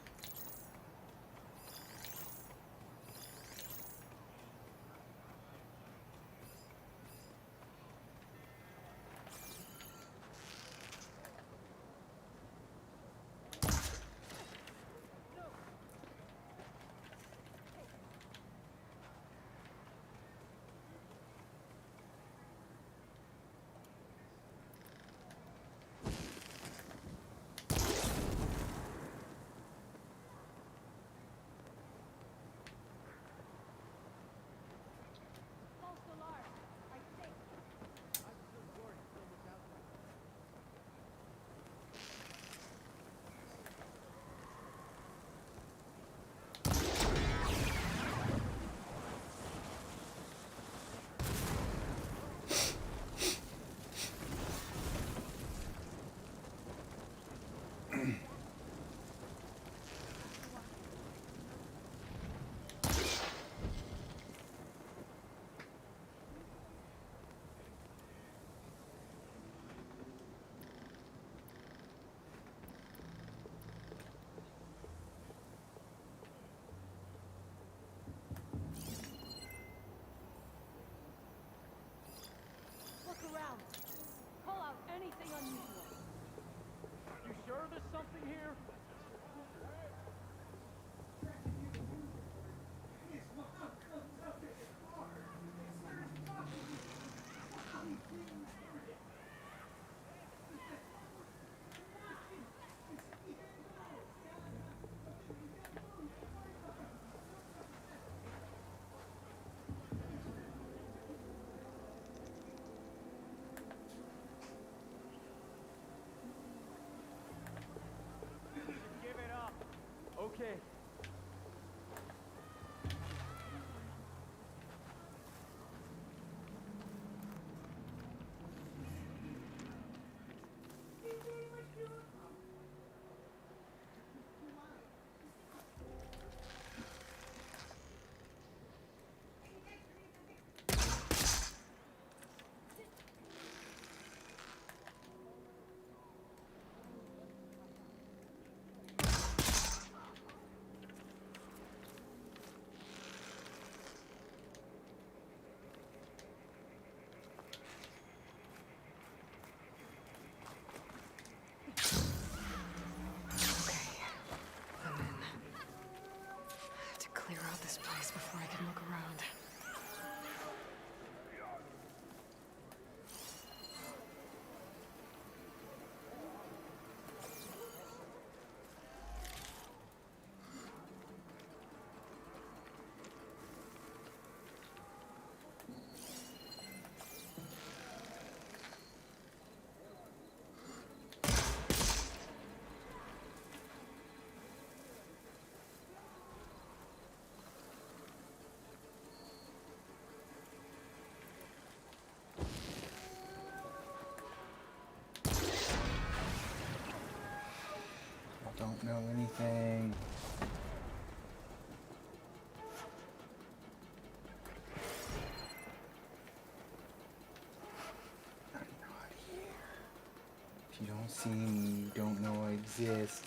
Around. Call out anything unusual. You sure there's something here? Okay. Clear out this place before I can look around. Don't know anything. I'm not here. If you don't see me, you don't know I exist.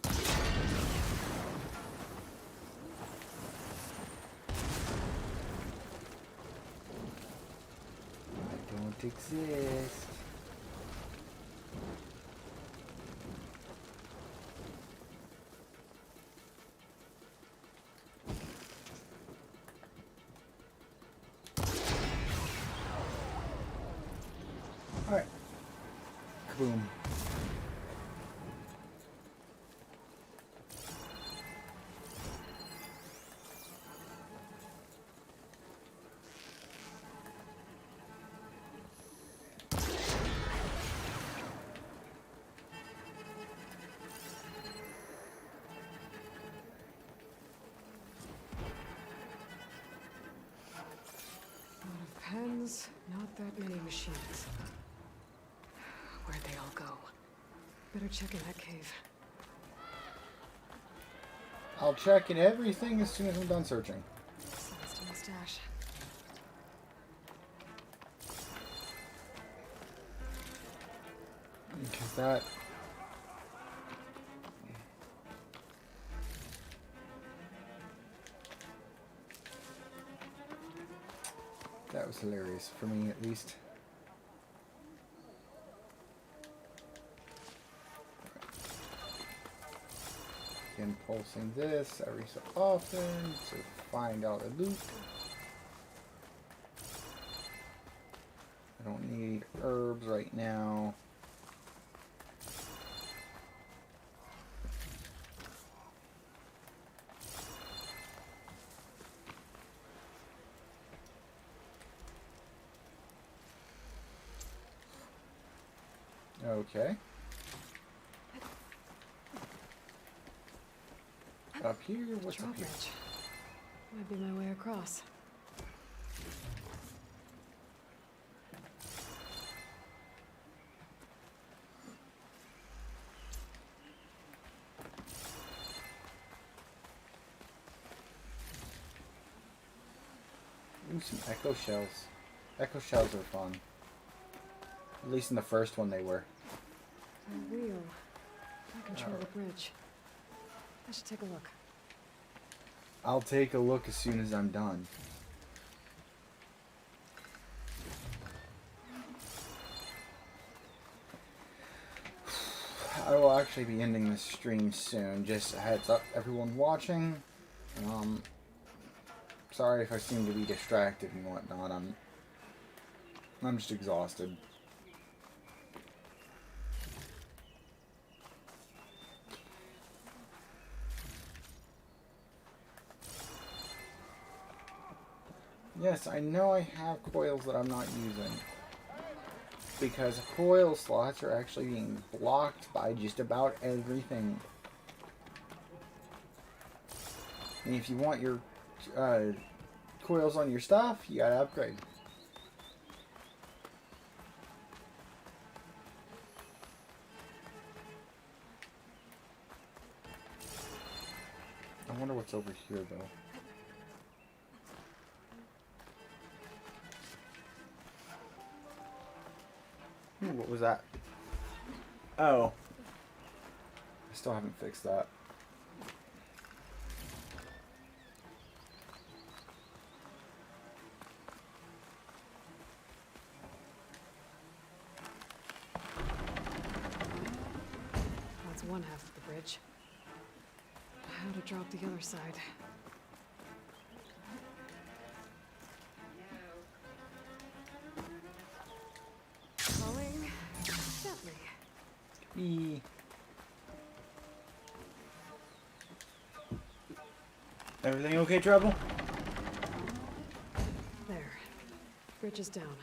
I don't exist. Alright, machines, not that many machines. Where'd they all go? Better check in that cave. I'll check in everything as soon as I'm done searching. Sounds to my stash. Because that... That was hilarious, for me at least. Again, pulsing this every so often to find out the loot. I don't need herbs right now. Okay. Up here? What's up here? Drawbridge. Might be my way across. Ooh, some echo shells. Echo shells are fun. At least in the first one they were. A wheel. I control the bridge. I should take a look. I'll take a look as soon as I'm done. I will actually be ending this stream soon. Just a heads up, everyone watching. Sorry if I seem to be distracted and whatnot. I'm just exhausted. Yes, I know I have coils that I'm not using. Because coil slots are actually being blocked by just about everything. And if you want your coils on your stuff, you gotta upgrade. I wonder what's over here though. Ooh, what was that? Oh. I still haven't fixed that. That's one half of the bridge. How to drop the other side. Falling gently. Everything okay, Trouble? There. Bridge is down.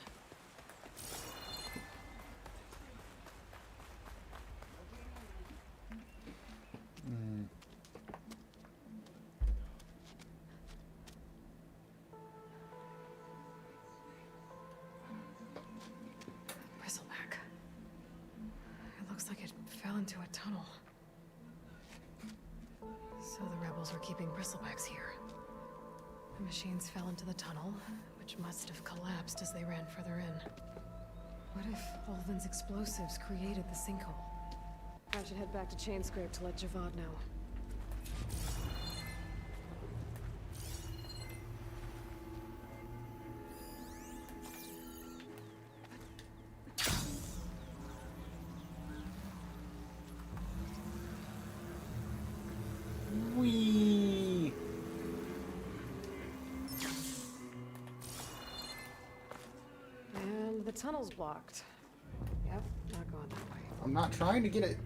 Bristleback. It looks like it fell into a tunnel. So the rebels were keeping bristlebacks here. The machines fell into the tunnel, which must have collapsed as they ran further in. What if Ulvin's explosives created the sinkhole? I should head back to Chainscrape to let Javad know. Whee! And the tunnel's blocked. Yep, not going that way. I'm not trying to get it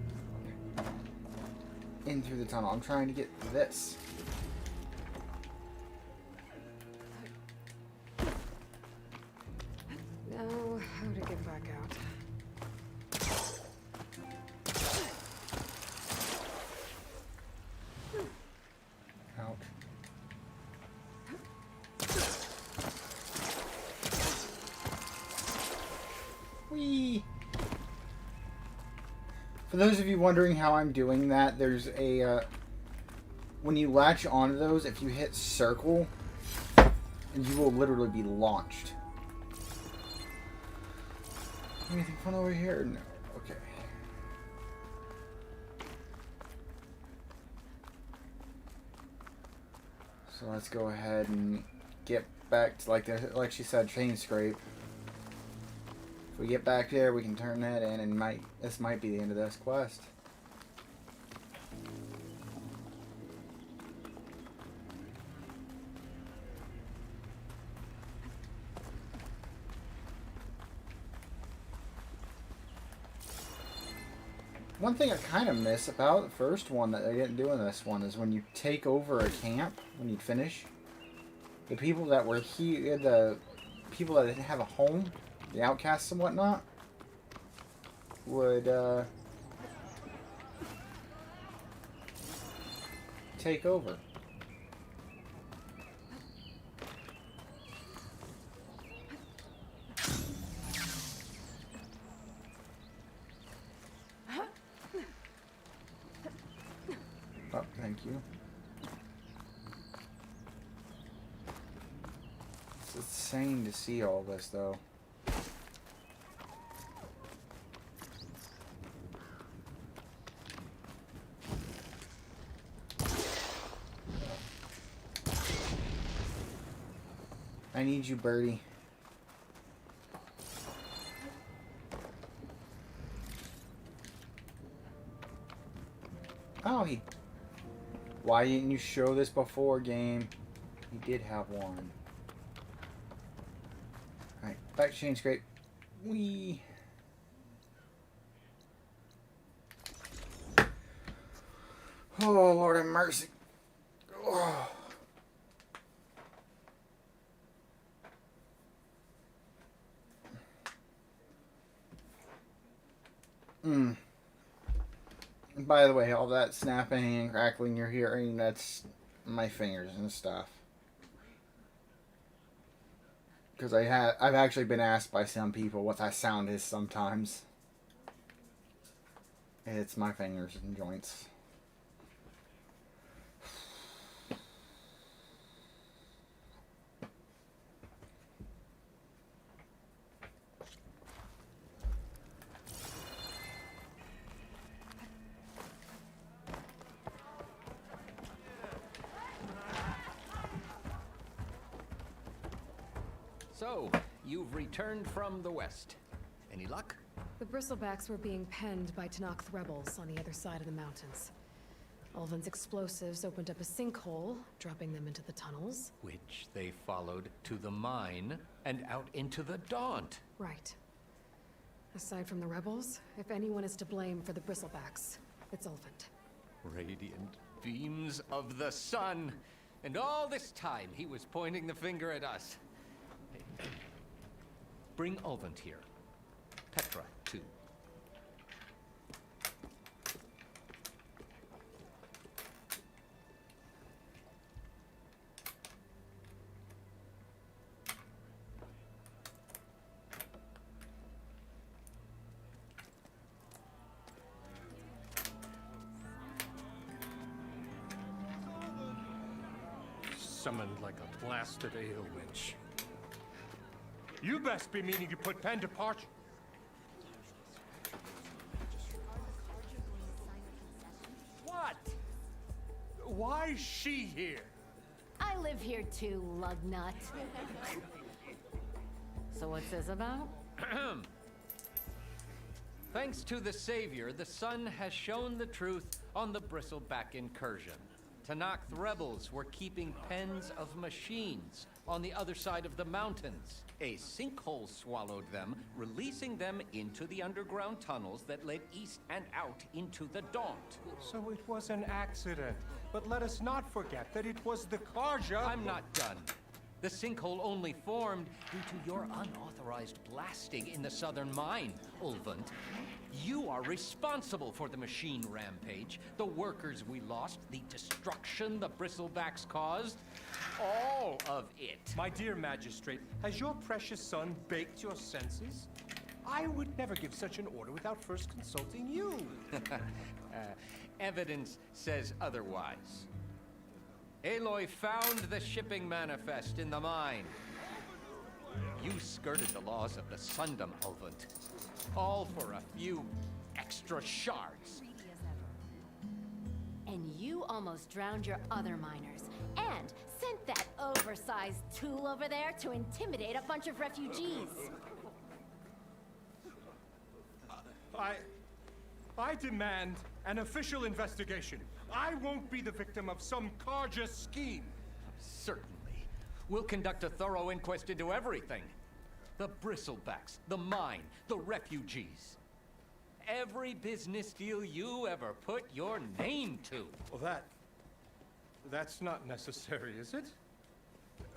in through the tunnel. I'm trying to get this. Now, how to get back out? Ouch. For those of you wondering how I'm doing that, there's a when you latch onto those, if you hit circle, you will literally be launched. Anything fun over here? No. Okay. So let's go ahead and get back to like she said, chain scrape. If we get back there, we can turn that in, and this might be the end of this quest. One thing I kind of miss about the first one that they didn't do in this one is when you take over a camp, when you finish, the people that were here, the people that didn't have a home, the outcasts and whatnot, would take over. Oh, thank you. It's insane to see all this, though. I need you, Birdie. Oh, why didn't you show this before, game? He did have one. Alright, back to chain scrape. Whee! Oh, Lord have mercy. Oh. By the way, all that snapping and crackling you're hearing, that's my fingers and stuff. Because I've actually been asked by some people what that sound is sometimes. It's my fingers and joints. So, you've returned from the west. Any luck? The Bristlebacks were being penned by Tenakth rebels on the other side of the mountains. Ulvin's explosives opened up a sinkhole, dropping them into the tunnels. Which they followed to the mine and out into the Daunt. Right. Aside from the rebels, if anyone is to blame for the Bristlebacks, it's Ulvund. Radiant beams of the sun. And all this time, he was pointing the finger at us. Bring Ulvund here. Petra, too. Summoned like a blasted ale witch. You best be meaning to put pen to parchment. What? Why is she here? I live here too, lugnut. So what's this about? Thanks to the Savior, the sun has shown the truth on the Bristleback incursion. Tenakth rebels were keeping pens of machines on the other side of the mountains. A sinkhole swallowed them, releasing them into the underground tunnels that led east and out into the Daunt. So it was an accident. But let us not forget that it was the Carja. I'm not done. The sinkhole only formed due to your unauthorized blasting in the southern mine, Ulvund. You are responsible for the machine rampage, the workers we lost, the destruction the Bristlebacks caused. All of it. My dear magistrate, has your precious son baked your senses? I would never give such an order without first consulting you. Evidence says otherwise. Aloy found the shipping manifest in the mine. You skirted the laws of the Sundom, Ulvund. All for a few extra shards. And you almost drowned your other miners. And sent that oversized tool over there to intimidate a bunch of refugees. I demand an official investigation. I won't be the victim of some Carja scheme. Certainly. We'll conduct a thorough inquest into everything. The bristlebacks, the mine, the refugees. Every business deal you ever put your name to. Well, that's not necessary, is it?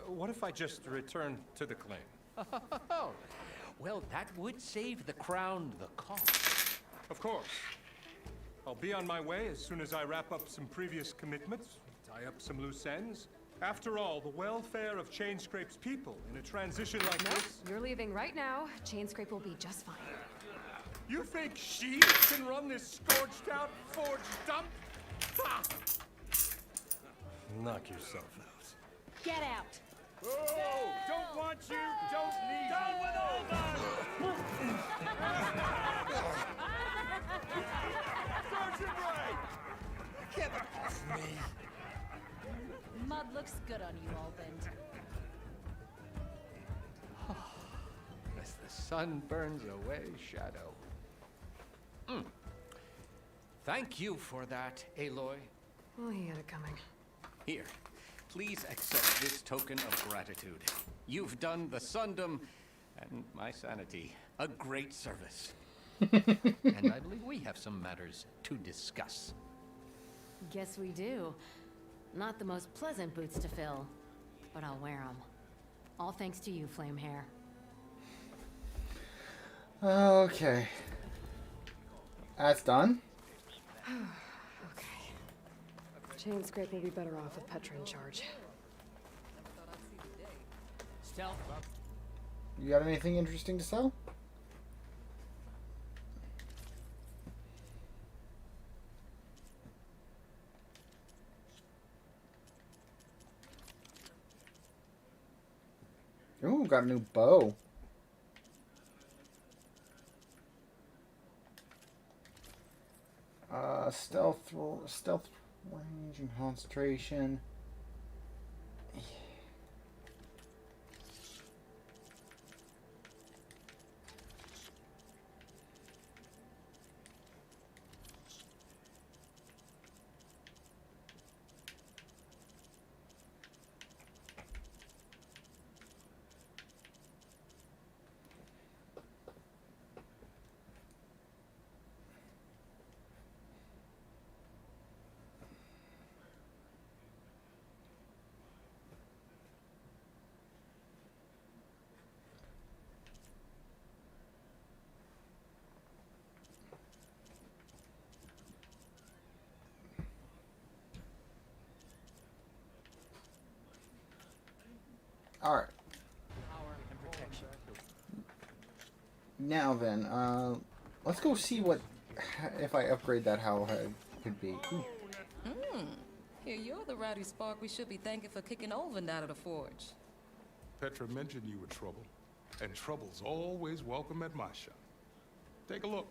What if I just return to the claim? Well, that would save the crown the cost. Of course. I'll be on my way as soon as I wrap up some previous commitments, tie up some loose ends. After all, the welfare of Chainscrape's people in a transition like this... You're leaving right now. Chainscrape will be just fine. You think she can run this scorched-out forged dump? Ha! Knock yourself out. Get out! Oh, don't want you, don't need Down with all that! Sergeant Ray! Get off me! Mud looks good on you, Ulvund. As the sun burns away shadow. Thank you for that, Aloy. Oh, he had it coming. Here, please accept this token of gratitude. You've done the Sundom and my sanity a great service. And I believe we have some matters to discuss. Guess we do. Not the most pleasant boots to fill, but I'll wear them. All thanks to you, Flamehair. Okay. That's done. Okay. Chainscrape will be better off with Petra in charge. Stealth. You got anything interesting to sell? Ooh, got a new bow. Stealth range and concentration. Alright. Now then, let's go see what, if I upgrade that, how it could be. Here, you're the rowdy spark we should be thanking for kicking Ulvund out of the forge. Petra mentioned you were trouble, and trouble's always welcome at my shop. Take a look.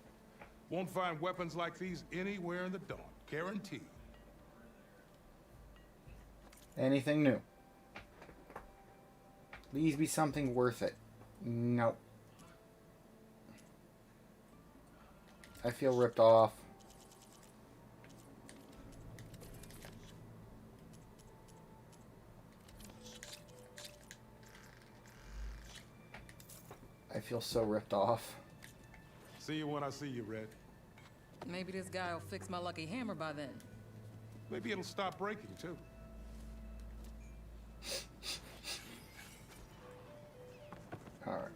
Won't find weapons like these anywhere in the Dawn. Guaranteed. Anything new? Please be something worth it. Nope. I feel ripped off. I feel so ripped off. See you when I see you, Red. Maybe this guy will fix my lucky hammer by then. Maybe it'll stop breaking, too. Alright.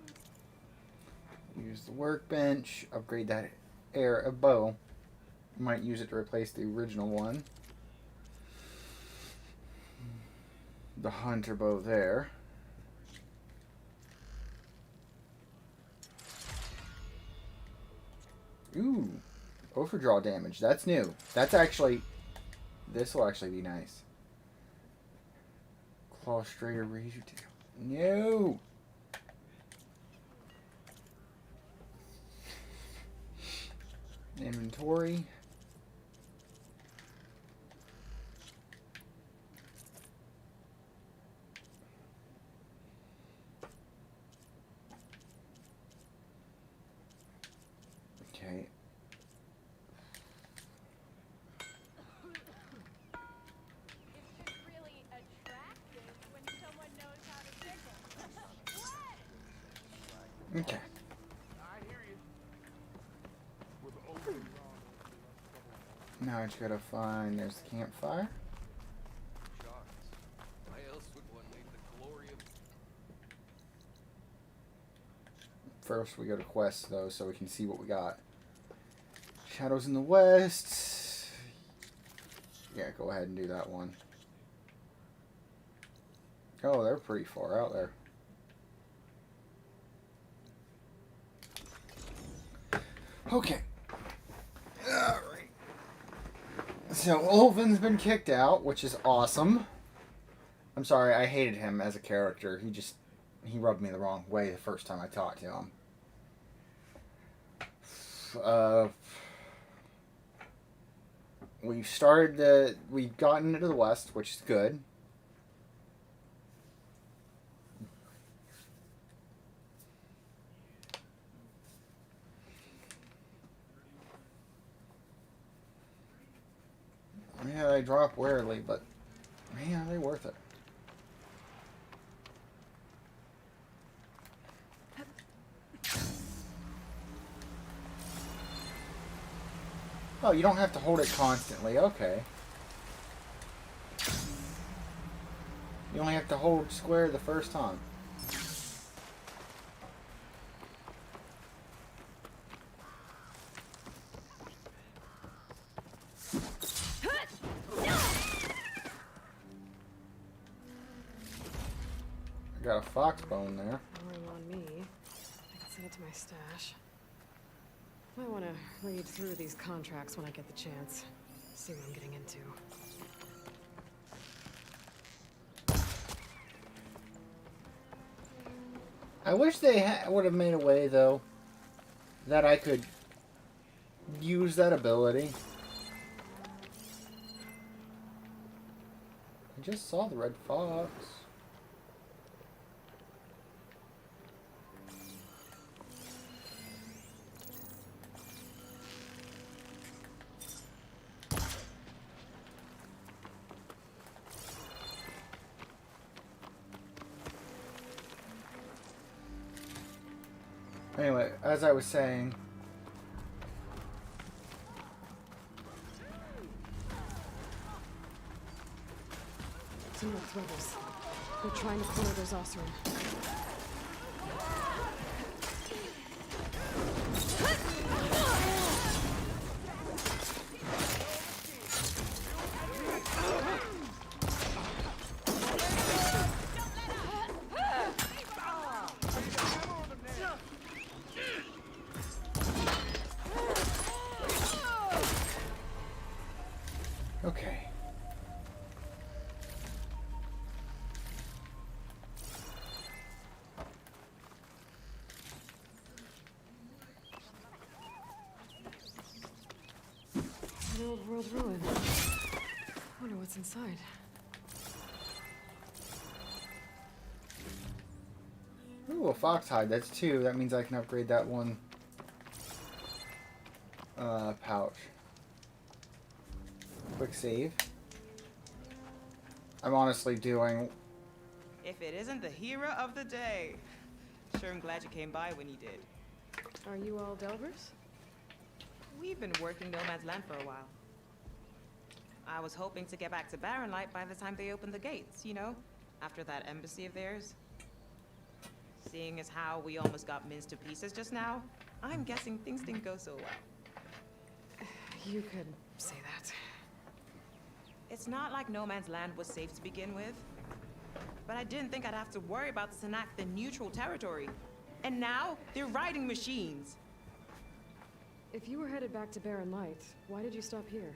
Use the workbench. Upgrade that a bow. Might use it to replace the original one. The hunter bow there. Ooh. Overdraw damage. That's new. That's actually... This will actually be nice. Claw straight or raise your tail. No! Inventory. Okay. Okay. Now I just gotta find, there's the campfire. First we go to quest though, so we can see what we got. Shadows in the West. Yeah, go ahead and do that one. Oh, they're pretty far out there. Okay. Alright. So, Ulvin's been kicked out, which is awesome. I'm sorry, I hated him as a character. He rubbed me the wrong way the first time I talked to him. We've gotten into the West, which is good. Yeah, they drop warily, but man, are they worth it? Oh, you don't have to hold it constantly. Okay. You only have to hold square the first time. I got a fox bone there. Boring on me. I can send it to my stash. Might want to read through these contracts when I get the chance. See what I'm getting into. I wish they would have made a way, though, that I could use that ability. I just saw the red fox. Anyway, as I was saying, Some of the rebels. They're trying to corner those Oseram. okay. An old world ruin. Wonder what's inside. Ooh, a fox hide. That's 2. That means I can upgrade that one pouch. Quick save. I'm honestly doing... If it isn't the hero of the day. Sure, I'm glad you came by when you did. Are you all Delvers? We've been working No Man's Land for a while. I was hoping to get back to Barrenlight by the time they opened the gates, you know? After that embassy of theirs. Seeing as how we almost got minced to pieces just now, I'm guessing things didn't go so well. You could say that. It's not like No Man's Land was safe to begin with. But I didn't think I'd have to worry about the Tenakth in neutral territory. And now, they're riding machines. If you were headed back to Barren Light, why did you stop here?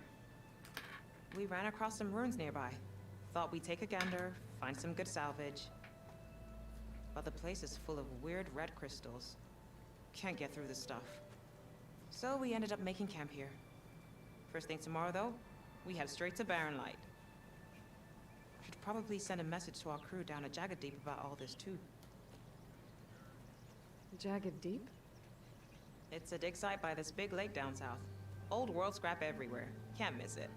We ran across some ruins nearby. Thought we'd take a gander, find some good salvage. But the place is full of weird red crystals. Can't get through the stuff. So we ended up making camp here. First thing tomorrow, though, we head straight to Barren Light. Should probably send a message to our crew down at Jagged Deep about all this, too. Jagged Deep? It's a dig site by this big lake down south. Old world scrap everywhere. Can't miss it.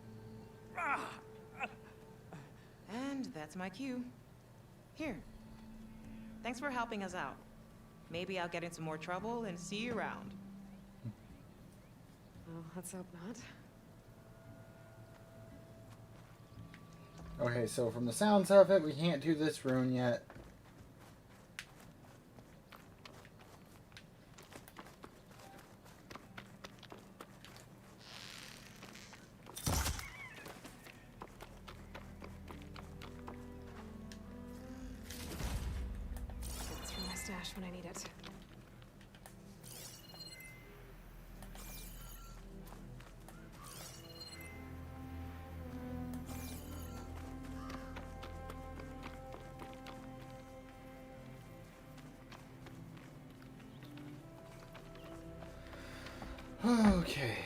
And that's my cue. Here. Thanks for helping us out. Maybe I'll get into more trouble and see you around. Well, let's hope not. Okay, so from the sounds of it, we can't do this rune yet. It's from my stash when I need it. Okay.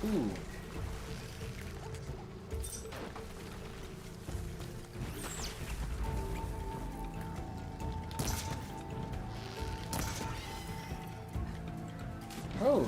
Ooh. Oh.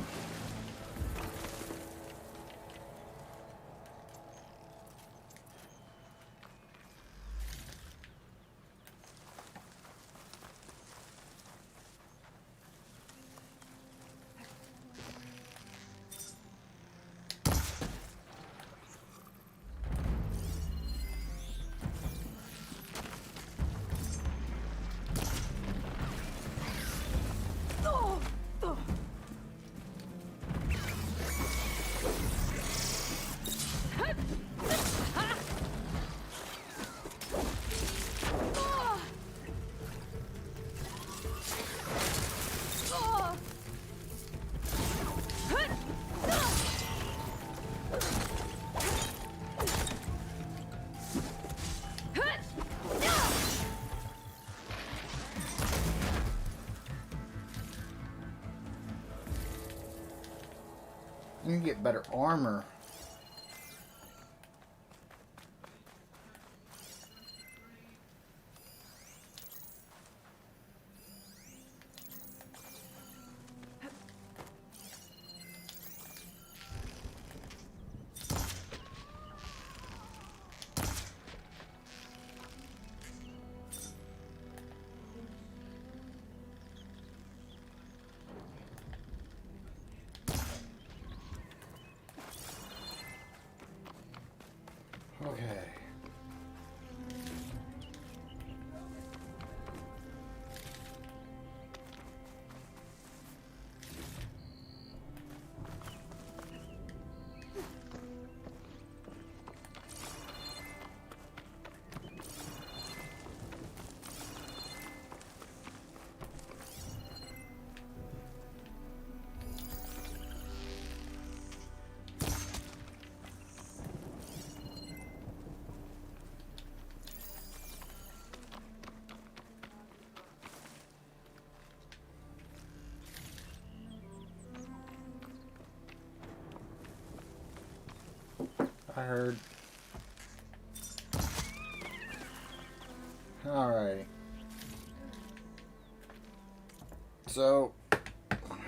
I need to get better armor. Okay. I heard. Alrighty. So,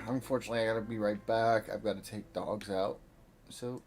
unfortunately, I gotta be right back. I've got to take dogs out. So,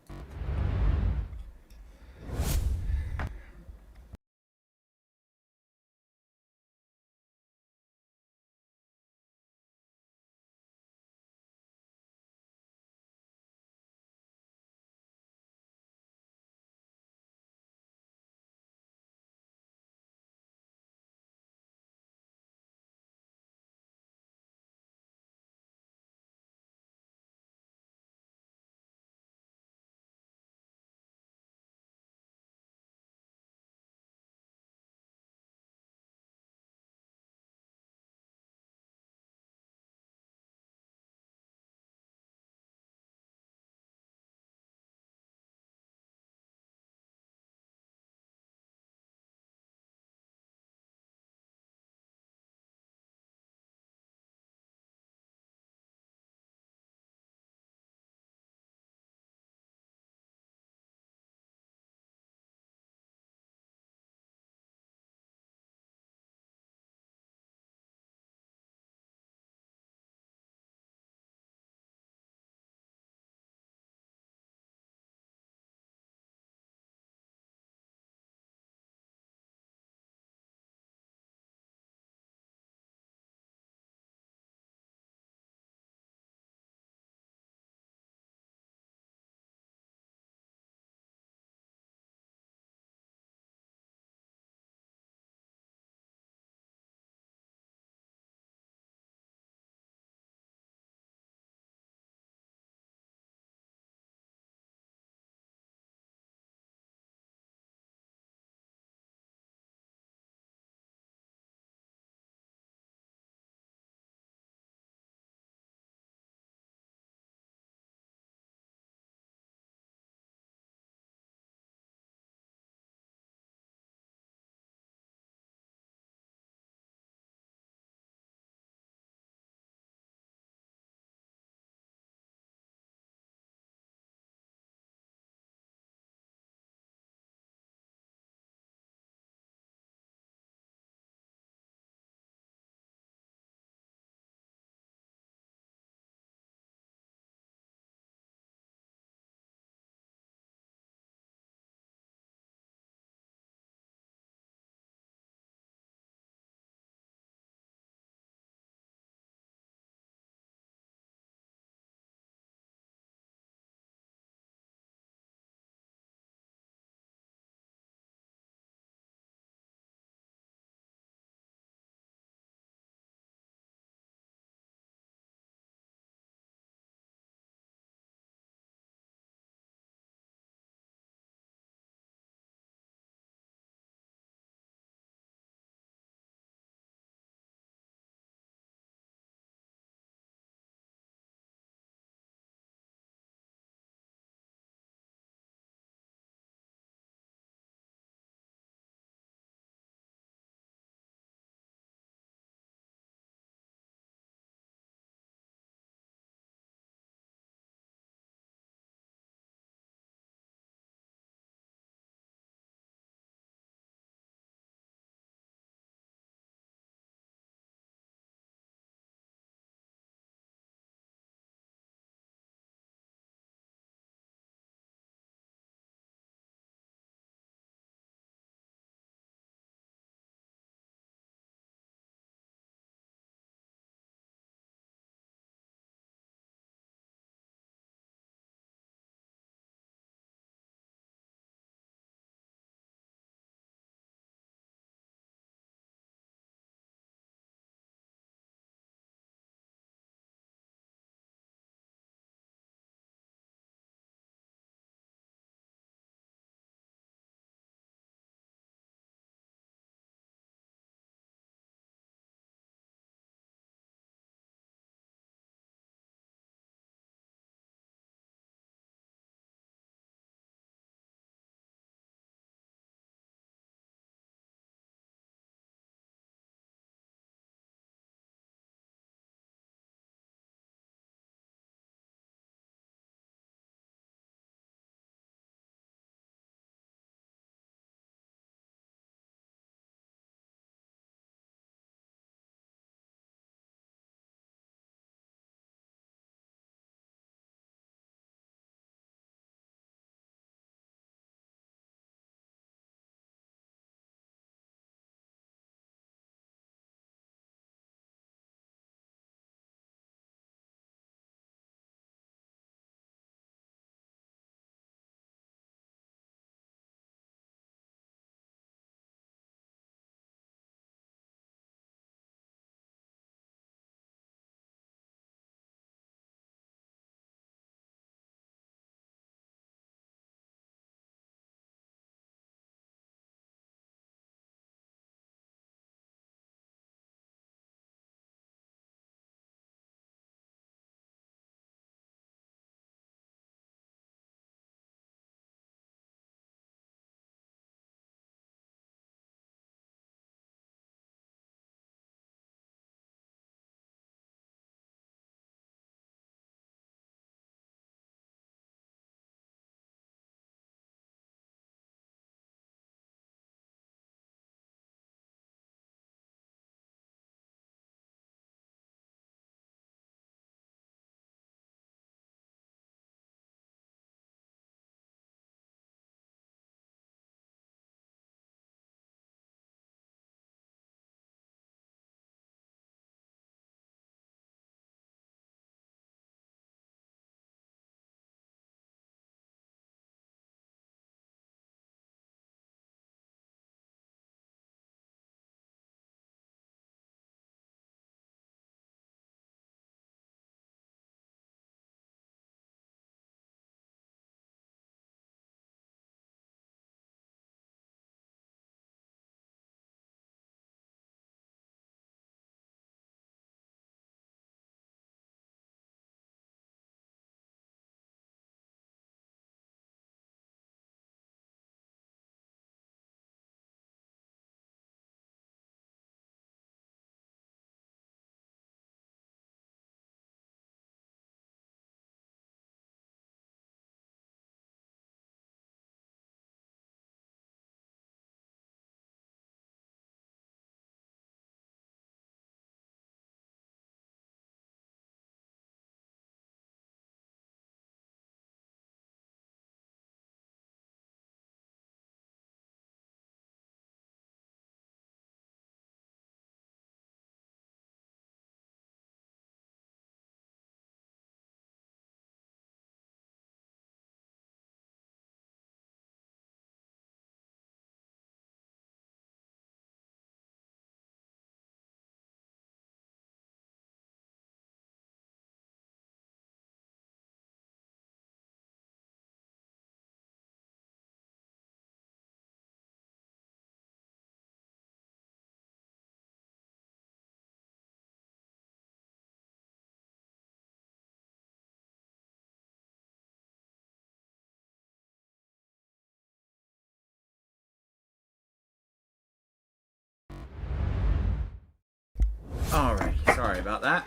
Alrighty, sorry about that.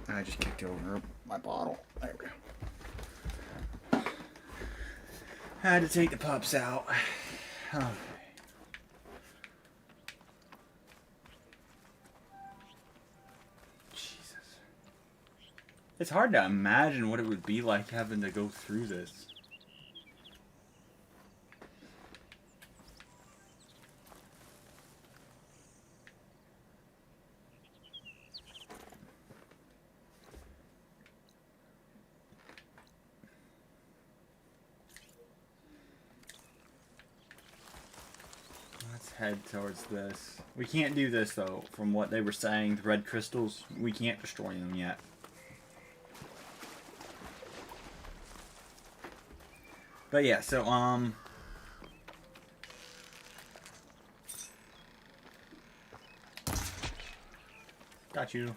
I just kicked over my bottle. There we go. Had to take the pups out. Okay. Jesus. It's hard to imagine what it would be like having to go through this. Head towards this. We can't do this though, from what they were saying, the red crystals, we can't destroy them yet. But yeah, so got you.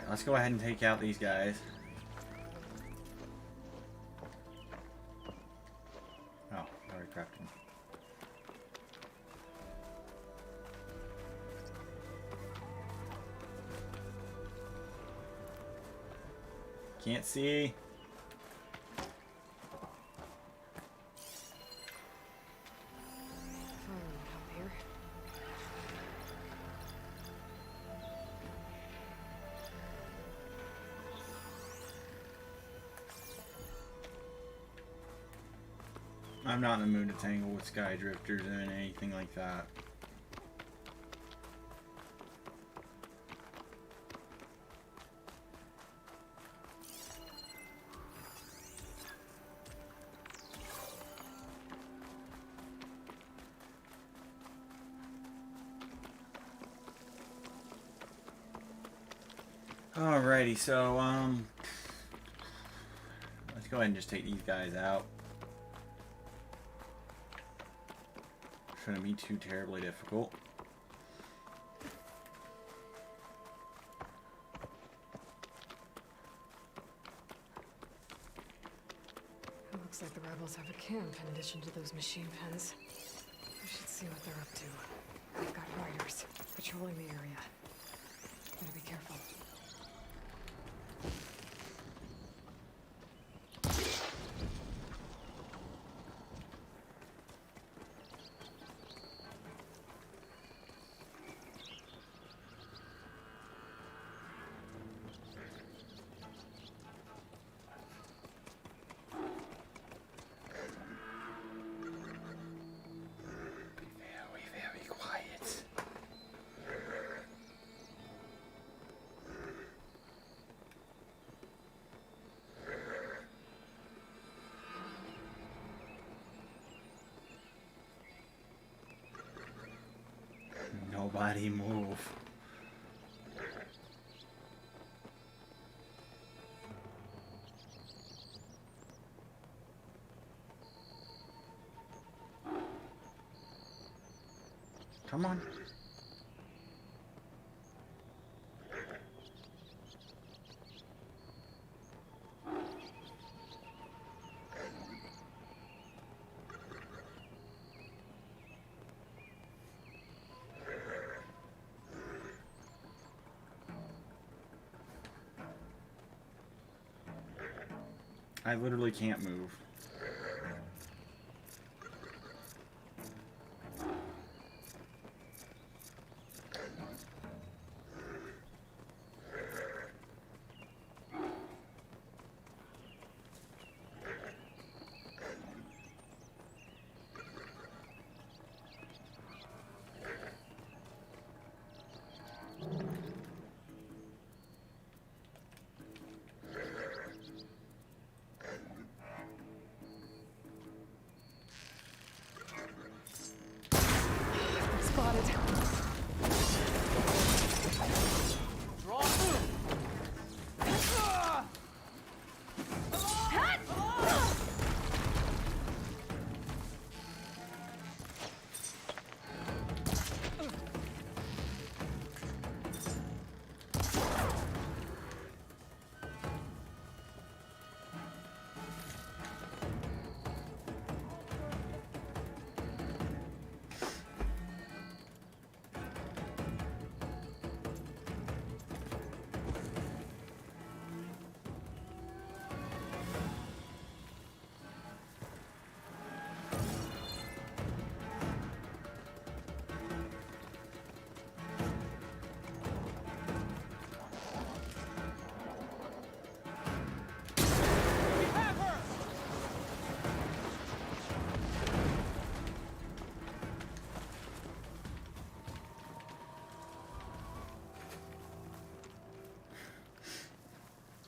Let's go ahead and take out these guys. Oh, already prepped them. Can't see. I'm not in the mood to tangle with sky drifters and anything like that. Alrighty, so let's go ahead and just take these guys out. Shouldn't be too terribly difficult. It looks like the rebels have a camp in addition to those machine pens. We should see what they're up to. They've got riders patrolling the area. Gotta be careful. Nobody move. Come on. I literally can't move.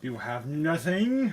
You have nothing?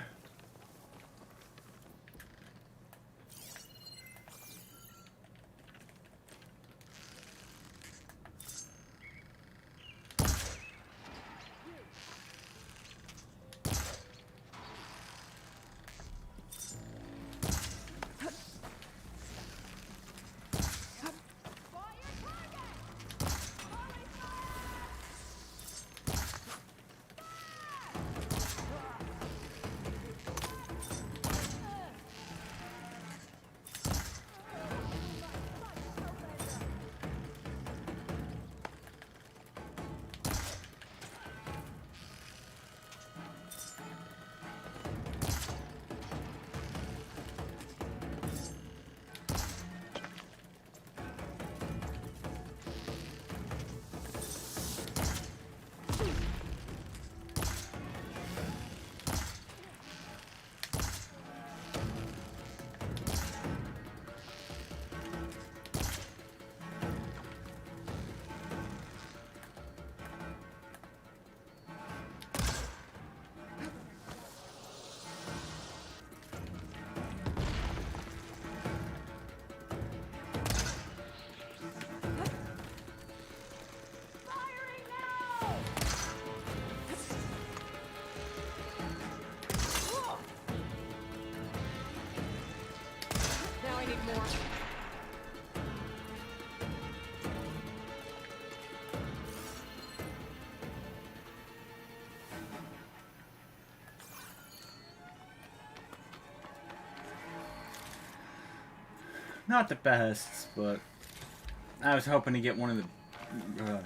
Now I need more. Not the best, but I was hoping to get one of the. I bet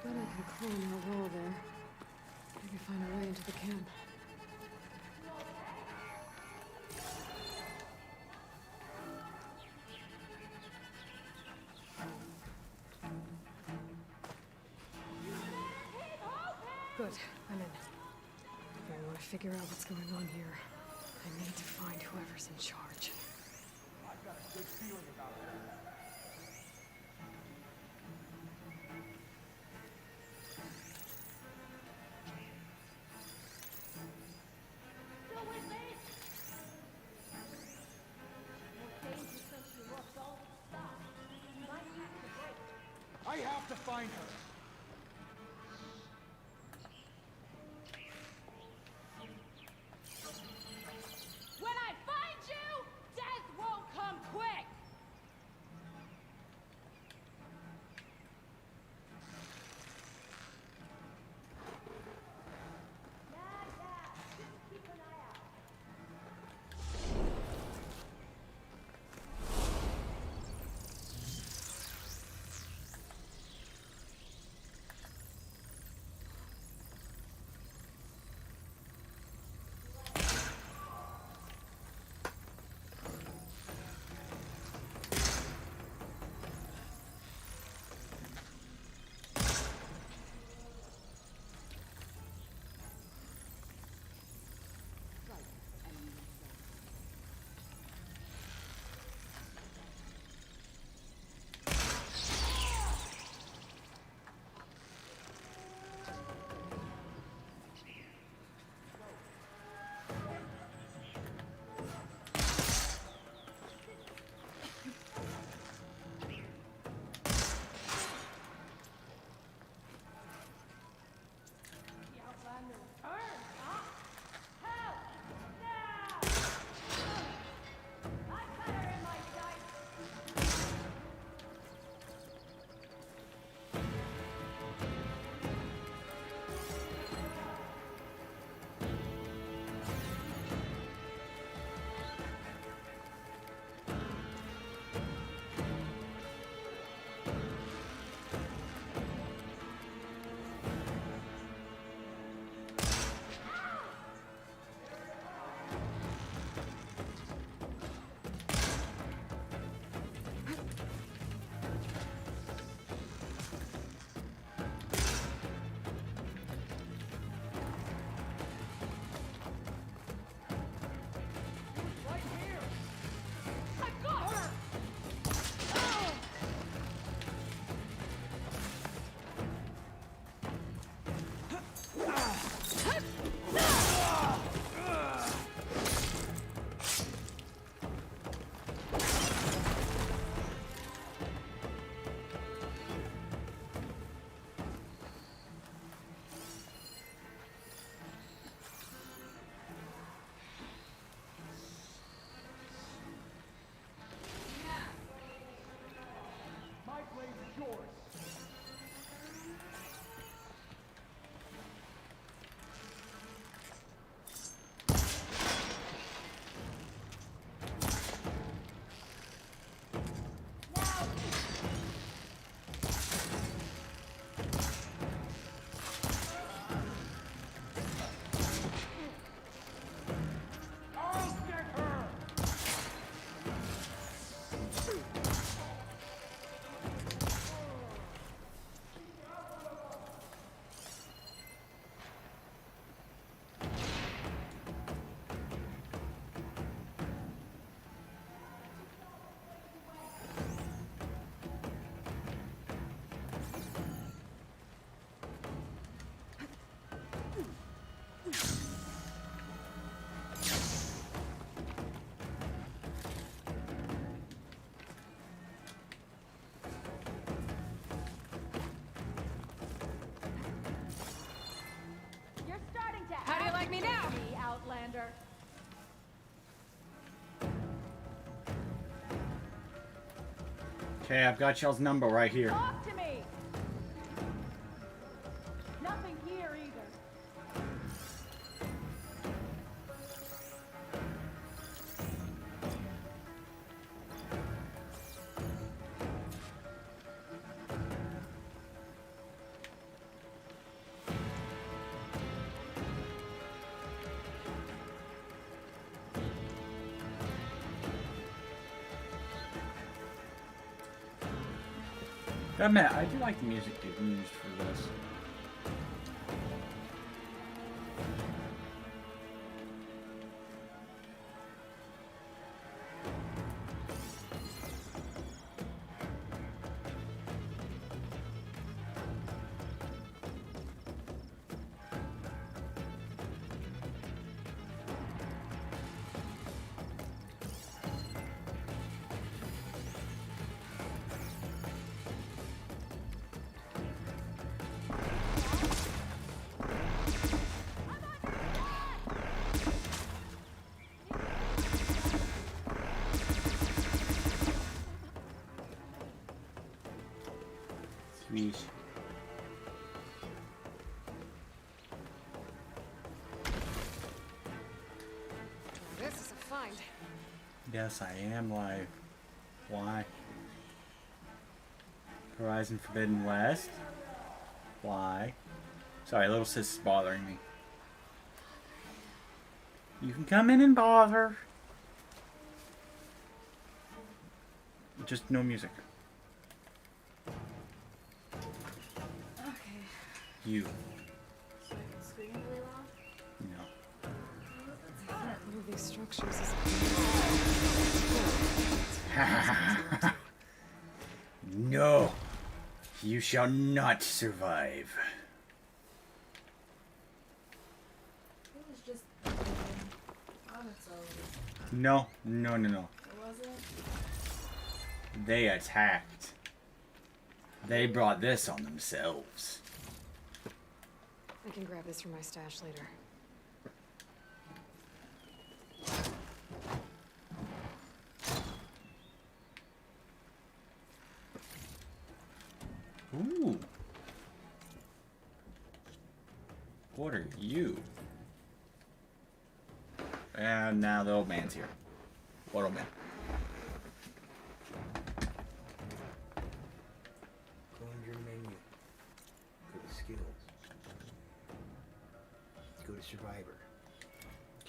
I can climb that wall there. Maybe find a way into the camp. Good, I'm in. If I want to figure out what's going on here, I need to find whoever's in charge. I've got a good feeling about that. I have to find her. When I find you, death won't come quick! Okay, I've got y'all's number right here. Talk to me! Nothing here either. I admit, I do like the music they've used for this. Sweet. This is a find. Yes, I am live. Why? Horizon Forbidden West? Why? Sorry, little sis is bothering me. You can come in and bother. Just no music. Okay. You. So I can scream really loud? No. One of these structures is... No. You shall not survive. It was just on its own. No, no, no, no. It wasn't? They attacked. They brought this on themselves. I can grab this from my stash later. Ooh. What are you? And now the old man's here. What old man? Go into your menu. Go to skills. Go to survivor.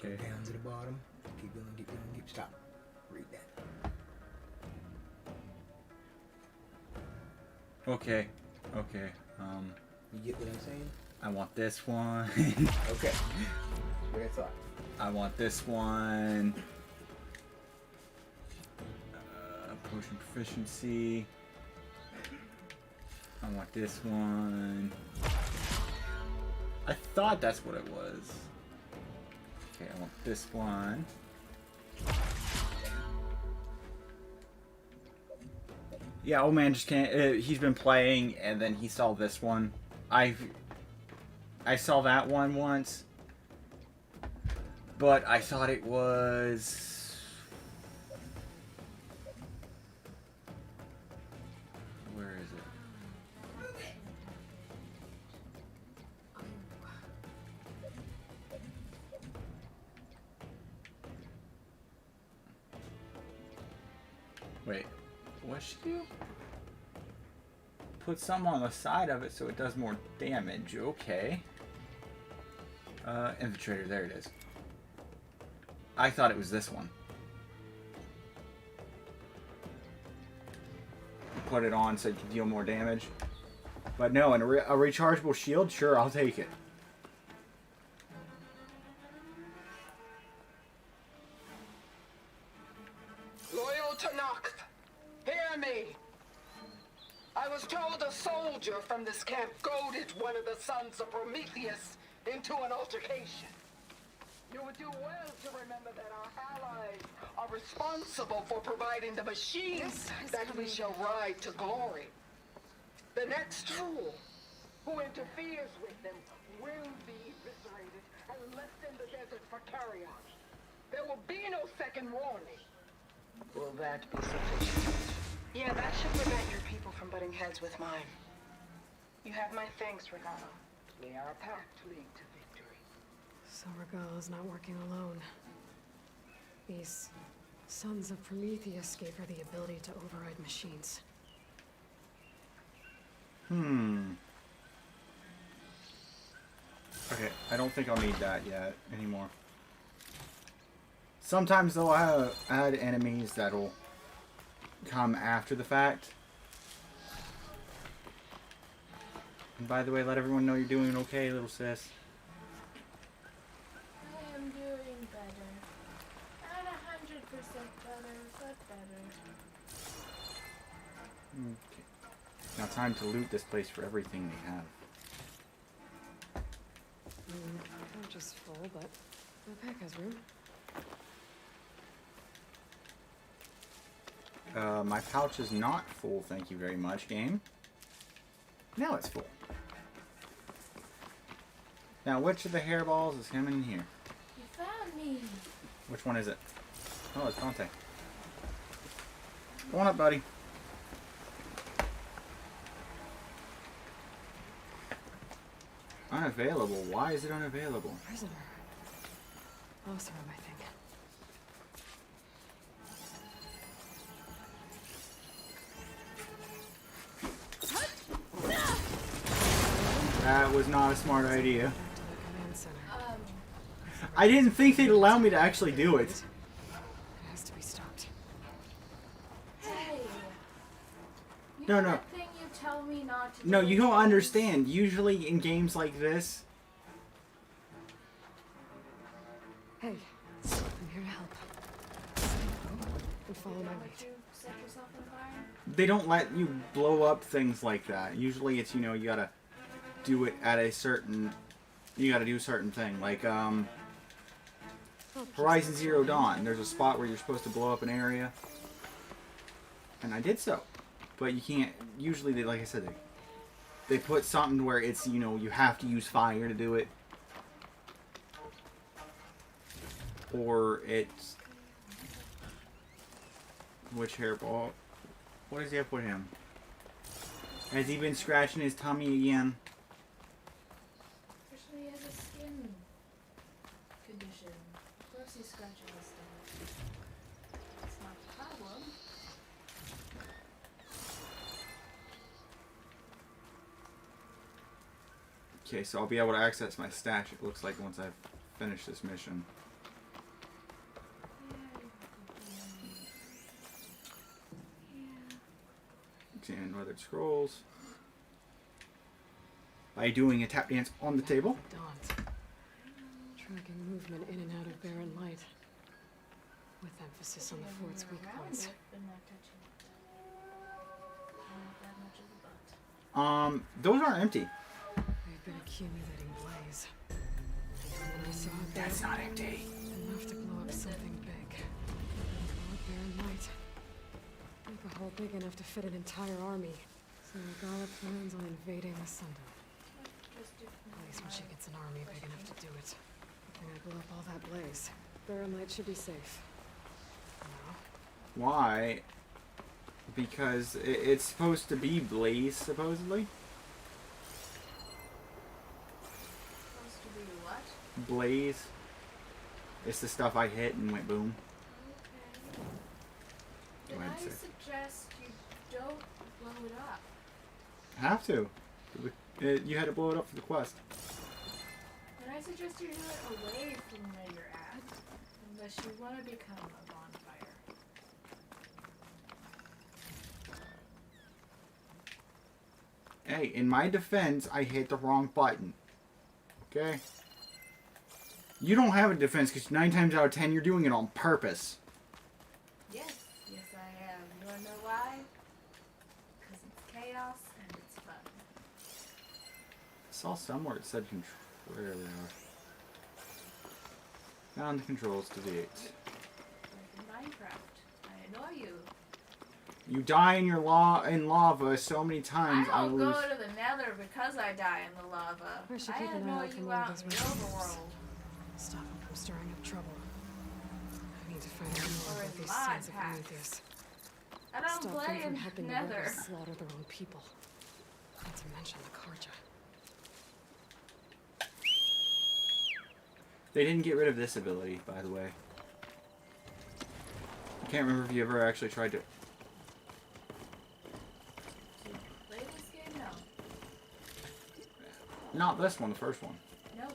Go Okay. down to the bottom. Keep going, keep going, keep stop. Read that. Okay. Okay. You get what I'm saying? I want this one. Okay. What I thought. I want this one. Potion proficiency. I want this one. I thought that's what it was. Okay, I want this one. Yeah, old man just can't. He's been playing, and then he saw this one. I saw that one once, but I thought it was. Where is it? Wait, what's she do? Put some on the side of it so it does more damage. Okay. Infiltrator, there it is. I thought it was this one. Put it on so it can deal more damage. But no, and a rechargeable shield? Sure, I'll take it. Loyal Tanakh, hear me. I was told a soldier from this camp goaded one of the sons of Prometheus into an altercation. You would do well to remember that our allies are responsible for providing the machines that we shall ride to glory. The next fool who interferes with them will be eviscerated and left in the desert for carrion. There will be no second warning. Will that be sufficient? Yeah, that should prevent your people from butting heads with mine. You have my thanks, Regalo. We are a pact leading to victory. So Regala's not working alone. These sons of Prometheus gave her the ability to override machines. Okay, I don't think I'll need that yet anymore. Sometimes they'll add enemies that'll come after the fact. And by the way, let everyone know you're doing okay, little sis. I am doing better. Not 100% better, but better. Okay. Now time to loot this place for everything they have. My pouch is full, but my pack has room. My pouch is not full, thank you very much, game. Now it's full. Now, which of the hairballs is coming in here? You found me. Which one is it? Oh, it's Dante. Go on up, buddy. Unavailable. Why is it unavailable? Prisoner. Oseram, I think. That was not a smart idea. I didn't think they'd allow me to actually do it. It has to be stopped. Hey. You No, know no. that thing you tell me not to No, do? you don't understand. Usually in games like this, Hey, I'm here to help. And follow my lead. You set yourself on fire? they don't let you blow up things like that. Usually it's, you know, you gotta do it at a certain, you gotta do a certain thing. Like, Horizon Zero Dawn, there's a spot where you're supposed to blow up an area. And I did so. But you can't, usually they, like I said, they put something where it's, you know, you have to use fire to do it. Or it's... Which hairball? What does he have with him? Has he been scratching his tummy again? Especially has a skin condition. Of course he's scratching his stomach. It's not a problem. Okay, so I'll be able to access my stash, it looks like, once I've finished this mission. Examine weathered scrolls. By doing a tap dance on the table. Daunt. Tracking movement in and out of barren light. With emphasis on the fort's weak points. But not touching it. Not that much of a butt. Those aren't empty. They've been accumulating blaze. And when I saw it, That's not empty. Enough to blow up something big. Blow up barren light. Make a hole big enough to fit an entire army. So Regala plans on invading the Sundown. At least when she gets an army big enough to do it. Good thing I blew up all that blaze. Barren light should be safe. Why? Because it's supposed to be blaze, supposedly. Supposed to be what? Blaze. It's the stuff I hit and went boom. Then Go ahead, I say. suggest you don't blow it up. Have to. You had to blow it up for the quest. Then I suggest you do it away from where you're at, unless you want to become a bonfire. Hey, in my defense, I hit the wrong button. Okay? You don't have a defense because 9 times out of 10 you're doing it on purpose. Yes, yes I am. You wanna know why? Because it's chaos and it's fun. I saw somewhere it said control. Where they are. Found the controls to the 8. Like in Minecraft. I annoy you. You die in your lava so many times. I don't lose. go to the nether because I die in the lava. I should I keep an eye annoy out for you more of out those in the reservoirs. overworld. Stop him from stirring up trouble. I need to find out more Or about in these my sons of pack. Prometheus. I don't Stop play them from in helping the Nether. rebels slaughter their own people. Not to mention the Karja. They didn't get rid of this ability, by the way. I can't remember if you ever actually tried to... Play this game? No. Not this one, the first one. No.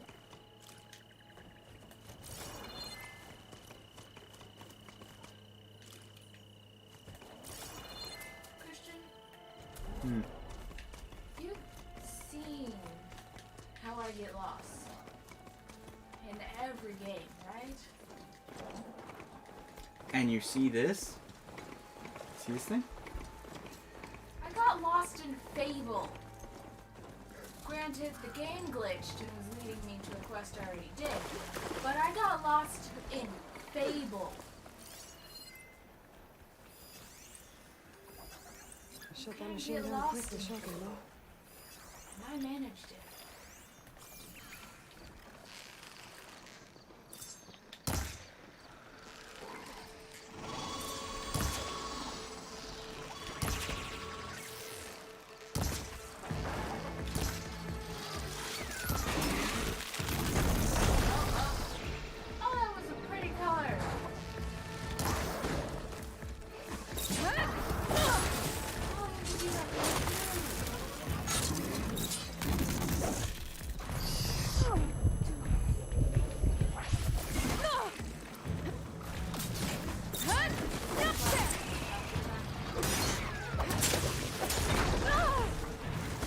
Christian, Hmm. you've seen how I get lost in every game, right? And you see this? See this thing? I got lost in Fable. Granted, the game glitched and was leading me to a quest I already did, but I got lost in Fable. Shut that Can't machine get down lost quick, the in shotgun, Fable. though. And I managed it. Oh, that was a pretty color.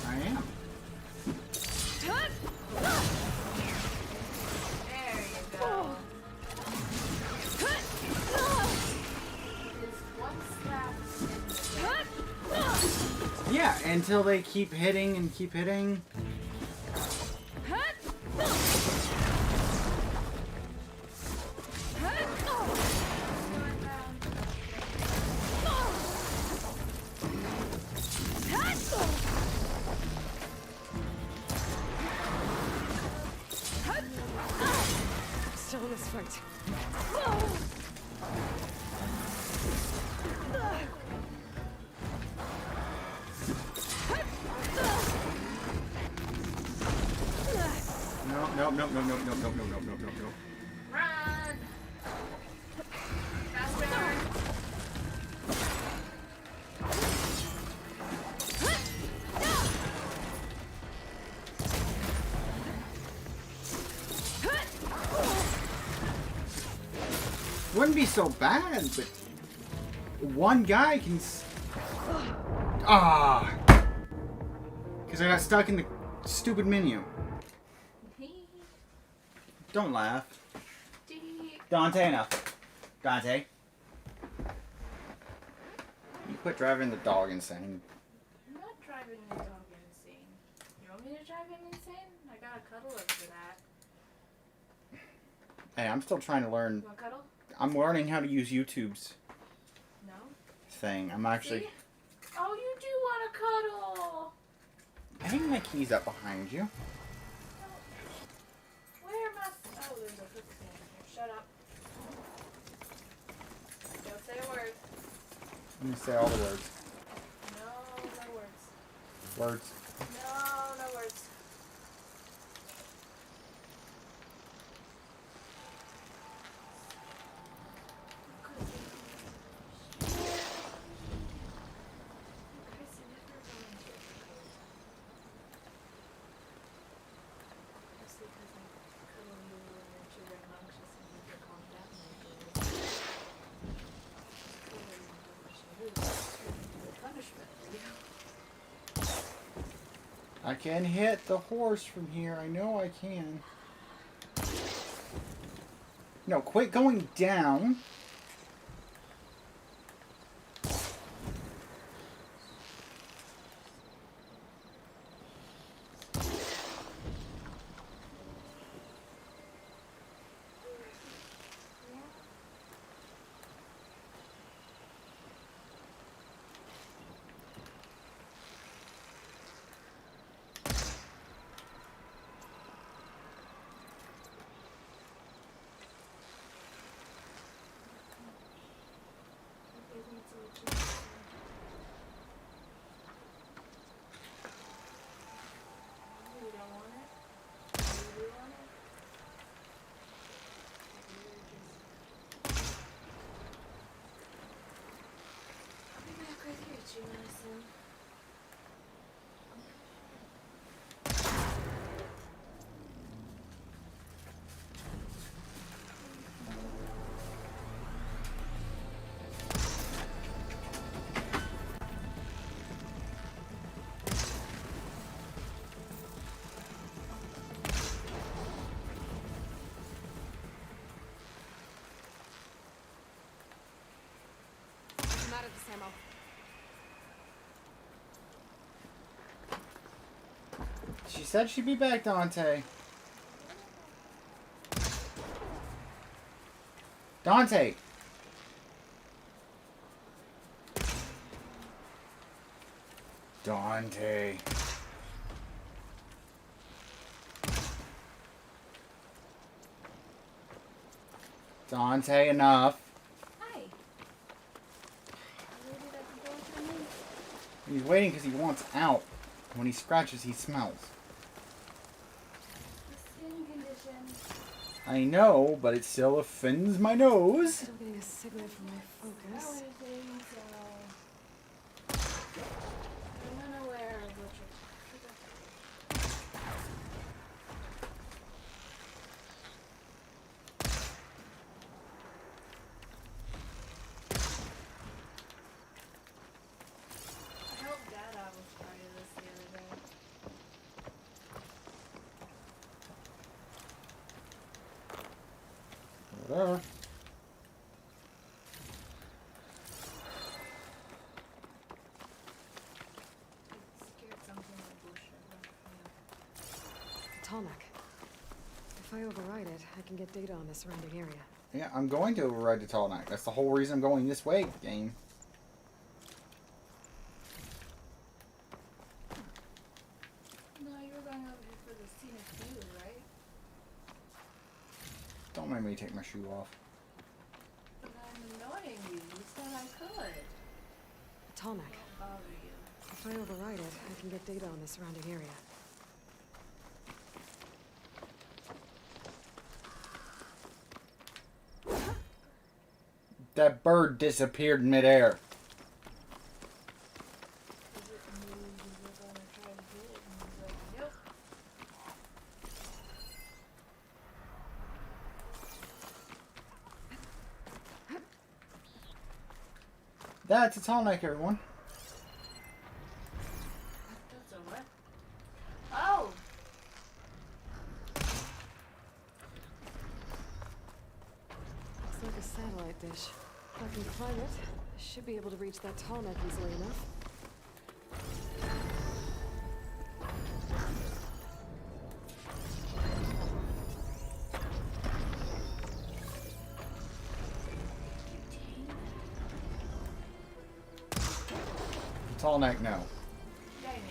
I am. There you go. Just one slap. Yeah, until they keep hitting and keep hitting. Still in this fight. No, no, no, no, no, no, no, no, no, no, no, no. Run! Faster! Wouldn't be so bad, but one guy can. Ah! Because I got stuck in the stupid menu. Don't laugh. Dante, enough. Dante. You quit driving the dog insane. I'm not driving the dog insane. You want me to drive him insane? I got a cuddle up for that. Hey, I'm still trying to learn. You want cuddle? I'm learning how to use YouTube's No? thing. I'm actually. See? Oh, you do want a cuddle! Hang my keys up behind you. Where am I? Oh, there's a quicksand here. Shut up. Don't say a word. Let me say all the words. No, no words. Words. No, no words. I can hit the horse from here. I know I can. No, quit going down. ammo. She said she'd be back, Dante. Dante! Dante. Dante, enough. Hi. Where did I go for me? He's waiting because he wants out. When he scratches, he smells. The skin condition. I know, but it still offends my nose. Still getting a signal from my focus. I would think so. I'm unaware of what you're. I hope Dada was part of this the other day. Whatever. Scared something in the bush. Tallneck. If I override it, I can get data on the surrounding area. Yeah, I'm going to override the tall neck. That's the whole reason I'm going this way, game. No, you were going over here for the scenic view, right? Don't make me take my shoe off. But I'm annoying you. You said I could. Tallneck. I'll bother you. If I override it, I can get data on the surrounding area. That bird disappeared midair. Is it me you were gonna try to get it and he's like, nope. That's a tall neck, everyone. That's a what? Oh! Looks like a satellite dish. If I can climb it, I should be able to reach that Tallneck easily enough. Tall neck, no. Dang it.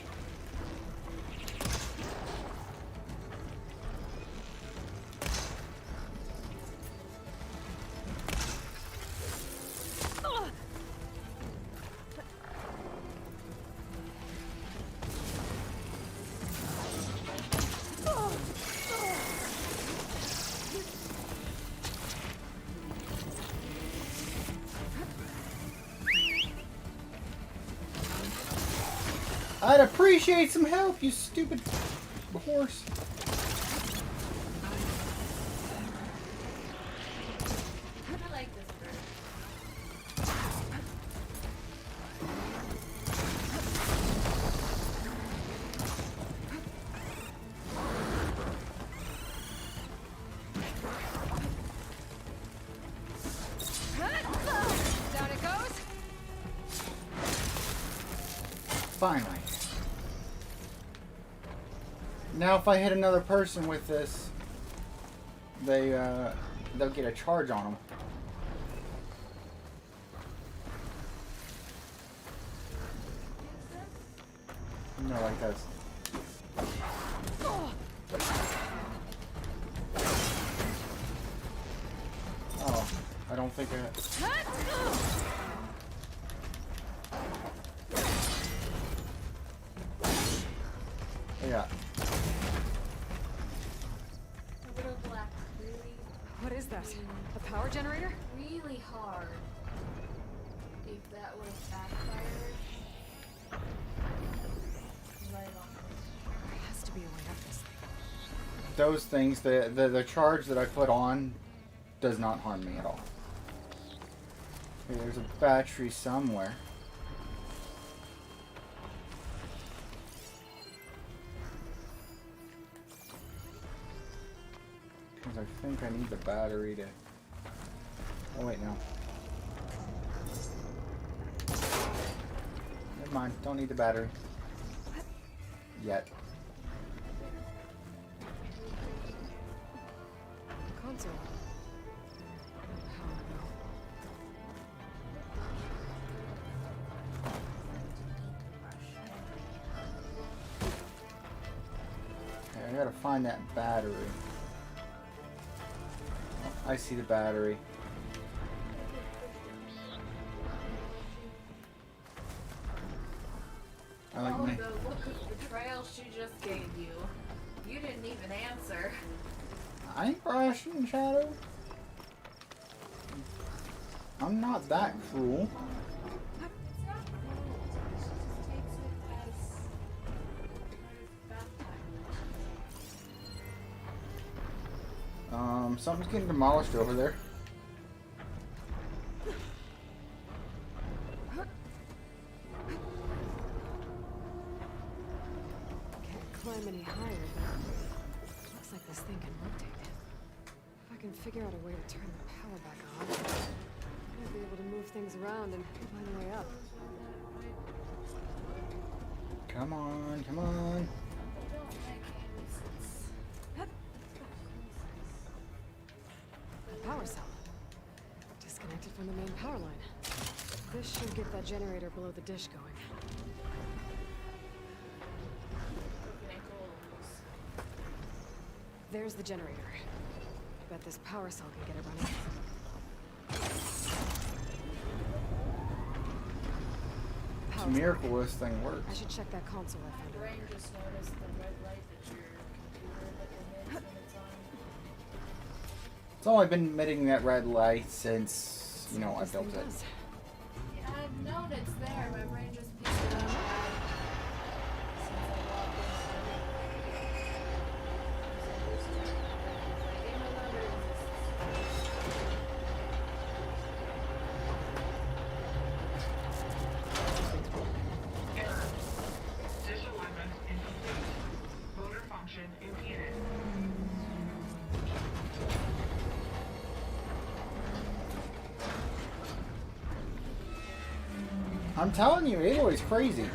I'd appreciate some help, you stupid horse. I like this bird. Down it goes. Finally. Now if I hit another person with this, they'll get a charge on them. No, like this. Oh, I don't think I... Yeah. A little black really, What is that? A power generator? really hard. If that would have backfired. Right on. There has to be a way up this thing. Those things, the charge that I put on does not harm me at all. Okay, there's a battery somewhere. Because I think I need the battery to... Oh wait, no. mine. Don't need the battery. Yet. Console. Okay, I gotta find that battery. Oh, I see the battery. I like Oh, my... the look of betrayal she just gave you. You didn't even answer. I ain't brushing, Shadow. I'm not that cruel. It's not cruel. She just takes it as bath time. Something's getting demolished over there. Can't climb any higher, but looks like this thing can rotate. If I can figure out a way to turn the power back on, I'll be able to move things around and find a way up. Come on, come on. A power cell. Disconnected from the main power line. This should get that generator below the dish going. There's the generator. Bet this power cell can get it running. It's a miracle this thing I works. should check that console I found. My brain just noticed the red light that your computer emits when it's on. It's only been emitting that red light since, you know, I built it. Yeah, I've known it's there. My brain just pieced it up. Since I walked Disalignment incomplete. Motor function impeded. I'm telling you, Aloy's crazy. I'm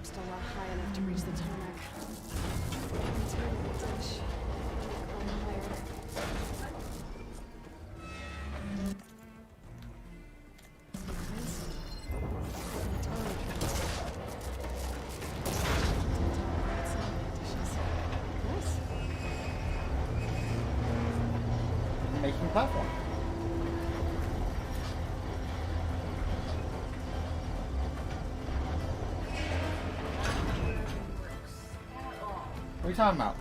still not high enough to reach the tarmac. Turn the dish. Climb higher. Making a platform. What are you talking about?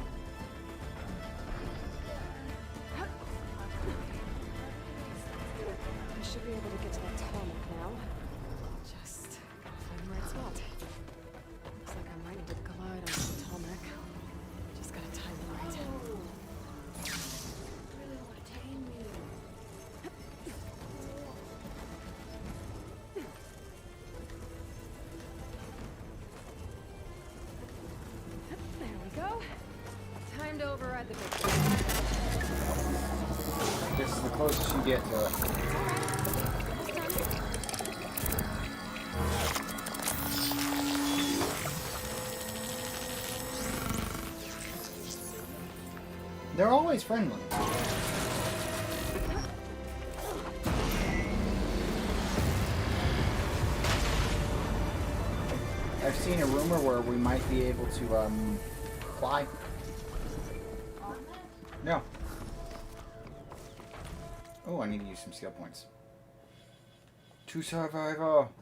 I should be able to get to that tarmac now. Just gotta find the right spot. Looks like I'm ready to glide onto the tarmac. Just gotta time it right. really want to tame you. There we go. Time to override the big. This is the closest you get to it. They're always friendly. I've seen a rumor where we might be able to fly. No. Oh, I need to use some skill points. To survival.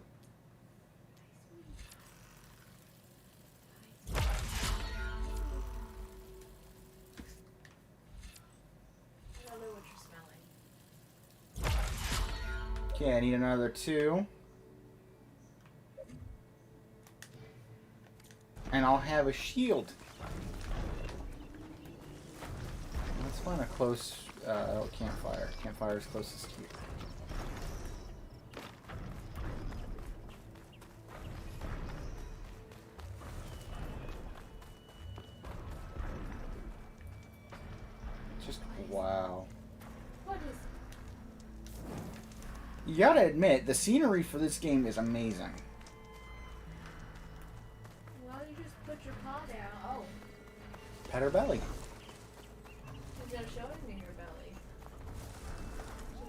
I don't know what you're smelling. Okay, I need another 2. And I'll have a shield. Let's find a close campfire. Campfire is closest to you. Just wow. What is You gotta admit, the scenery for this game is amazing. Why don't you just put your paw down? Oh, Pet her belly. instead of showing me your belly.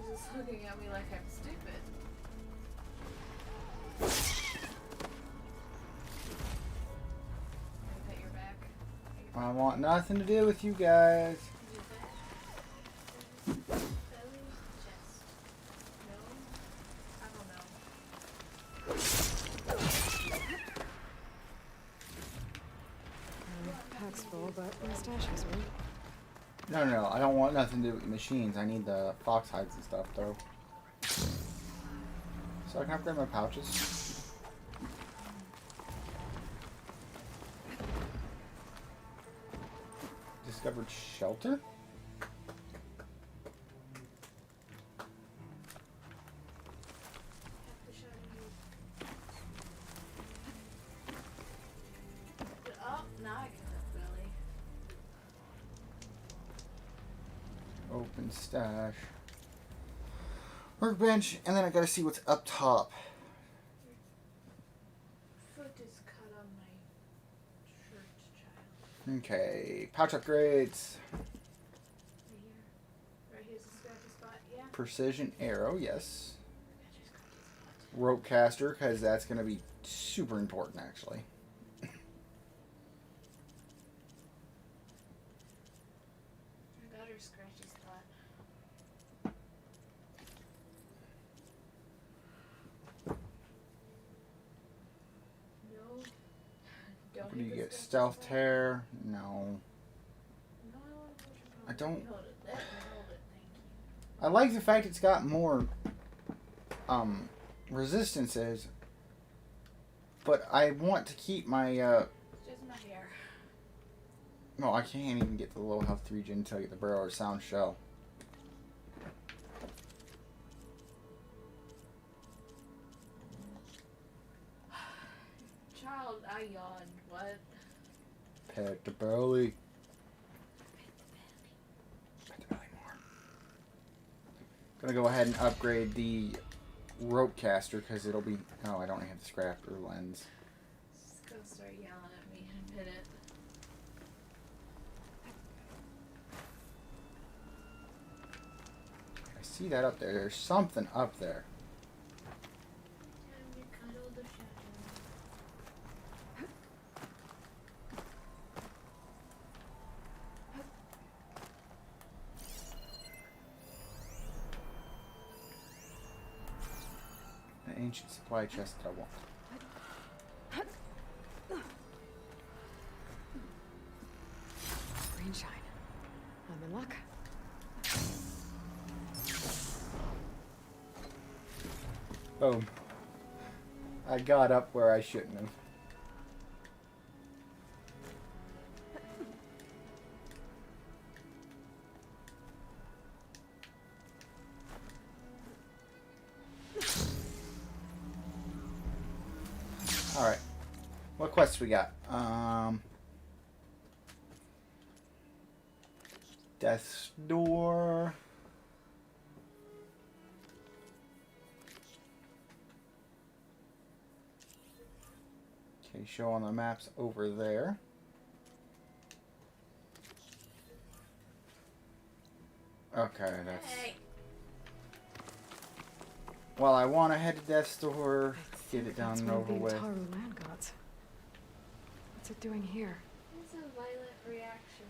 She's just looking at me like I'm stupid. Can I pet your back? I want nothing to do with you guys. Belly, chest. No? I don't know. Pack's full, but my stash is right. No, I don't want nothing to do with the machines. I need the fox hides and stuff, though. So I can upgrade my pouches. Discovered shelter? Oh, now I can have belly. Open stash. Workbench, and then I gotta see what's up top. Foot is cut on my shirt, child. Okay, pouch upgrades. Right here. Right here's the scratchy spot, yeah? Precision arrow, yes. Rope caster, because that's gonna be super important, actually. I got her scratchy spot. No. Don't What do you hit the get? scratchy Stealth spot. tear? No. No, I want to put your I paw. don't. Hold it. Let me hold it. Thank you. I like the fact it's got more resistances, but I want to keep my It's just my hair. no, I can't even get the low health region until I get the burrow or sound shell. Child, I yawned. What? Pet the belly. Pet the belly more. Gonna go ahead and upgrade the rope caster because it'll be. Oh, I don't have the scrap or lens. Just gonna start yelling at me in a minute. I see that up there. There's something up there. Time to cuddle the shadow. An ancient supply chest that I want. Green shine. I'm in luck. Boom. I got up where I shouldn't have. Alright. What quests we got? Death's Door. Okay, show on the maps over there. Okay, that's... Hey. Well, I want to head to Death's Door, get it done That's and one of over the with. Utaru land gods. What's it doing here? It's a violent reaction.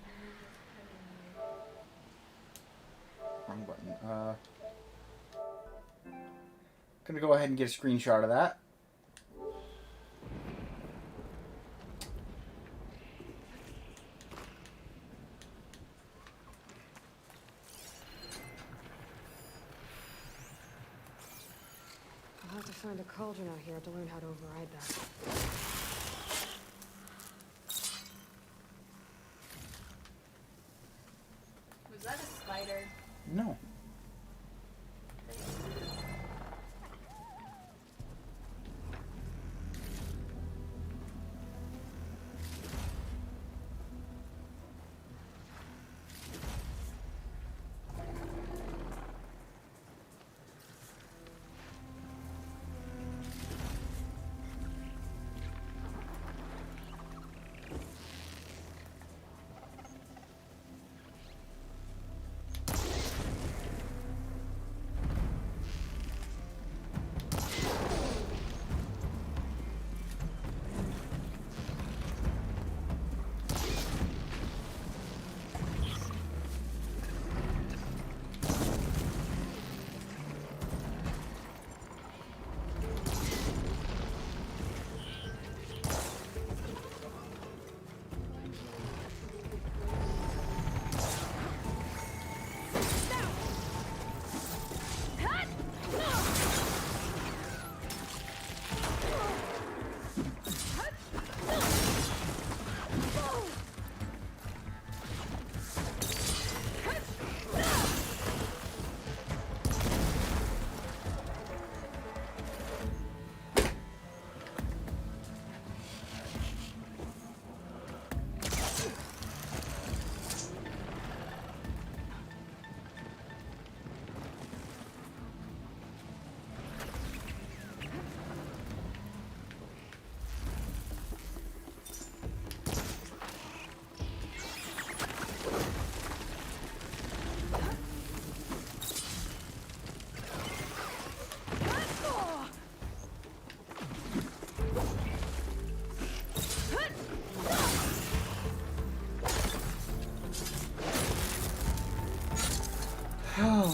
Wrong button. Gonna go ahead and get a screenshot of that. I'll have to find a cauldron out here to learn how to override that. Was that a spider? No.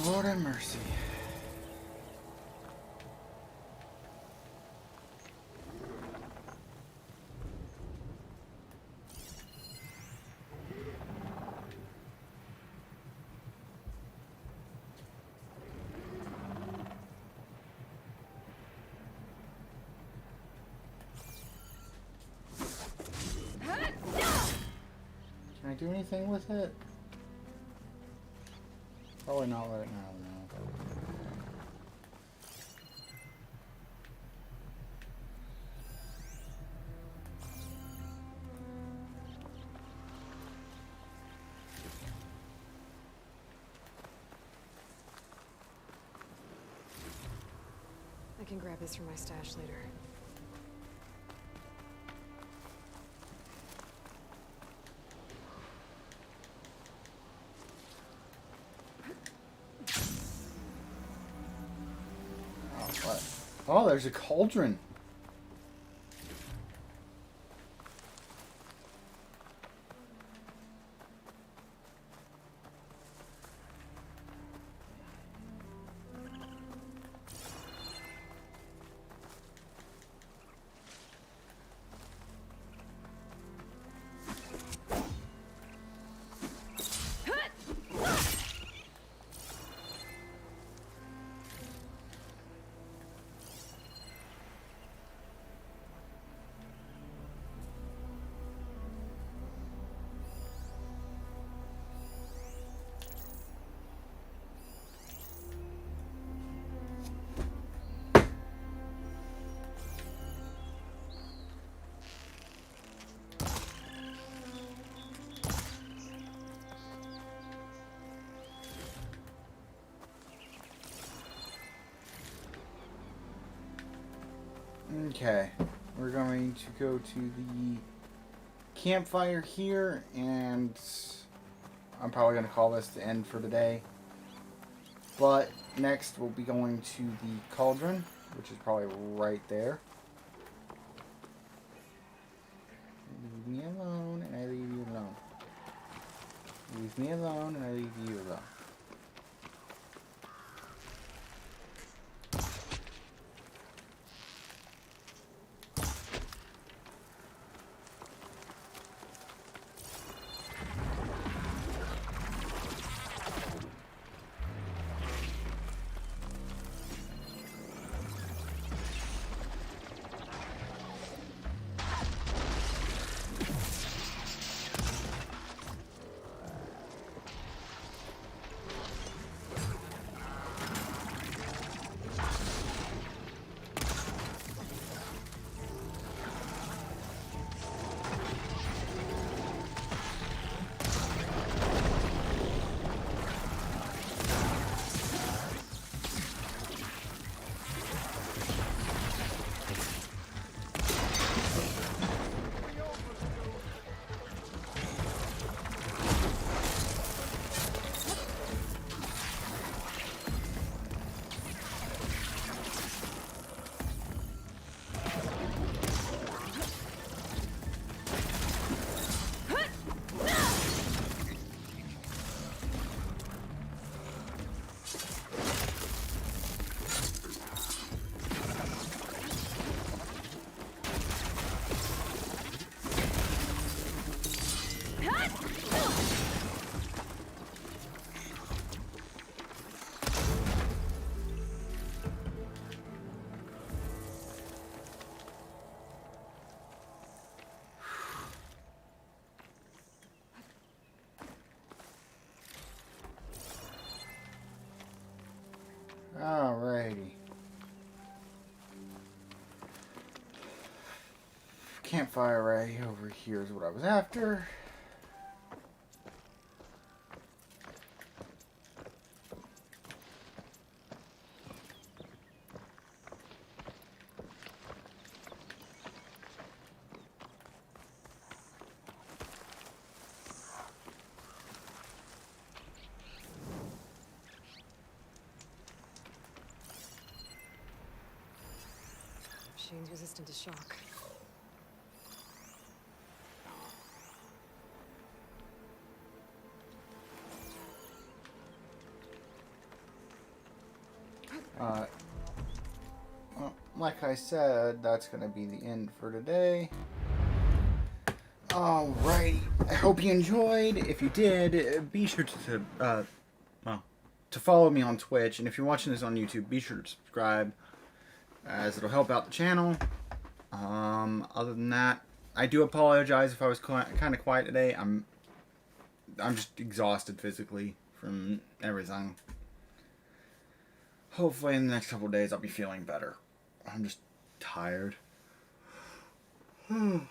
Lord have mercy. Can I do anything with it? Probably not right now, no. I can grab this from my stash later. What? Oh, there's a cauldron. Okay, we're going to go to the campfire here, and I'm probably going to call this the end for today. But next we'll be going to the cauldron, which is probably right there. Leave me alone, and I leave you alone. Leave me alone, and I leave you alone. Alrighty. Campfire right over here is what I was after. Machine's resistant to shock. I said, that's going to be the end for today. Alrighty. I hope you enjoyed. If you did, be sure to follow me on Twitch. And if you're watching this on YouTube, be sure to subscribe, as it'll help out the channel. Other than that, I do apologize if I was kind of quiet today. I'm just exhausted physically from everything. Hopefully in the next couple of days I'll be feeling better. I'm just tired. Let's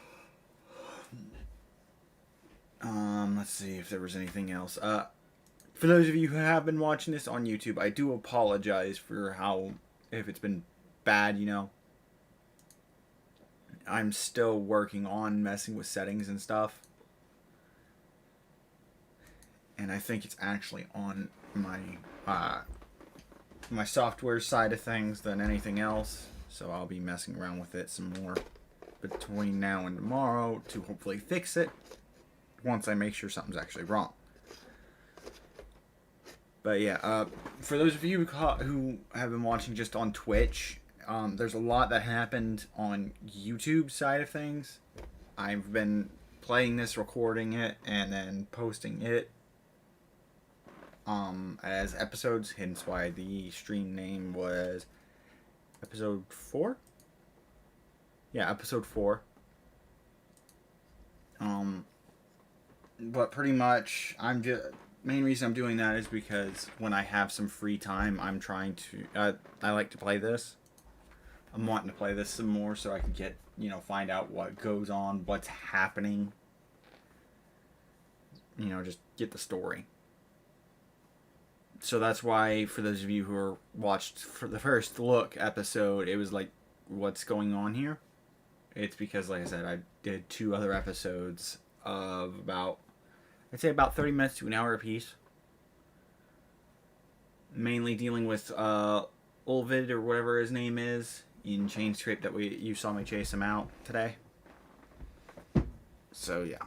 see if there was anything else. For those of you who have been watching this on YouTube, I do apologize for if it's been bad, you know. I'm still working on messing with settings and stuff. And I think it's actually on my my software side of things than anything else. So I'll be messing around with it some more between now and tomorrow to hopefully fix it once I make sure something's actually wrong. But yeah, for those of you who have been watching just on Twitch, there's a lot that happened on YouTube side of things. I've been playing this, recording it, and then posting it as episodes, hence why the stream name was episode 4? Yeah, episode 4. But pretty much, main reason I'm doing that is because when I have some free time, I'm trying to, I like to play this. I'm wanting to play this some more so I can get, find out what goes on, what's happening. Just get the story. So that's why, for those of you who watched for the first look episode, it was like, what's going on here? It's because, like I said, I did 2 other episodes of I'd say about 30 minutes to an hour apiece. Mainly dealing with Ulvid, or whatever his name is, in Chain Scrape that you saw me chase him out today. So, yeah.